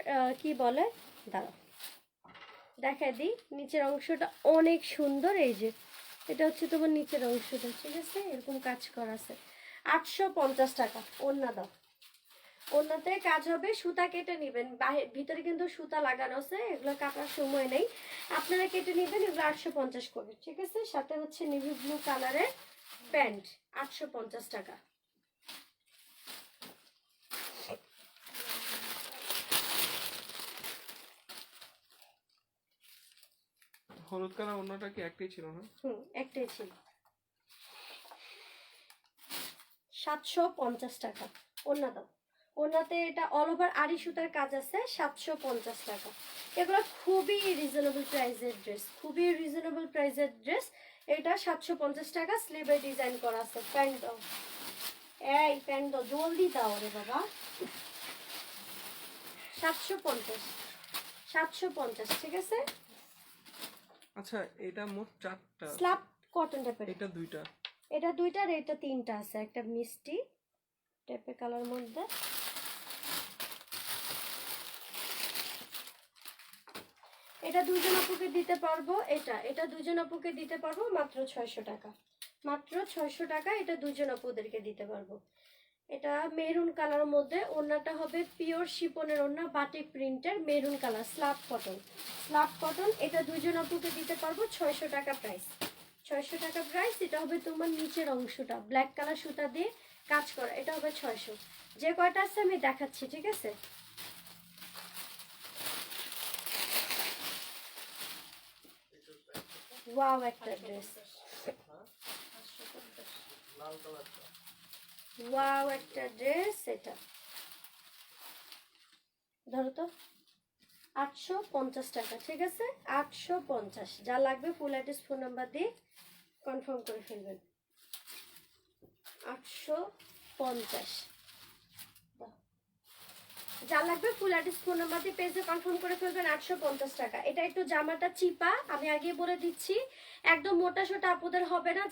কি বলে, দাঁড়াও দেখাই দিই। নিচের অংশটা অনেক সুন্দর, এই যে এটা হচ্ছে তোমার নিচের অংশটা, ঠিক আছে? এরকম কাজ করা আছে। 850 টাকা। ওড়না দাও, ওড়নাতে কাজ হবে, সুতা কেটে নেবেন, ভিতরে কিন্তু সুতা লাগানো আছে, এগুলো কাটার সময় নেই, আপনারা কেটে নেবেন। এগুলো 850 করে, ঠিক আছে? সাথে হচ্ছে নেভি ব্লু কালারের প্যান্ট, 850 টাকা। হলুদ কালার অন্যটা কি একটাই ছিল না? একটাই ছিল। 750 টাকা। ওড়না দাও, ওড়নাতে এটা অল ওভার আড়ি সুতার কাজ আছে, 750 টাকা। এগুলো খুবই রিজনেবল প্রাইসের ড্রেস, খুবই রিজনেবল প্রাইসের ড্রেস। এটা 750 টাকা, স্লিভে ডিজাইন করা আছে। প্যান্ট দাও, এই প্যান্ট দাও, জলদি দাও রে বাবা। 750, 750, ঠিক আছে? আচ্ছা, এটা মোট 4টা, স্ল্যাব কটন টাইপের, এটা 2টা, এটা 2টা আর এটা 3টা আছে, একটা মিষ্টি টাইপের কালার মধ্যে। এটা দুজন আপুকে দিতে পারবো, এটা দুজন আপুকে দিতে পারবো মাত্র 600 টাকা, মাত্র 600 টাকা। এটা দুজন আপুদেরকে দিতে পারবো। এটা মেরুন কালার মধ্যে, ওড়নাটা হবে পিওর শিপনের ওড়না, বাটিক প্রিন্টের, maroon colour, slab cotton, slab cotton. এটা দুজন আপুকে দিতে পারবো 600 টাকা প্রাইস, 600 টাকা প্রাইস। এটা হবে তোমার নিচের অংশটা ব্ল্যাক কালার সুতা দিয়ে কাজ করা, এটা হবে 600। যে কয়টা আছে আমি দেখাচ্ছি, ঠিক আছে? ওয়াও, একটা ড্রেস, ওয়াও একটা ড্রেস। এটা ধরো তো, 850 টাকা, ঠিক আছে? 850। যা লাগবে ফুল অ্যাড্রেস ফোন নাম্বার দিয়ে কনফার্ম করে ফেলবেন। 850, যা লাগবে ফুল অ্যাড্রেস ফোন নাম্বার দিয়ে পেজে কনফার্ম করে ফেলবেন। 850 টাকা। এটা একটু জামাটা চিপা, আমি আগে বলে দিচ্ছি, একদম মোটা সোটা আপুদের হবে না,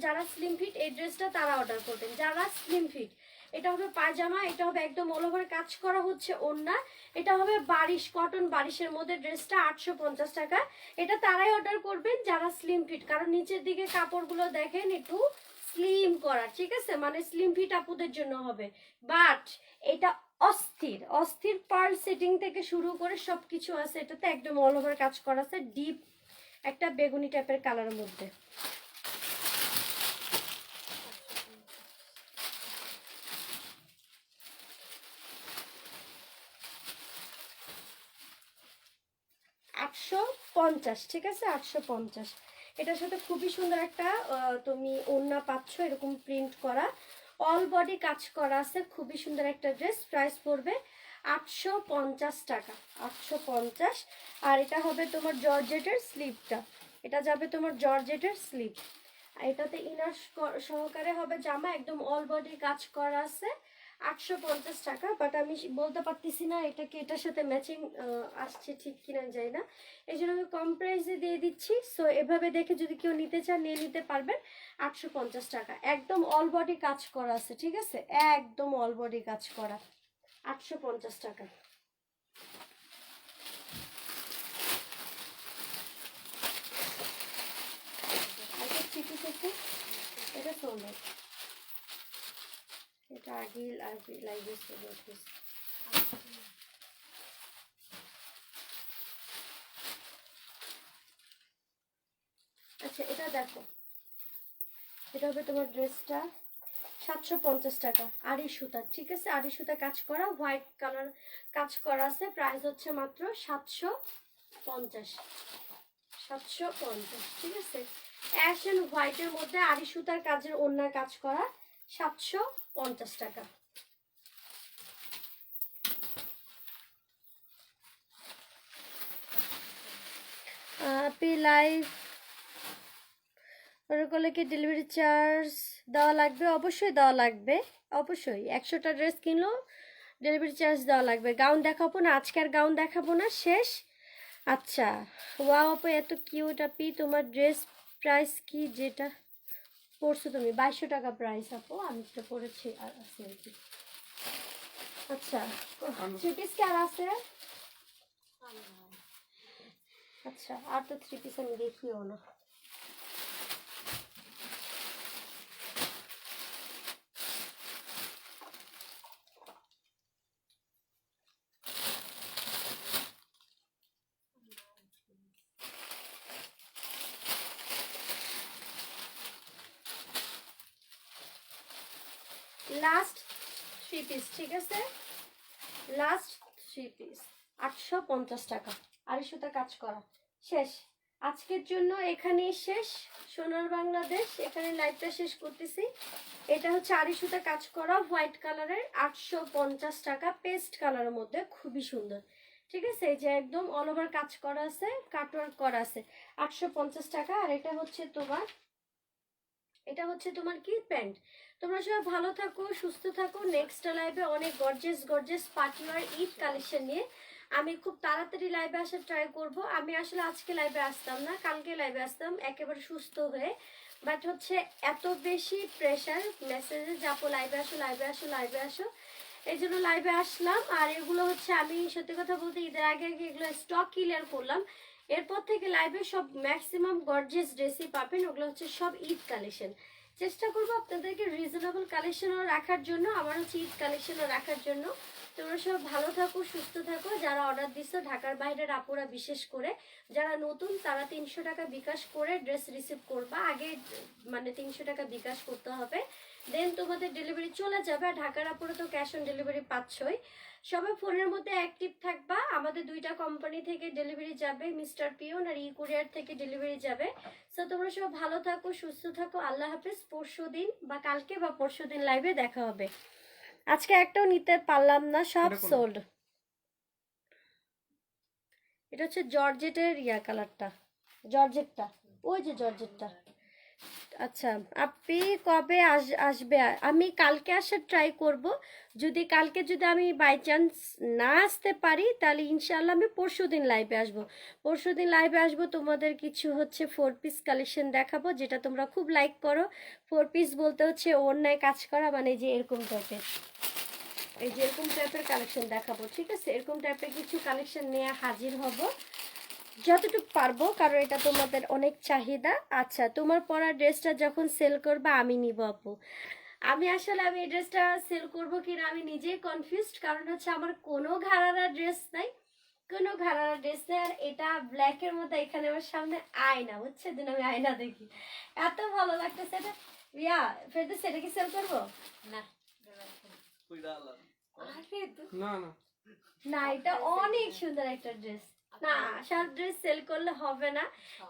যারা স্লিম ফিট এই ড্রেসটা তারা অর্ডার করবেন, যারা স্লিম ফিট। এটা হবে পায়জামা, এটা হবে একদম অল ওভার কাজ করা হচ্ছে ওড়না, এটা হবে বারিশ কটন, বারিশের মধ্যে ড্রেসটা 850 টাকা। এটা তারাই অর্ডার করবেন যারা স্লিম ফিট, কারণ নিচের দিকে কাপড়গুলো দেখেন একটু স্লিম করা, ঠিক আছে? মানে স্লিম ফিট আপুদের জন্য হবে। বাট এটা অস্থির, অস্থির পার্ল সেটিং থেকে শুরু করে সবকিছু আছে এটাতে, একদম অল ওভার কাজ করা আছে, ডিপ একটা বেগুনি টাইপের কালারের মধ্যে। $850, ঠিক আছে? 850। এটার সাথে খুবই সুন্দর একটা তুমি ওড়না পাচ্ছ, এরকম প্রিন্ট করা, অল বডি কাজ করা আছে, খুবই সুন্দর একটা ড্রেস। প্রাইস পড়বে 850 টাকা, 850। আর এটা হবে তোমার জর্জেটের স্লিভটা, এটা যাবে তোমার জর্জেটের স্লিভ, এটাতে ইনার সহকারে হবে জামা, একদম অল বডি কাজ করা আছে, 850 টাকা। বাট আমি বলতে পারতেছি না এটা কি এটার সাথে ম্যাচিং আসছে ঠিক কিনা যায় না, এই জন্য আমি কম প্রাইসে দিয়ে দিচ্ছি। সো এভাবে দেখে যদি কেউ নিতে চান নিয়ে নিতে পারবেন, 850 টাকা। একদম অল বডি কাজ করা আছে, ঠিক আছে, একদম অল বডি কাজ করা, 850 টাকা। আচ্ছা ঠিক আছে, এটা সোলো, এটা আগে লাইভে সোলো। আচ্ছা এটা দেখো, এটা হবে তোমার ড্রেসটা 750 টাকা, আড়ি সুতা, ঠিক আছে, আড়ি সুতা কাজ করা, হোয়াইট কালার কাজ করা আছে, প্রাইস হচ্ছে মাত্র 750, 750, ঠিক আছে। অ্যাশ এন্ড হোয়াইটের মধ্যে আড়ি সুতার কাজের ওড়না কাজ করা, 750 টাকা। আপনি লাইভ অর্ডার করলে কি ডেলিভারি চার্জ দেওয়া লাগবে? অবশ্যই দেওয়া লাগবে, অবশ্যই। 100টা ড্রেস কিনলেও ডেলিভারি চার্জ দেওয়া লাগবে। গাউন দেখাবো না আজকে, আর গাউন দেখাবো না, শেষ। আচ্ছা, ওয়াও আপু এত কিউট। আপি তোমার ড্রেস প্রাইস কি যেটা পড়ছো তুমি? 2200 টাকা প্রাইস আপু, আমি তো পড়েছি আর আছে আর কি। আচ্ছা, থ্রি পিস কি আর আছে? আচ্ছা, আর তো থ্রি পিস আমি দেখিও না। লাস্ট থ্রি পিস, ঠিক আছে, লাস্ট থ্রি পিস 850 টাকা, আড়াই সুতা কাজ করা, শেষ। আজকের জন্য এখানেই শেষ, সোনার বাংলাদেশ, এখানে লাইভটা শেষ করতেছি। এটা হচ্ছে আড়াই সুতা কাজ করা হোয়াইট কালারের, 850 টাকা, পেস্ট কালারের মধ্যে, খুবই সুন্দর, ঠিক আছে। এই যে একদম অল ওভার কাজ করা আছে, কাটওয়ার্ক করা আছে, 850 টাকা। আর এটা হচ্ছে তোমার কি প্যান্ট। তোমরা সবাই ভালো থাকো, সুস্থ থাকো। নেক্সট লাইভে অনেক গর্জিয়াস পার্টিওয়ার ঈদ কালেকশন নিয়ে আমি খুব তাড়াতাড়ি লাইভে আসার ট্রাই করব। আমি আসলে আজকে লাইভে আসতাম না, কালকে লাইভে আসতাম একেবারে সুস্থ হয়ে, বাট হচ্ছে এত বেশি প্রেশার মেসেজে যাবো লাইভে আসো, এই জন্য লাইভে আসলাম। আর এগুলো হচ্ছে আমি সত্যি কথা বলতে ঈদের আগে এগুলো স্টক ক্লিয়ার করলাম। এরপর থেকে লাইভে সব ম্যাক্সিমাম গর্জিয়াস ড্রেসই পাবেন, ওগুলো হচ্ছে সব ঈদ কালেকশন। চেষ্টা করবো আপনাদেরকে রিজনেবল কালেকশনও রাখার জন্য, আমার হচ্ছে ঈদ কালেকশনও রাখার জন্য। তোমরা সব ভালো থাকো, সুস্থ থাকো। যারা অর্ডার দিচ্ছ ঢাকার বাইরের আপুরা বিশেষ করে, যারা নতুন তারা 300 টাকা বিকাশ করে ড্রেস রিসিভ করবা। আগে মানে 300 টাকা বিকাশ করতে হবে, দেন তোমাদের ডেলিভারি চলে যাবে। আর ঢাকার আপুরা তো ক্যাশ অন ডেলিভারি পাচ্ছই। সবাই ফোনের মধ্যে অ্যাক্টিভ থাকবা। আমাদের দুইটা কোম্পানি থেকে ডেলিভারি যাবে, মিস্টার পিওন আর ই কুরিয়ার থেকে ডেলিভারি যাবে। সো তোমরা সব ভালো থাকো, সুস্থ থাকো। আল্লাহ হাফেজ। পরশুদিন বা কালকে বা পরশুদিন লাইভে দেখা হবে। আজকে একটাও নিতে পারলাম না, সব সোল্ড। এটা হচ্ছে জর্জেটের কালারটা, জর্জেটটা, ওই যে জর্জেটটা। আচ্ছা, আপনি কবে আসবে? আমি কালকে আসার ট্রাই করব। কালকে যদি আমি বাই চান্স না আসতে পারি তাহলে ইনশাআল্লাহ আমি পরশুদিন লাইভে আসবো। তোমাদের কিছু হচ্ছে 4 পিস কালেকশন দেখাবো, যেটা তোমরা খুব লাইক করো। 4 পিস বলতে হচ্ছে ওড়নায় কাজ করা, মানে যে এরকম টাইপের, এই যে এরকম টাইপের কালেকশন দেখাবো, ঠিক আছে। এরকম টাইপের কিছু কালেকশন নিয়ে হাজির হব যতটুকু পারবো, কারণ এটা তোমাদের অনেক চাহিদা। আচ্ছা, তোমার পরা ড্রেসটা যখন সেল করবা আমি নিব আপু। আমি এই ড্রেসটা সেল করব কিনা আমি নিজেই কনফিউজড, কারণ হচ্ছে আমার কোনো ঘাড়ারা ড্রেস নাই, আর এটা ব্ল্যাকের মধ্যে। এখানে আমার সামনে আয়না, হচ্ছে দিন আমি আয়না দেখি, এত ভালো লাগতেছে এটা। ফেরদৌস, এটা কি সেল করবো? না না, এটা অনেক সুন্দর একটা ড্রেস। না, সব ড্রেস সেল করলে হবে না,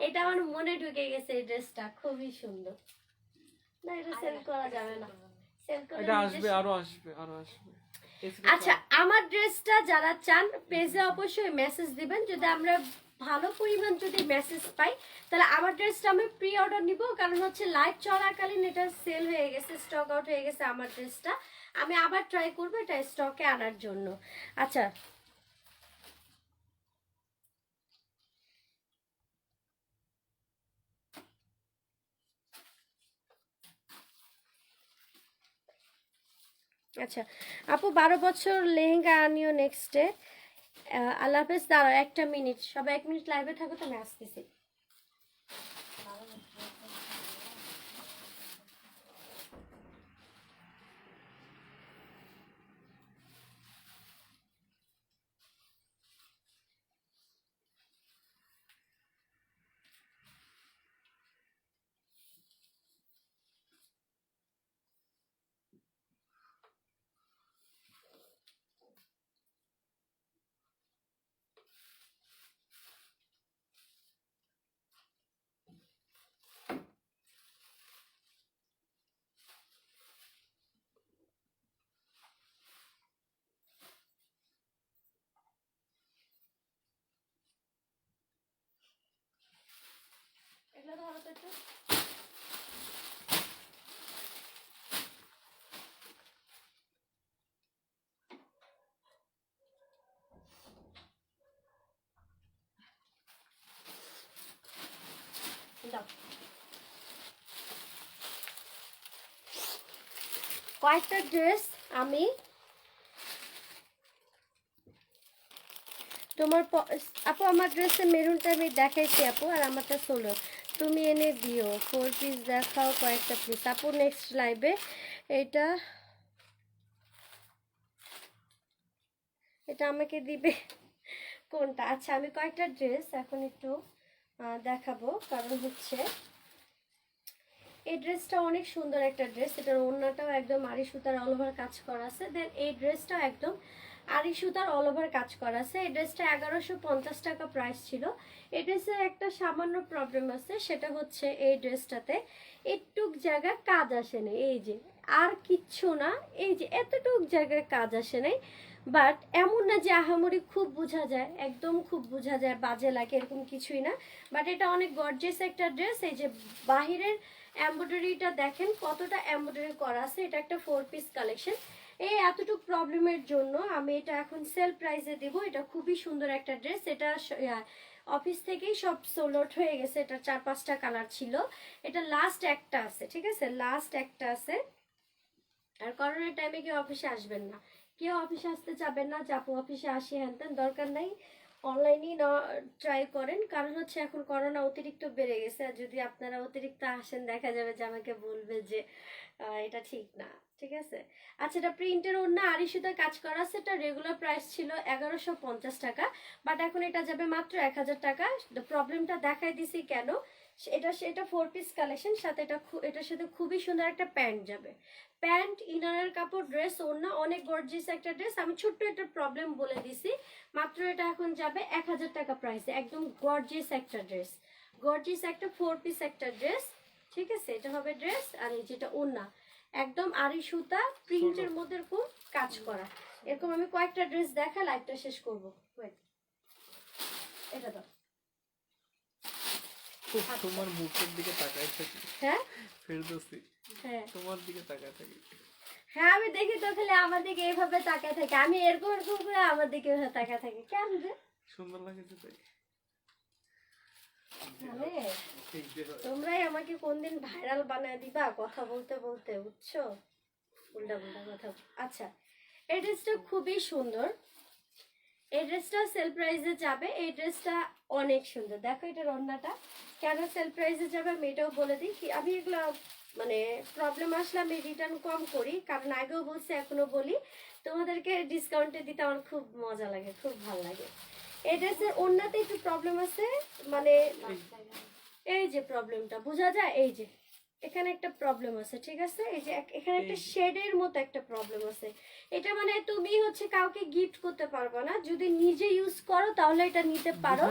এটা আমার মনে ঢুকে গেছে। এই ড্রেসটা খুবই সুন্দর। না, এটা সেল করা যাবে না, সেল করলে এটা আসবে, আরো আসবে। আচ্ছা, আমার ড্রেসটা যারা চান পেজে অবশ্যই মেসেজ দিবেন। যদি আমরা ভালো পরিমাণ যদি মেসেজ পাই তাহলে আমার ড্রেসটা আমি প্রি অর্ডার নিব, কারণ হচ্ছে লাইভ চলাকালীন এটা সেল হয়ে গেছে, স্টক আউট হয়ে গেছে আমার ড্রেসটা। আমি আবার ট্রাই করবো এটা স্টকে আনার জন্য। আচ্ছা, আচ্ছা আপু 12 বছর লেহেঙ্গা আনিও নেক্সট ডে। আল্লাহ হাফেজ। দাঁড়াও 1 মিনিট, সবাই 1 মিনিট লাইভে থাকো তো, আমি আসতেছি। এগুলো ধরো তো একটু। দাও। কয়েকটা ড্রেস আমি তোমার আপু আমার ড্রেসে মেরুনটা আমি দেখাইছি আপু, আর আমারটা সোলো তুমি এনে দিও। 4 পিস দেখাও কয়েকটা পিস আপু নেক্সট লাইভে। এটা এটা আমাকে দিবে কোনটা? আচ্ছা আমি কয়েকটা ড্রেস এখন একটু দেখাবো, কারণ হচ্ছে এই ড্রেসটা অনেক সুন্দর একটা ড্রেস। এটার ওড়নাটাও একদম আড়ি সুতার অল ওভার কাজ করা আছে। দেন এই ড্রেসটাও একদম আড়ি সুতার অল ওভার কাজ করা আছে। এই ড্রেসটা 1150 টাকা প্রাইস ছিল। এই ড্রেসের একটা সামান্য প্রবলেম আছে, সেটা হচ্ছে এই ড্রেসটাতে একটুক জায়গায় কাজ আসে নাই, এই যে আর কিচ্ছু না, এই যে এতটুক জায়গায় কাজ আসে নাই। বাট এমন না যে আহামরি খুব বোঝা যায়, একদম খুব বোঝা যায় বাজে লাগে, এরকম কিছুই না। বাট এটা অনেক গর্জিয়াস একটা ড্রেস। এই যে বাহিরের এমব্রয়ডারিটা দেখেন কতটা এমব্রয়ডারি করা আছে। এটা একটা 4 পিস কালেকশন। এই এতটুকু প্রবলেমের জন্য আমি এটা এখন সেল প্রাইসে দিব। এটা খুবই সুন্দর একটা ড্রেস। এটা অফিস থেকেই সব সোল্ড আউট হয়ে গেছে। এটা 4-5টা কালার ছিল। এটা লাস্ট একটা আছে, ঠিক আছে, লাস্ট একটা আছে। আর করোনার টাইমে কেউ অফিসে আসবেন না, কেউ অফিসে আসতে চাবেন না, চাপু অফিসে আসি হ্যান দরকার নাই, অনলাইনেই ট্রাই করেন। কারণ হচ্ছে এখন করোনা অতিরিক্ত বেড়ে গেছে, আর যদি আপনারা অতিরিক্ত আসেন দেখা যাবে যে আমাকে বলবে যে এটা ঠিক না, ঠিক আছে। আচ্ছা এটা প্রিন্টের ওড়না আড়ি সুতার কাজ করা আছে। এটা রেগুলার প্রাইস ছিল 1150 টাকা, বাট এখন এটা যাবে মাত্র 1000 টাকা। প্রবলেমটা দেখাই দিছি কেন, সেটা 4 পিস কালেকশন, সাথে এটার সাথে খুবই সুন্দর একটা প্যান্ট যাবে। প্যান্ট, ইনারের কাপড়, ড্রেস, ওড়না অনেক গর্জিয়াস একটা ড্রেস। আমি ছোট্ট একটা প্রবলেম বলে দিছি মাত্র। এটা এখন যাবে 1000 টাকা প্রাইসে। একদম গর্জিয়াস একটা ড্রেস, গর্জিয়াস একটা 4 পিস একটা ড্রেস, ঠিক আছে। এটা হবে ড্রেস, আর এই যেটা ওড়না একদম আড়ি সুতা প্রিন্টের মধ্যে এরকম কাজ করা। এরকম আমি কয়েকটা ড্রেস দেখা লাইভটা শেষ করব। ওয়েট, এটা দাও। তোমার মুখের দিকে তাকায় থাকি। হ্যাঁ ফেরদৌসি, হ্যাঁ তোমার দিকে তাকায় থাকি। হ্যাঁ আমি দেখি তো, খালি আমার দিকে এইভাবে তাকায় থাকে, আমি এরকম এরকম করে আমার দিকে এইভাবে তাকায় থাকি কেন রে? সুন্দর লাগেছে তাই। মানে তোমরাই আমাকে কোনদিন ভাইরাল বানায় দিবা কথা বলতে বলতে, বুঝছো, উল্টা উল্টা কথা। আচ্ছা এই ড্রেসটা খুবই সুন্দর। এই ড্রেসটা সেল প্রাইসে যাবে। এই ড্রেসটা অনেক সুন্দর। দেখো এটার ওড়নাটা কেন সেল প্রাইসে যাবে আমি এটাও বলে দিই। কি আমি এগুলো মানে প্রবলেম আসলে আমি রিটার্ন কম করি, কারণ আগেও বলছি এখনো বলি, তোমাদেরকে ডিসকাউন্টে দিতে আমার খুব মজা লাগে, খুব ভালো লাগে। এই ড্রেসের ওড়নাতে একটু প্রবলেম আছে, মানে এই যে প্রবলেমটা বোঝা যায়, এই যে এখানে একটা প্রবলেম আছে, ঠিক আছে। এই যে এখানে একটা শেডের মতো একটা প্রবলেম আছে। এটা মানে তুমি হচ্ছে কাউকে গিফট করতে পারবে না, যদি নিজে ইউজ করো তাহলে এটা নিতে পারো,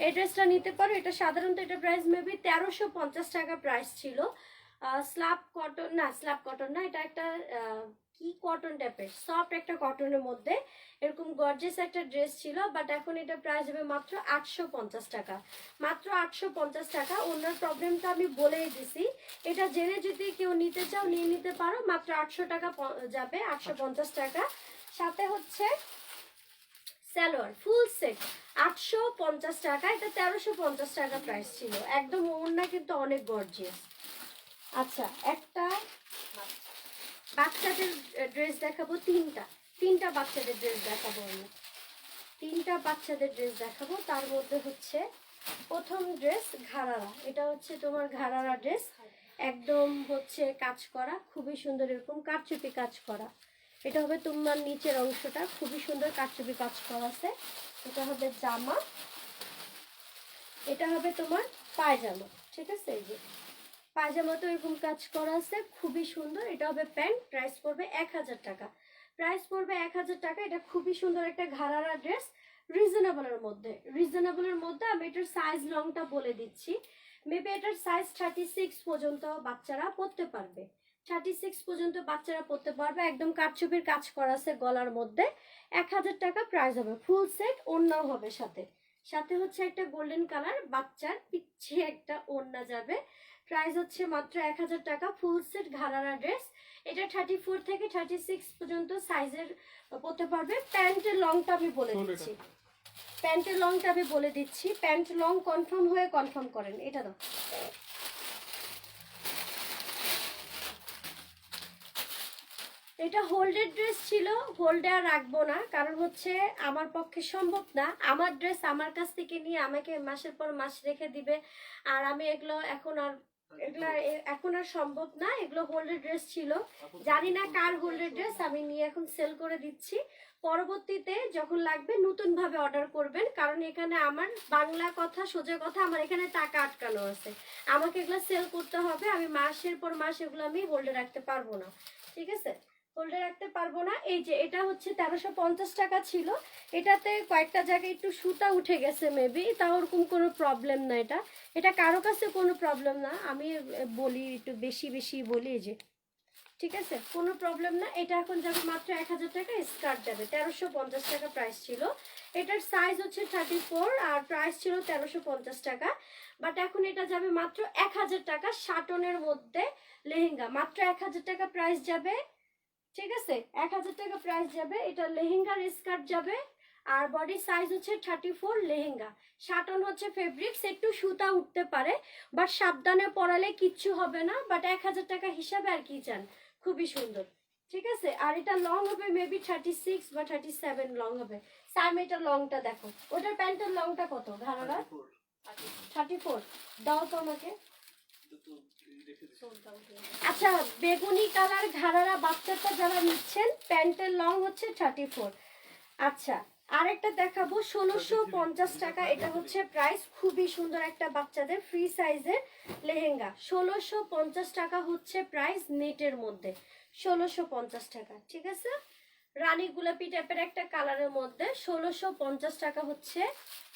এই ড্রেসটা নিতে পারো। এটা সাধারণত এটা প্রাইস মেবি 1350 টাকা প্রাইস ছিল। স্ল্যাব কটন না, স্ল্যাব কটন না, এটা একটা কি কটন টাইপের সফট একটা কটনের মধ্যে এরকম গর্জিয়াস একটা ড্রেস ছিল, বাট এখন এটা প্রাইস হবে মাত্র 850 টাকা। মাত্র 850 টাকা। ওনার প্রবলেমটা আমি বলেই দিছি, এটা জেনে যদি কেউ নিতে চাও নিয়ে নিতে পারো। মাত্র 800 টাকা যাবে, 850 টাকা। সাথে হচ্ছে সালোয়ার ফুল সেট 850 টাকা। এটা 1350 টাকা প্রাইস ছিল। একদম ওড়না কিন্তু অনেক গর্জিয়াস। আচ্ছা, একটা বাচ্চাদের ড্রেস দেখাবো, তিনটা বাচ্চাদের ড্রেস দেখাবো আমি। তিনটা বাচ্চাদের ড্রেস দেখাবো। তার মধ্যে হচ্ছে প্রথম ড্রেস ঘাড়ারা। এটা হচ্ছে তোমার ঘাড়ারা ড্রেস, একদম হচ্ছে কাজ করা, খুবই সুন্দর, এরকম কারচুপি কাজ করা। এটা হবে তোমার নিচের অংশটা, খুবই সুন্দর কারচুপি কাজ করা আছে। এটা হবে জামা, এটা হবে তোমার পায়জামা। ঠিক আছে, এই যে পায়জামা তো এরকম কাজ করা আছে, খুবই সুন্দর। এটা হবে প্যান্ট, প্রাইস পড়বে 1000 টাকা। প্রাইস পড়বে 1000 টাকা। এটা খুবই সুন্দর একটা ঘাড়ারা ড্রেস, রিজনেবলের মধ্যে। আমি এটার সাইজ লংটা বলে দিচ্ছি। মেবি এটার সাইজ 36 পর্যন্ত বাচ্চারা পরতে পারবে। 36 পর্যন্ত বাচ্চারা পরতে পারবে। একদম কারচুপির কাজ করা আছে গলার মধ্যে। 1000 টাকা প্রাইস হবে। ফুল সেট, ওড়নাও হবে সাথে। সাথে হচ্ছে একটা গোল্ডেন কালার বাচ্চার পিচ্ছে একটা ওড়না যাবে। প্রাইস হচ্ছে মাত্র 1000 টাকা। ফুল সেট ঘাড়ারা ড্রেস। এটা 34 থেকে 36 পর্যন্ত সাইজের পরতে পারবে। প্যান্টের লংটা আমি বলে দিচ্ছি। প্যান্ট লং কনফার্ম হয়ে কনফার্ম করেন। এটা দাও। এটা হোল্ডের ড্রেস ছিল, হোল্ডে আর রাখবো না, কারণ হচ্ছে আমার পক্ষে সম্ভব না। আমার ড্রেস আমার কাছ থেকে নিয়ে আমাকে মাসের পর মাস রেখে দিবে, আর আমি এগুলো এখন আর সম্ভব না। এগুলো হোল্ডের ড্রেস ছিল, জানি না কার হোল্ডের ড্রেস, আমি নিয়ে এখন সেল করে দিচ্ছি। পরবর্তীতে যখন লাগবে নতুন ভাবে অর্ডার করবেন, কারণ এখানে আমার বাংলা কথা, সোজা কথা, আমার এখানে টাকা আটকানো আছে। আমাকে এগুলো সেল করতে হবে। আমি মাসের পর মাস এগুলো আমি হোল্ডে রাখতে পারবো না। ঠিক আছে, হোল্ডে রাখতে পারবো না। এই যে এটা হচ্ছে 1350 টাকা ছিল। এটাতে কয়েকটা জায়গায় একটু সুতা উঠে গেছে মেবি, তাও ওরকম কোনো প্রবলেম না। এটা কারো কাছে কোনো প্রবলেম না। আমি বলি একটু বেশি বলি, এই যে ঠিক আছে, কোনো প্রবলেম না। এটা এখন যাবে মাত্র 1000 টাকা। স্কার্ট যাবে 1350 টাকা প্রাইস ছিল। এটার সাইজ হচ্ছে 34 আর প্রাইস ছিল 1350 টাকা। বাট এখন এটা যাবে মাত্র 1000 টাকা। শাটনের মধ্যে লেহেঙ্গা, মাত্র 1000 টাকা প্রাইস যাবে। ঠিক আছে, 1000 টাকা প্রাইস যাবে। এটা লেহেঙ্গার স্কার্ট যাবে, আর বডি সাইজ হচ্ছে 34। লেহেঙ্গা শাটন হচ্ছে ফেব্রিক্স, একটু সুতা উঠতে পারে, বাট সাবধানে পরালে কিচ্ছু হবে না। বাট 1000 টাকা হিসাবে আর কি চান, খুবই সুন্দর। ঠিক আছে, আর এটা লং হবে মেবি 36 বা 37 লং হবে। সাইম, এটা লংটা দেখো। ওটার প্যান্টের লংটা কত ঘাড়ারা? 34 দাও তো আমাকে। আচ্ছা, বেগুনি কালার ঘাড়ারা বাচ্চাটা যারা নিচ্ছেন, প্যান্টের লং হচ্ছে 34। আচ্ছা, আরেকটা দেখাবো 1650 টাকা। এটা হচ্ছে প্রাইস, খুবই সুন্দর একটা বাচ্চাদের ফ্রি সাইজের লেহেঙ্গা। 1650 টাকা হচ্ছে প্রাইস, নেটের মধ্যে 1650 টাকা। ঠিক আছে, রানী গোলাপি টাইপের একটা কালারের মধ্যে 1650 টাকা হচ্ছে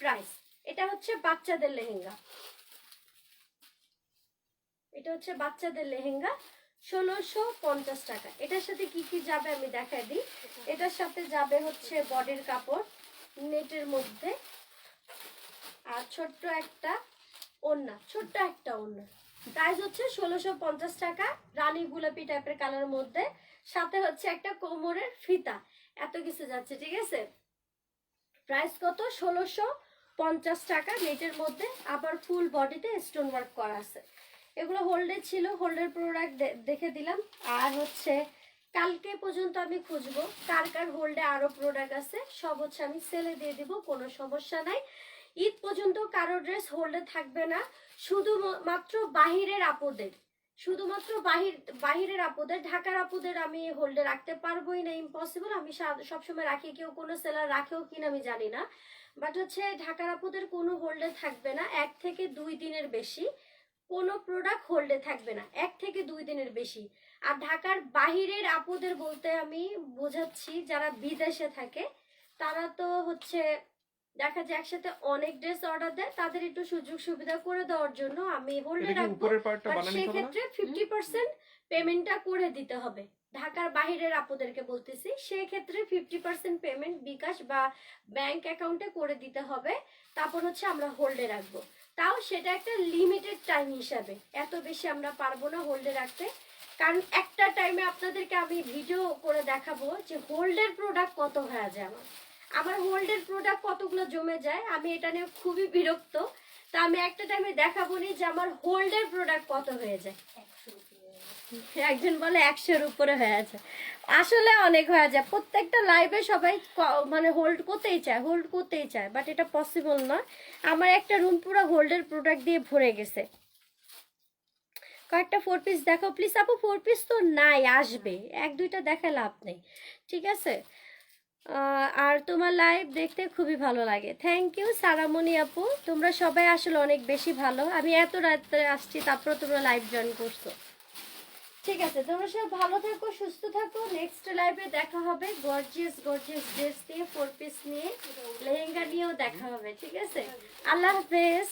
প্রাইস। এটা হচ্ছে বাচ্চাদের লেহেঙ্গা। এটা হচ্ছে বাচ্চাদের লেহেঙ্গা, 1650 টাকা। এটার সাথে কি কি যাবে আমি দেখাই দিই। এটার সাথে যাবে হচ্ছে বডির কাপড় নেটের মধ্যে, আর ছোট্ট একটা ওড়না, প্রাইস হচ্ছে 1650 টাকা। রানী গোলাপি টাইপের কালারের মধ্যে, সাথে হচ্ছে একটা কোমরের ফিতা, এত কিছু যাচ্ছে। ঠিক আছে, প্রাইস কত? 1650 টাকা নেটের মধ্যে, আবার ফুল বডিতে স্টোন ওয়ার্ক করা আছে। এগুলো হোল্ডে ছিল, হোল্ডের প্রোডাক্ট দেখে দিলাম। আর হচ্ছে কালকে পর্যন্ত আমি খুঁজবো কার কার হোল্ডে আরো প্রোডাক্ট আছে, সব হচ্ছে আমি সেলে দিয়ে দিব, কোনো সমস্যা নাই। ঈদ পর্যন্ত কারো ড্রেস হোল্ডে থাকবে না, শুধুমাত্র বাহিরের আপুদের, বাহিরের আপুদের। ঢাকার আপুদের আমি হোল্ডে রাখতে পারবোই না, ইম্পসিবল। আমি সবসময় রাখি, কেউ কোনো সেলার রাখেও কিনা আমি জানি না, বাট হচ্ছে ঢাকার আপুদের কোনো হোল্ডে থাকবে না। 1 থেকে 2 দিনের বেশি কোনো প্রোডাক্ট হোল্ডে থাকবে না, 1 থেকে 2 দিনের বেশি। আর ঢাকার বাহিরের আপুদের বলতে আমি বোঝাচ্ছি যারা বিদেশে থাকে, তারা তো হচ্ছে দেখা যায় একসাথে অনেক ড্রেস অর্ডার দেয়, তাদের একটু সুযোগ সুবিধা করে দেওয়ার জন্য আমি হোল্ডে এটা কি রাখবো। উপরের পার্টটা বাট বানানো হবে না? সেক্ষেত্রে 50% পেমেন্টটা করে দিতে হবে। ঢাকার বাইরের আপুদেরকে বলতেছি, সেক্ষেত্রে 50% পেমেন্ট বিকাশ বা ব্যাংক অ্যাকাউন্টে করে দিতে হবে। তারপর হচ্ছে আমরা হোল্ডে রাখবো, তাও সেটা একটা লিমিটেড টাইম হিসাবে, এত বেশি আমরা পারবো না হোল্ডে রাখতে। কারণ একটা টাইমে আপনাদেরকে আমি ভিডিও করে দেখাবো যে হোল্ডের প্রোডাক্ট কত হয়ে যায়। আমার হোল্ডের প্রোডাক্ট কতগুলো জমে যায়, আমি এটা নিয়ে খুবই বিরক্ত। তা আমি একটা টাইমে দেখাবো নি যে আমার হোল্ডের প্রোডাক্ট কত হয়ে যায়। 100 রুপিয়া। একজন বলে 100-র উপরে হয়ে যায়, আসলে অনেক হয়ে যায়। প্রত্যেকটা লাইভে সবাই মানে হোল্ড করতেই চায়, বাট এটা পসিবল না। আমার একটা রুম পুরো হোল্ডের প্রোডাক্ট দিয়ে ভরে গেছে। কয়েকটা 4 পিস দেখো প্লিজ আপু। 4 পিস তো নাই, আসবে, 1-2টা দেখে লাভ নেই, ঠিক আছে। আর তোমার লাইভ দেখতে খুবই ভালো লাগে। থ্যাংক ইউ সারামণি আপু, তোমরা সবাই আসলে অনেক বেশি ভালো। আমি এত রাতে আসছি, তারপর তোমরা লাইভ জয়েন করছো। ঠিক আছে, তোমরা সব ভালো থাকো, সুস্থ থাকো। নেক্সট লাইভে দেখা হবে গর্জিয়াস ড্রেস দিয়ে, 4 পিস নিয়ে, লেহেঙ্গা নিয়েও দেখা হবে, ঠিক আছে। আল্লাহ হাফেজ।